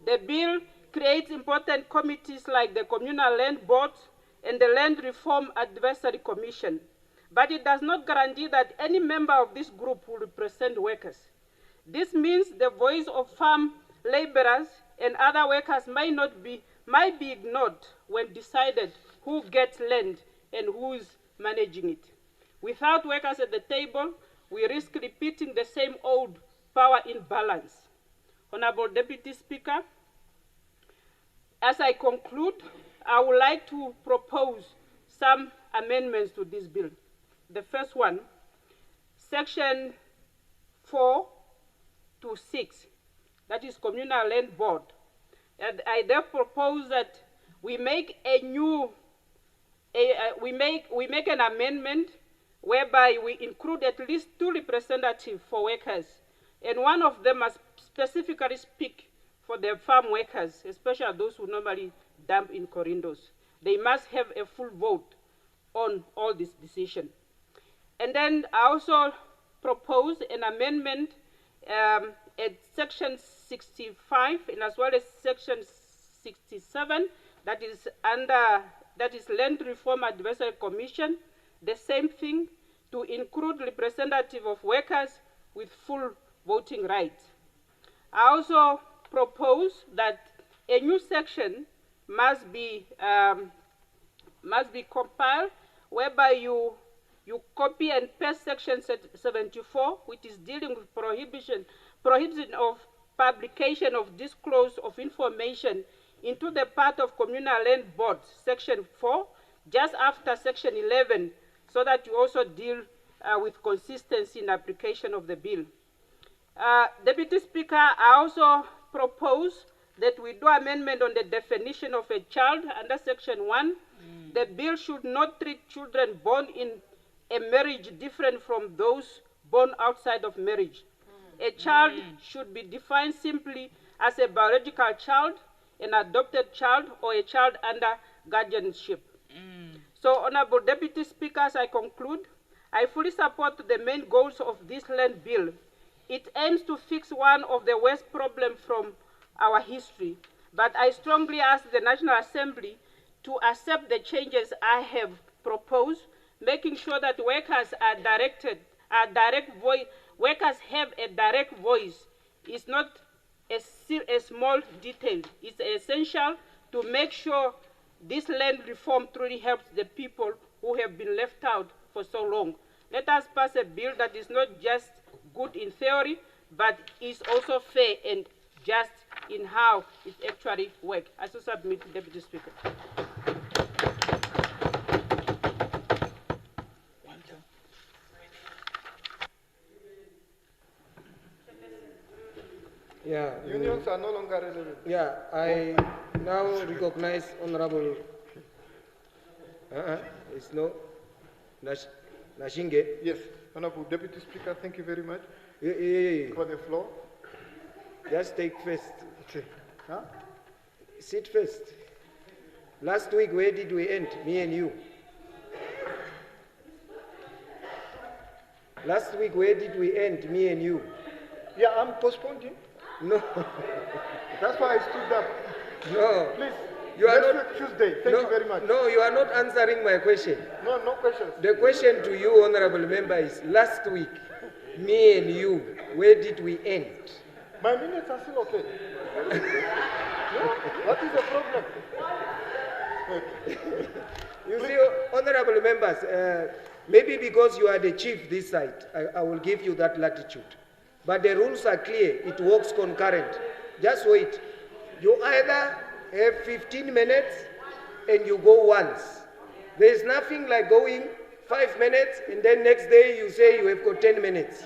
The bill creates important committees like the Communal Land Board and the Land Reform Advisory Commission, but it does not guarantee that any member of this group will represent workers. This means the voice of farm laborers and other workers might be ignored when decided who gets land and who is managing it. Without workers at the table, we risk repeating the same old power imbalance. Honorable Deputy Speaker, as I conclude, I would like to propose some amendments to this bill. The first one, Section 4 to 6, that is Communal Land Board. And I therefore propose that we make an amendment whereby we include at least 2 representatives for workers, and one of them must specifically speak for the farm workers, especially those who normally dump in corridors. They must have a full vote on all this decision. And then I also propose an amendment at Section 65 and as well as Section 67, that is Land Reform Advisory Commission, the same thing, to include representative of workers with full voting rights. I also propose that a new section must be compiled, whereby you copy and paste Section 74, which is dealing with prohibition of publication of disclose of information into the part of Communal Land Board, Section 4, just after Section 11, so that you also deal with consistency in application of the bill. Deputy Speaker, I also propose that we do amendment on the definition of a child under Section 1. The bill should not treat children born in a marriage different from those born outside of marriage. A child should be defined simply as a biological child, an adopted child, or a child under guardianship. So, Honorable Deputy Speaker, as I conclude, I fully support the main goals of this land bill. It aims to fix one of the worst problems from our history, but I strongly ask the National Assembly to accept the changes I have proposed, making sure that workers workers have a direct voice. It's not a small detail. It's essential to make sure this land reform truly helps the people who have been left out for so long. Let us pass a bill that is not just good in theory, but is also fair and just in how it actually works. I so submit, Deputy Speaker. Yeah. Unions are no longer relevant. Yeah, I now recognize Honorable. It's no Nashinge. Yes, Honorable Deputy Speaker, thank you very much for the floor. Just take first. Huh? Sit first. Last week, where did we end, me and you? Last week, where did we end, me and you? Yeah, I'm postponing. No. That's why I stood up. No. Please. You are next not, week, Tuesday. Thank you very much. No, you are not answering my question. No questions. The question to you, Honorable Member, is last week, me and you, where did we end? My minutes are still okay. No, what is the problem? You see, honorable members, maybe because you are the chief this side, I will give you that latitude. But the rules are clear. It works concurrent. Just wait. You either have 15 minutes and you go once. There is nothing like going 5 minutes and then next day you say you have got 10 minutes.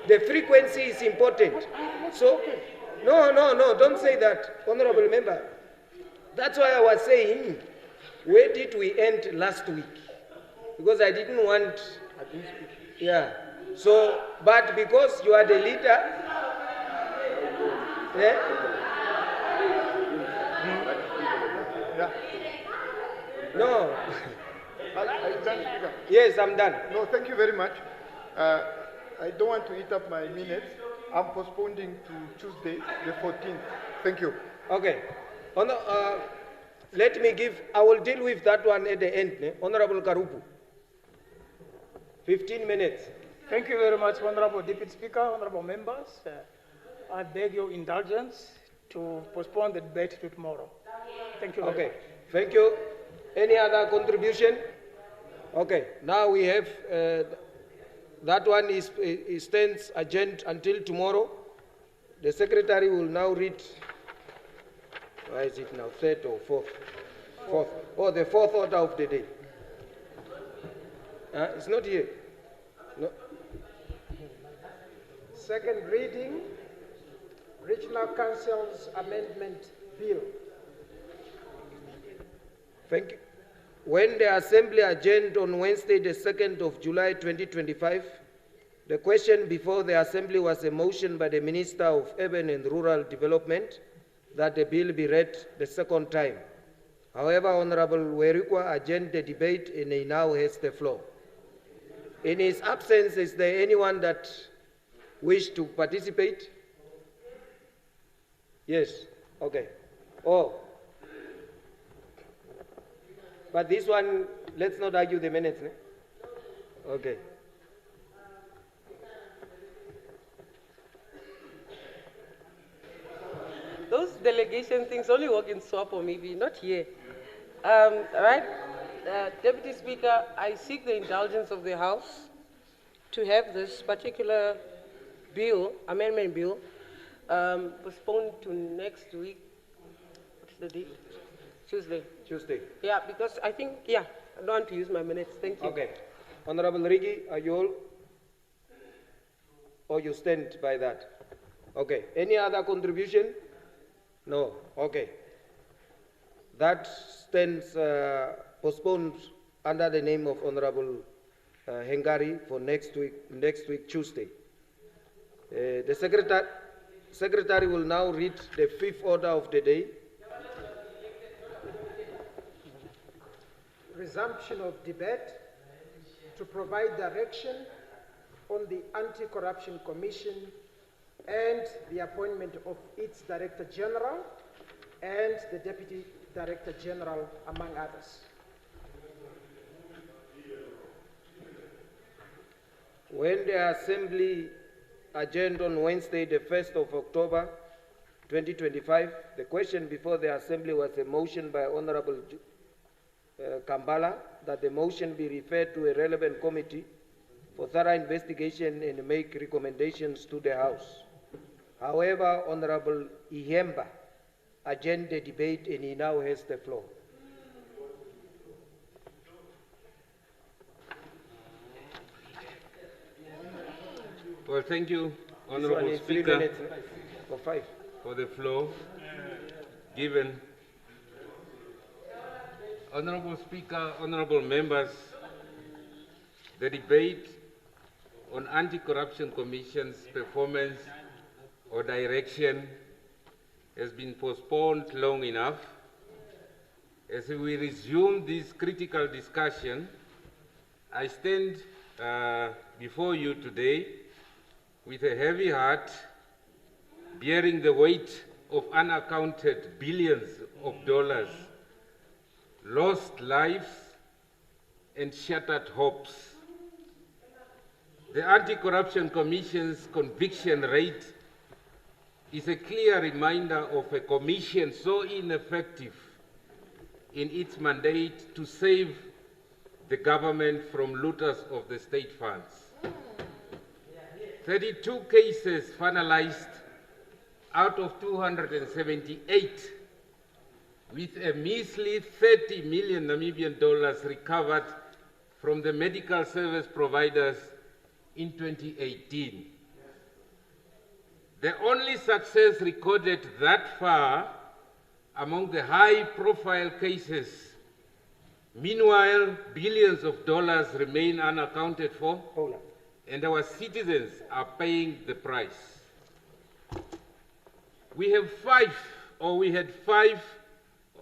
The frequency is important. So, no, don't say that, honorable member. That's why I was saying, where did we end last week? Because I didn't want, yeah. So, but because you are the leader, no. Are you done, Speaker? Yes, I'm done. No, thank you very much. I don't want to eat up my minutes. I'm postponing to Tuesday, the 14th. Thank you. Okay. Let me give, I will deal with that one at the end. Honorable Karupu. 15 minutes. Thank you very much, Honorable Deputy Speaker, honorable members. I beg your indulgence to postpone the debate to tomorrow. Thank you very much. Okay, thank you. Any other contribution? Okay, now we have, that one stands adjourned until tomorrow. The secretary will now read, where is it now, third or fourth? Fourth. Oh, the fourth order of the day. It's not here. No. Second reading, Regional Council's Amendment Bill. Thank you. When the Assembly adjourned on Wednesday, the 2nd of July 2025, the question before the Assembly was a motion by the Minister of Urban and Rural Development that the bill be read the second time. However, Honorable Werikwa adjourned the debate and he now has the floor. In his absence, is there anyone that wishes to participate? Yes, okay. Oh. But this one, let's not argue the minutes. Ne? Okay. Those delegation things only work in SWAP or maybe, not here. Right? Deputy Speaker, I seek the indulgence of the House to have this particular bill, amendment bill, postponed to next week. What's the date? Tuesday. Tuesday. Yeah, because I think, yeah, I don't want to use my minutes. Thank you. Okay. Honorable Rigi, are you all? Or you stand by that? Okay. Any other contribution? No. Okay. That stands postponed under the name of Honorable Hengari for next week, Tuesday. The Secretary will now read the fifth order of the day. Resumption of debate to provide direction on the Anti-Corruption Commission and the appointment of its Director General and the Deputy Director General, among others. When the Assembly adjourned on Wednesday, the 1st of October, 2025, the question before the Assembly was a motion by Honorable Kambala that the motion be referred to a relevant committee for thorough investigation and make recommendations to the House. However, Honorable Ihemba adjourned the debate and he now has the floor. Well, thank you, Honorable Speaker, for the floor given. Honorable Speaker, honorable members, the debate on Anti-Corruption Commission's performance or direction has been postponed long enough. As we resume this critical discussion, I stand before you today with a heavy heart, bearing the weight of unaccounted billions of dollars, lost lives, and shattered hopes. The Anti-Corruption Commission's conviction rate is a clear reminder of a commission so ineffective in its mandate to save the government from looters of the state funds. 32 cases finalized out of 278, with a measly 30 million Namibian dollars recovered from the medical service providers in 2018. The only success recorded that far among the high-profile cases. Meanwhile, billions of dollars remain unaccounted for, and our citizens are paying the price. We had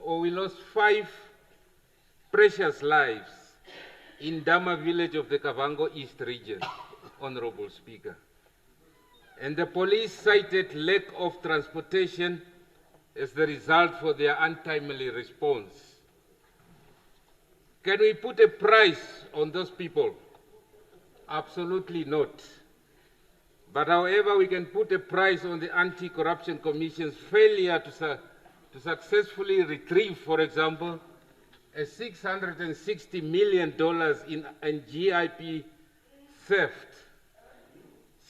lost five precious lives in Dama village of the Kavango East region, Honorable Speaker. And the police cited lack of transportation as the result for their untimely response. Can we put a price on those people? Absolutely not. But however, we can put a price on the Anti-Corruption Commission's failure to successfully retrieve, for example, a $660 million in GIP theft,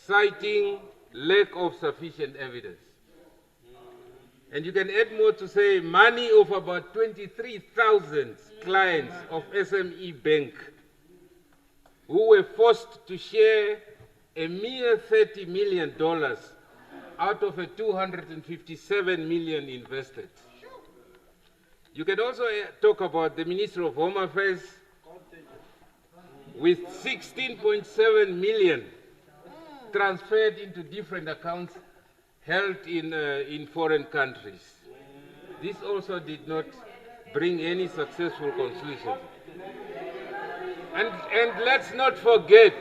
citing lack of sufficient evidence. And you can add more to say money of about 23,000 clients of SME Bank who were forced to share a mere $30 million out of a $257 million invested. You can also talk about the Ministry of Home Affairs with 16.7 million transferred into different accounts held in foreign countries. This also did not bring any successful conclusion. And let's not forget,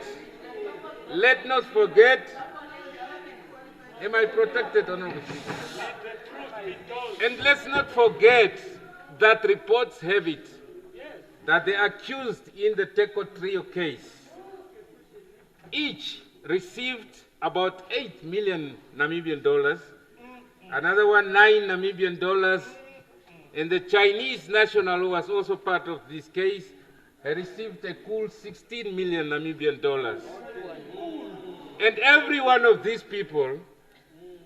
am I protected, Honorable Speaker? And let's not forget that reports have it that the accused in the Teko Trio case each received about 8 million Namibian dollars, another one 9 Namibian dollars, and the Chinese national who was also part of this case received a cool 16 million Namibian dollars. And every one of these people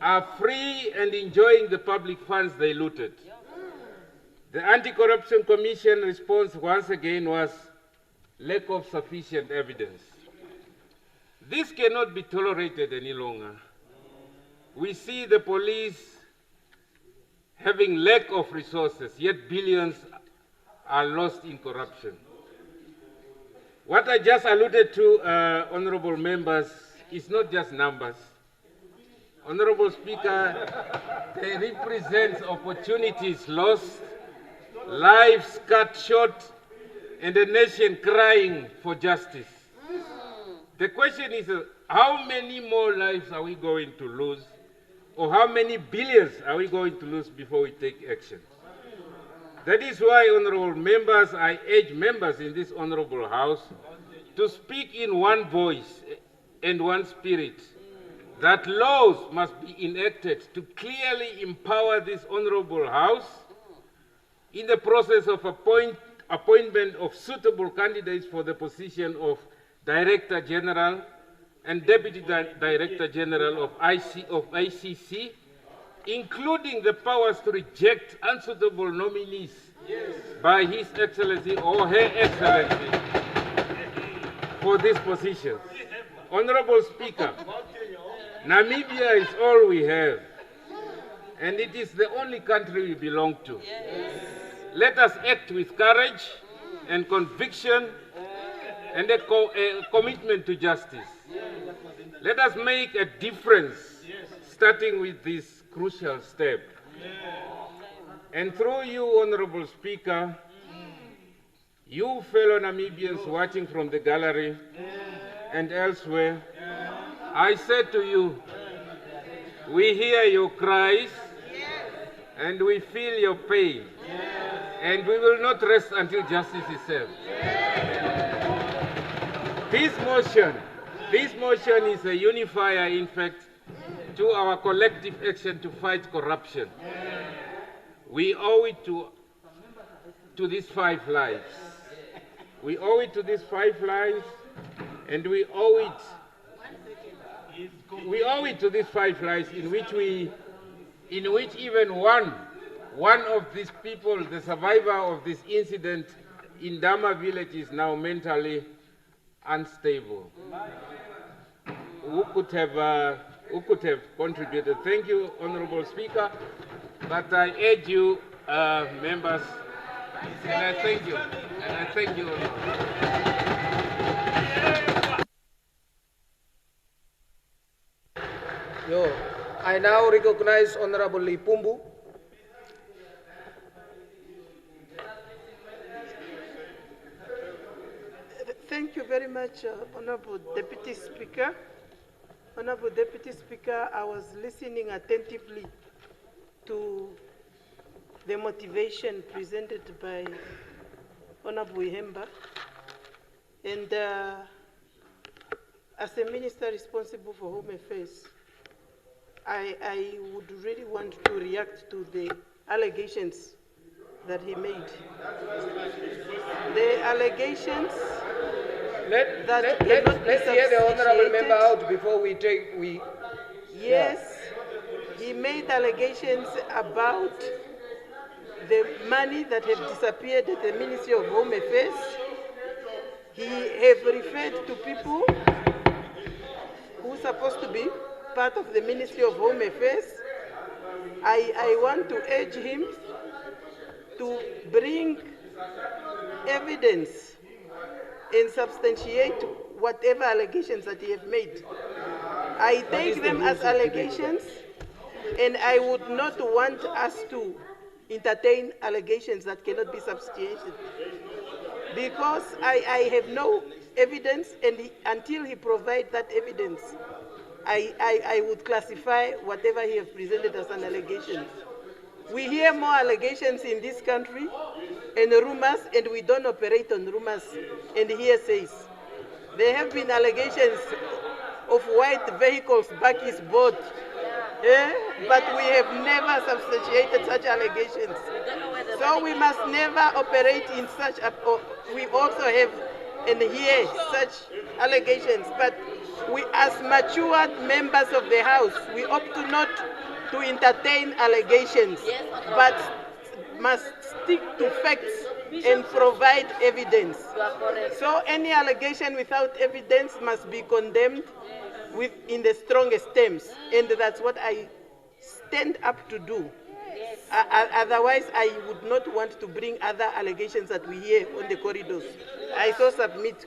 are free and enjoying the public funds they looted. The Anti-Corruption Commission response once again was lack of sufficient evidence. This cannot be tolerated any longer. We see the police having lack of resources, yet billions are lost in corruption. What I just alluded to, honorable members, is not just numbers. Honorable Speaker, they represent opportunities lost, lives cut short, and a nation crying for justice. The question is, how many more lives are we going to lose, or how many billions are we going to lose before we take action? That is why, honorable members, I urge members in this honorable House to speak in one voice and one spirit, that laws must be enacted to clearly empower this honorable House in the process of appointment of suitable candidates for the position of Director General and Deputy Director General of ICC, including the powers to reject unsuitable nominees by His Excellency or Her Excellency for this position. Honorable Speaker, Namibia is all we have, and it is the only country we belong to. Let us act with courage and conviction and a commitment to justice. Let us make a difference, starting with this crucial step. And through you, Honorable Speaker, you fellow Namibians watching from the gallery and elsewhere, I said to you, we hear your cries and we feel your pain, and we will not rest until justice is served. This motion is a unifier, in fact, to our collective action to fight corruption. We owe it to these 5 lives. We owe it to these 5 lives, and we owe it to these 5 lives in which even one of these people, the survivor of this incident in Dama village, is now mentally unstable. Who could have contributed? Thank you, Honorable Speaker. But I urge you, members, and I thank you, I now recognize Honorable Ipumbu. Thank you very much, Honorable Deputy Speaker. Honorable Deputy Speaker, I was listening attentively to the motivation presented by Honorable Ihemba. And as a minister responsible for Home Affairs, I would really want to react to the allegations that he made. The allegations let's hear the honorable member out before we take. Yes, he made allegations about the money that had disappeared at the Ministry of Home Affairs. He have referred to people who are supposed to be part of the Ministry of Home Affairs. I want to urge him to bring evidence and substantiate whatever allegations that he have made. I take them as allegations, and I would not want us to entertain allegations that cannot be substantiated. Because I have no evidence, and until he provides that evidence, I would classify whatever he has presented as an allegation. We hear more allegations in this country and rumors, and we don't operate on rumors and hearsays. There have been allegations of white vehicles back his boat, but we have never substantiated such allegations. So we must never operate in such, we also have and hear such allegations, but we as matured members of the House, we opt to not to entertain allegations, but must stick to facts and provide evidence. So any allegation without evidence must be condemned in the strongest terms, and that's what I stand up to do. Otherwise, I would not want to bring other allegations that we hear on the corridors. I so submit.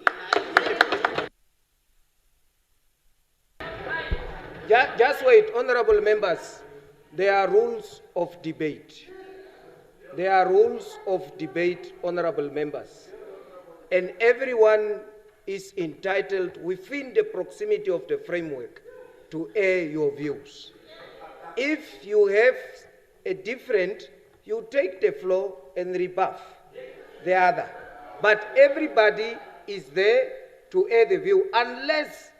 Just wait, honorable members. There are rules of debate. There are rules of debate, honorable members. And everyone is entitled within the proximity of the framework to air your views. If you have a different, you take the floor and rebuff the other. But everybody is there to air the view unless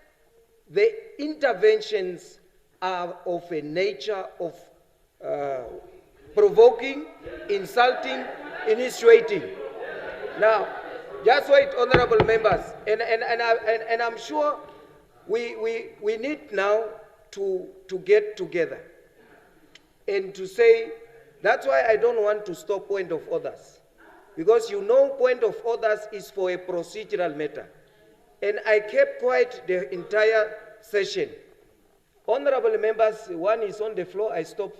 the interventions are of a nature of provoking, insulting, insinuating. Now, just wait, honorable members, and I'm sure we need now to get together and to say, that's why I don't want to stop point of orders, because you know point of orders is for a procedural matter. And I kept quiet the entire session. Honorable members, one is on the floor, I stop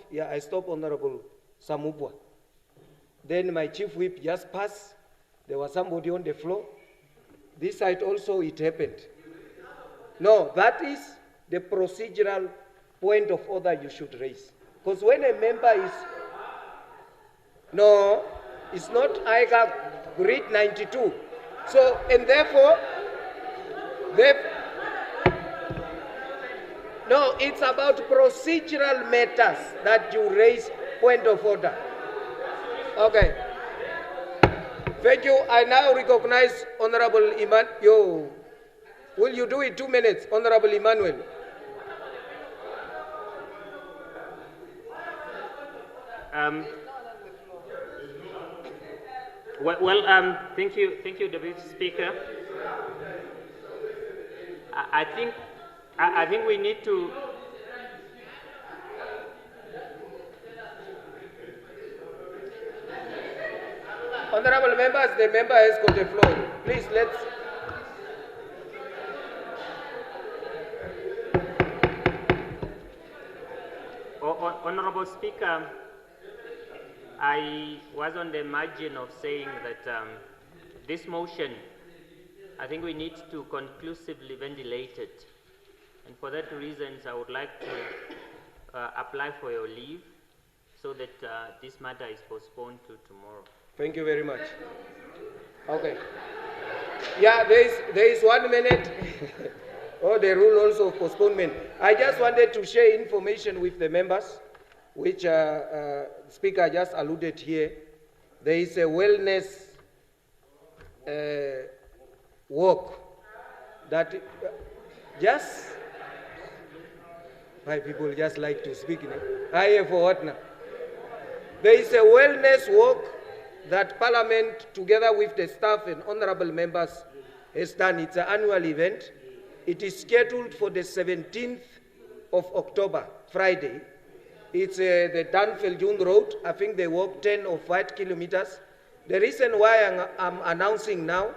Honorable Samupwa. Then my chief whip just passed, there was somebody on the floor. This side also it happened. No, that is the procedural point of order you should raise. Because when a member is, no, it's not IGA Grid 92. So, and therefore, no, it's about procedural matters that you raise point of order. Okay. Thank you. I now recognize Honorable Will you do it 2 minutes, Honorable Emmanuel? Thank you, Deputy Speaker. I think we need to. Honorable members, the member has got the floor. Please, let's. Honorable Speaker, I was on the margin of saying that this motion, I think we need to conclusively ventilate it. And for that reasons, I would like to apply for your leave so that this matter is postponed to tomorrow. Thank you very much. Okay. Yeah, there is 1 minute. Oh, the rule also of postponement. I just wanted to share information with the members, which Speaker just alluded here. There is a wellness walk that just, why people just like to speak now. I hear for what now? There is a wellness walk that Parliament, together with the staff and honorable members, has done. It's an annual event. It is scheduled for the 17th of October, Friday. It's the Danfeldjun Road. I think they walk 10 or 5 kilometers. The reason why I'm announcing now,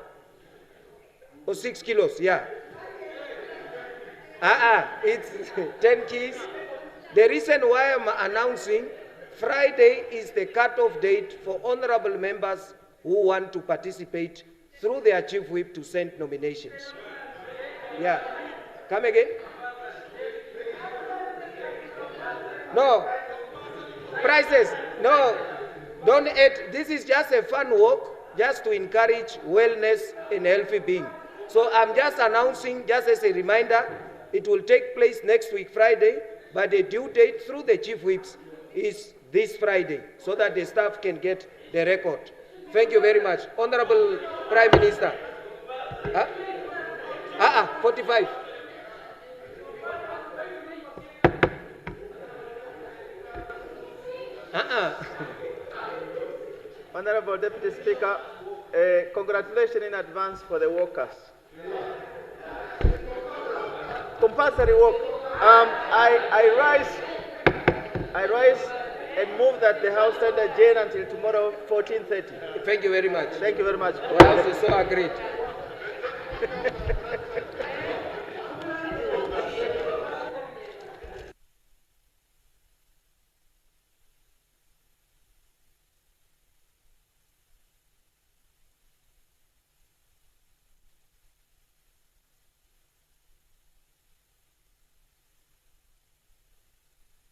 6 kilos, yeah. It's 10 keys. The reason why I'm announcing, Friday is the cut-off date for honorable members who want to participate through their chief whip to send nominations. Yeah. Come again? No. Prices. No. Don't add. This is just a fun walk, just to encourage wellness and healthy being. So I'm just announcing, just as a reminder, it will take place next week, Friday, but the due date through the chief whips is this Friday, so that the staff can get the record. Thank you very much. Honorable Prime Minister. 45. Honorable Deputy Speaker, congratulations in advance for the workers. Compulsory work. I rise and move that the House stand adjourned until tomorrow, 14:30. Thank you very much. Thank you very much. Well, so agreed.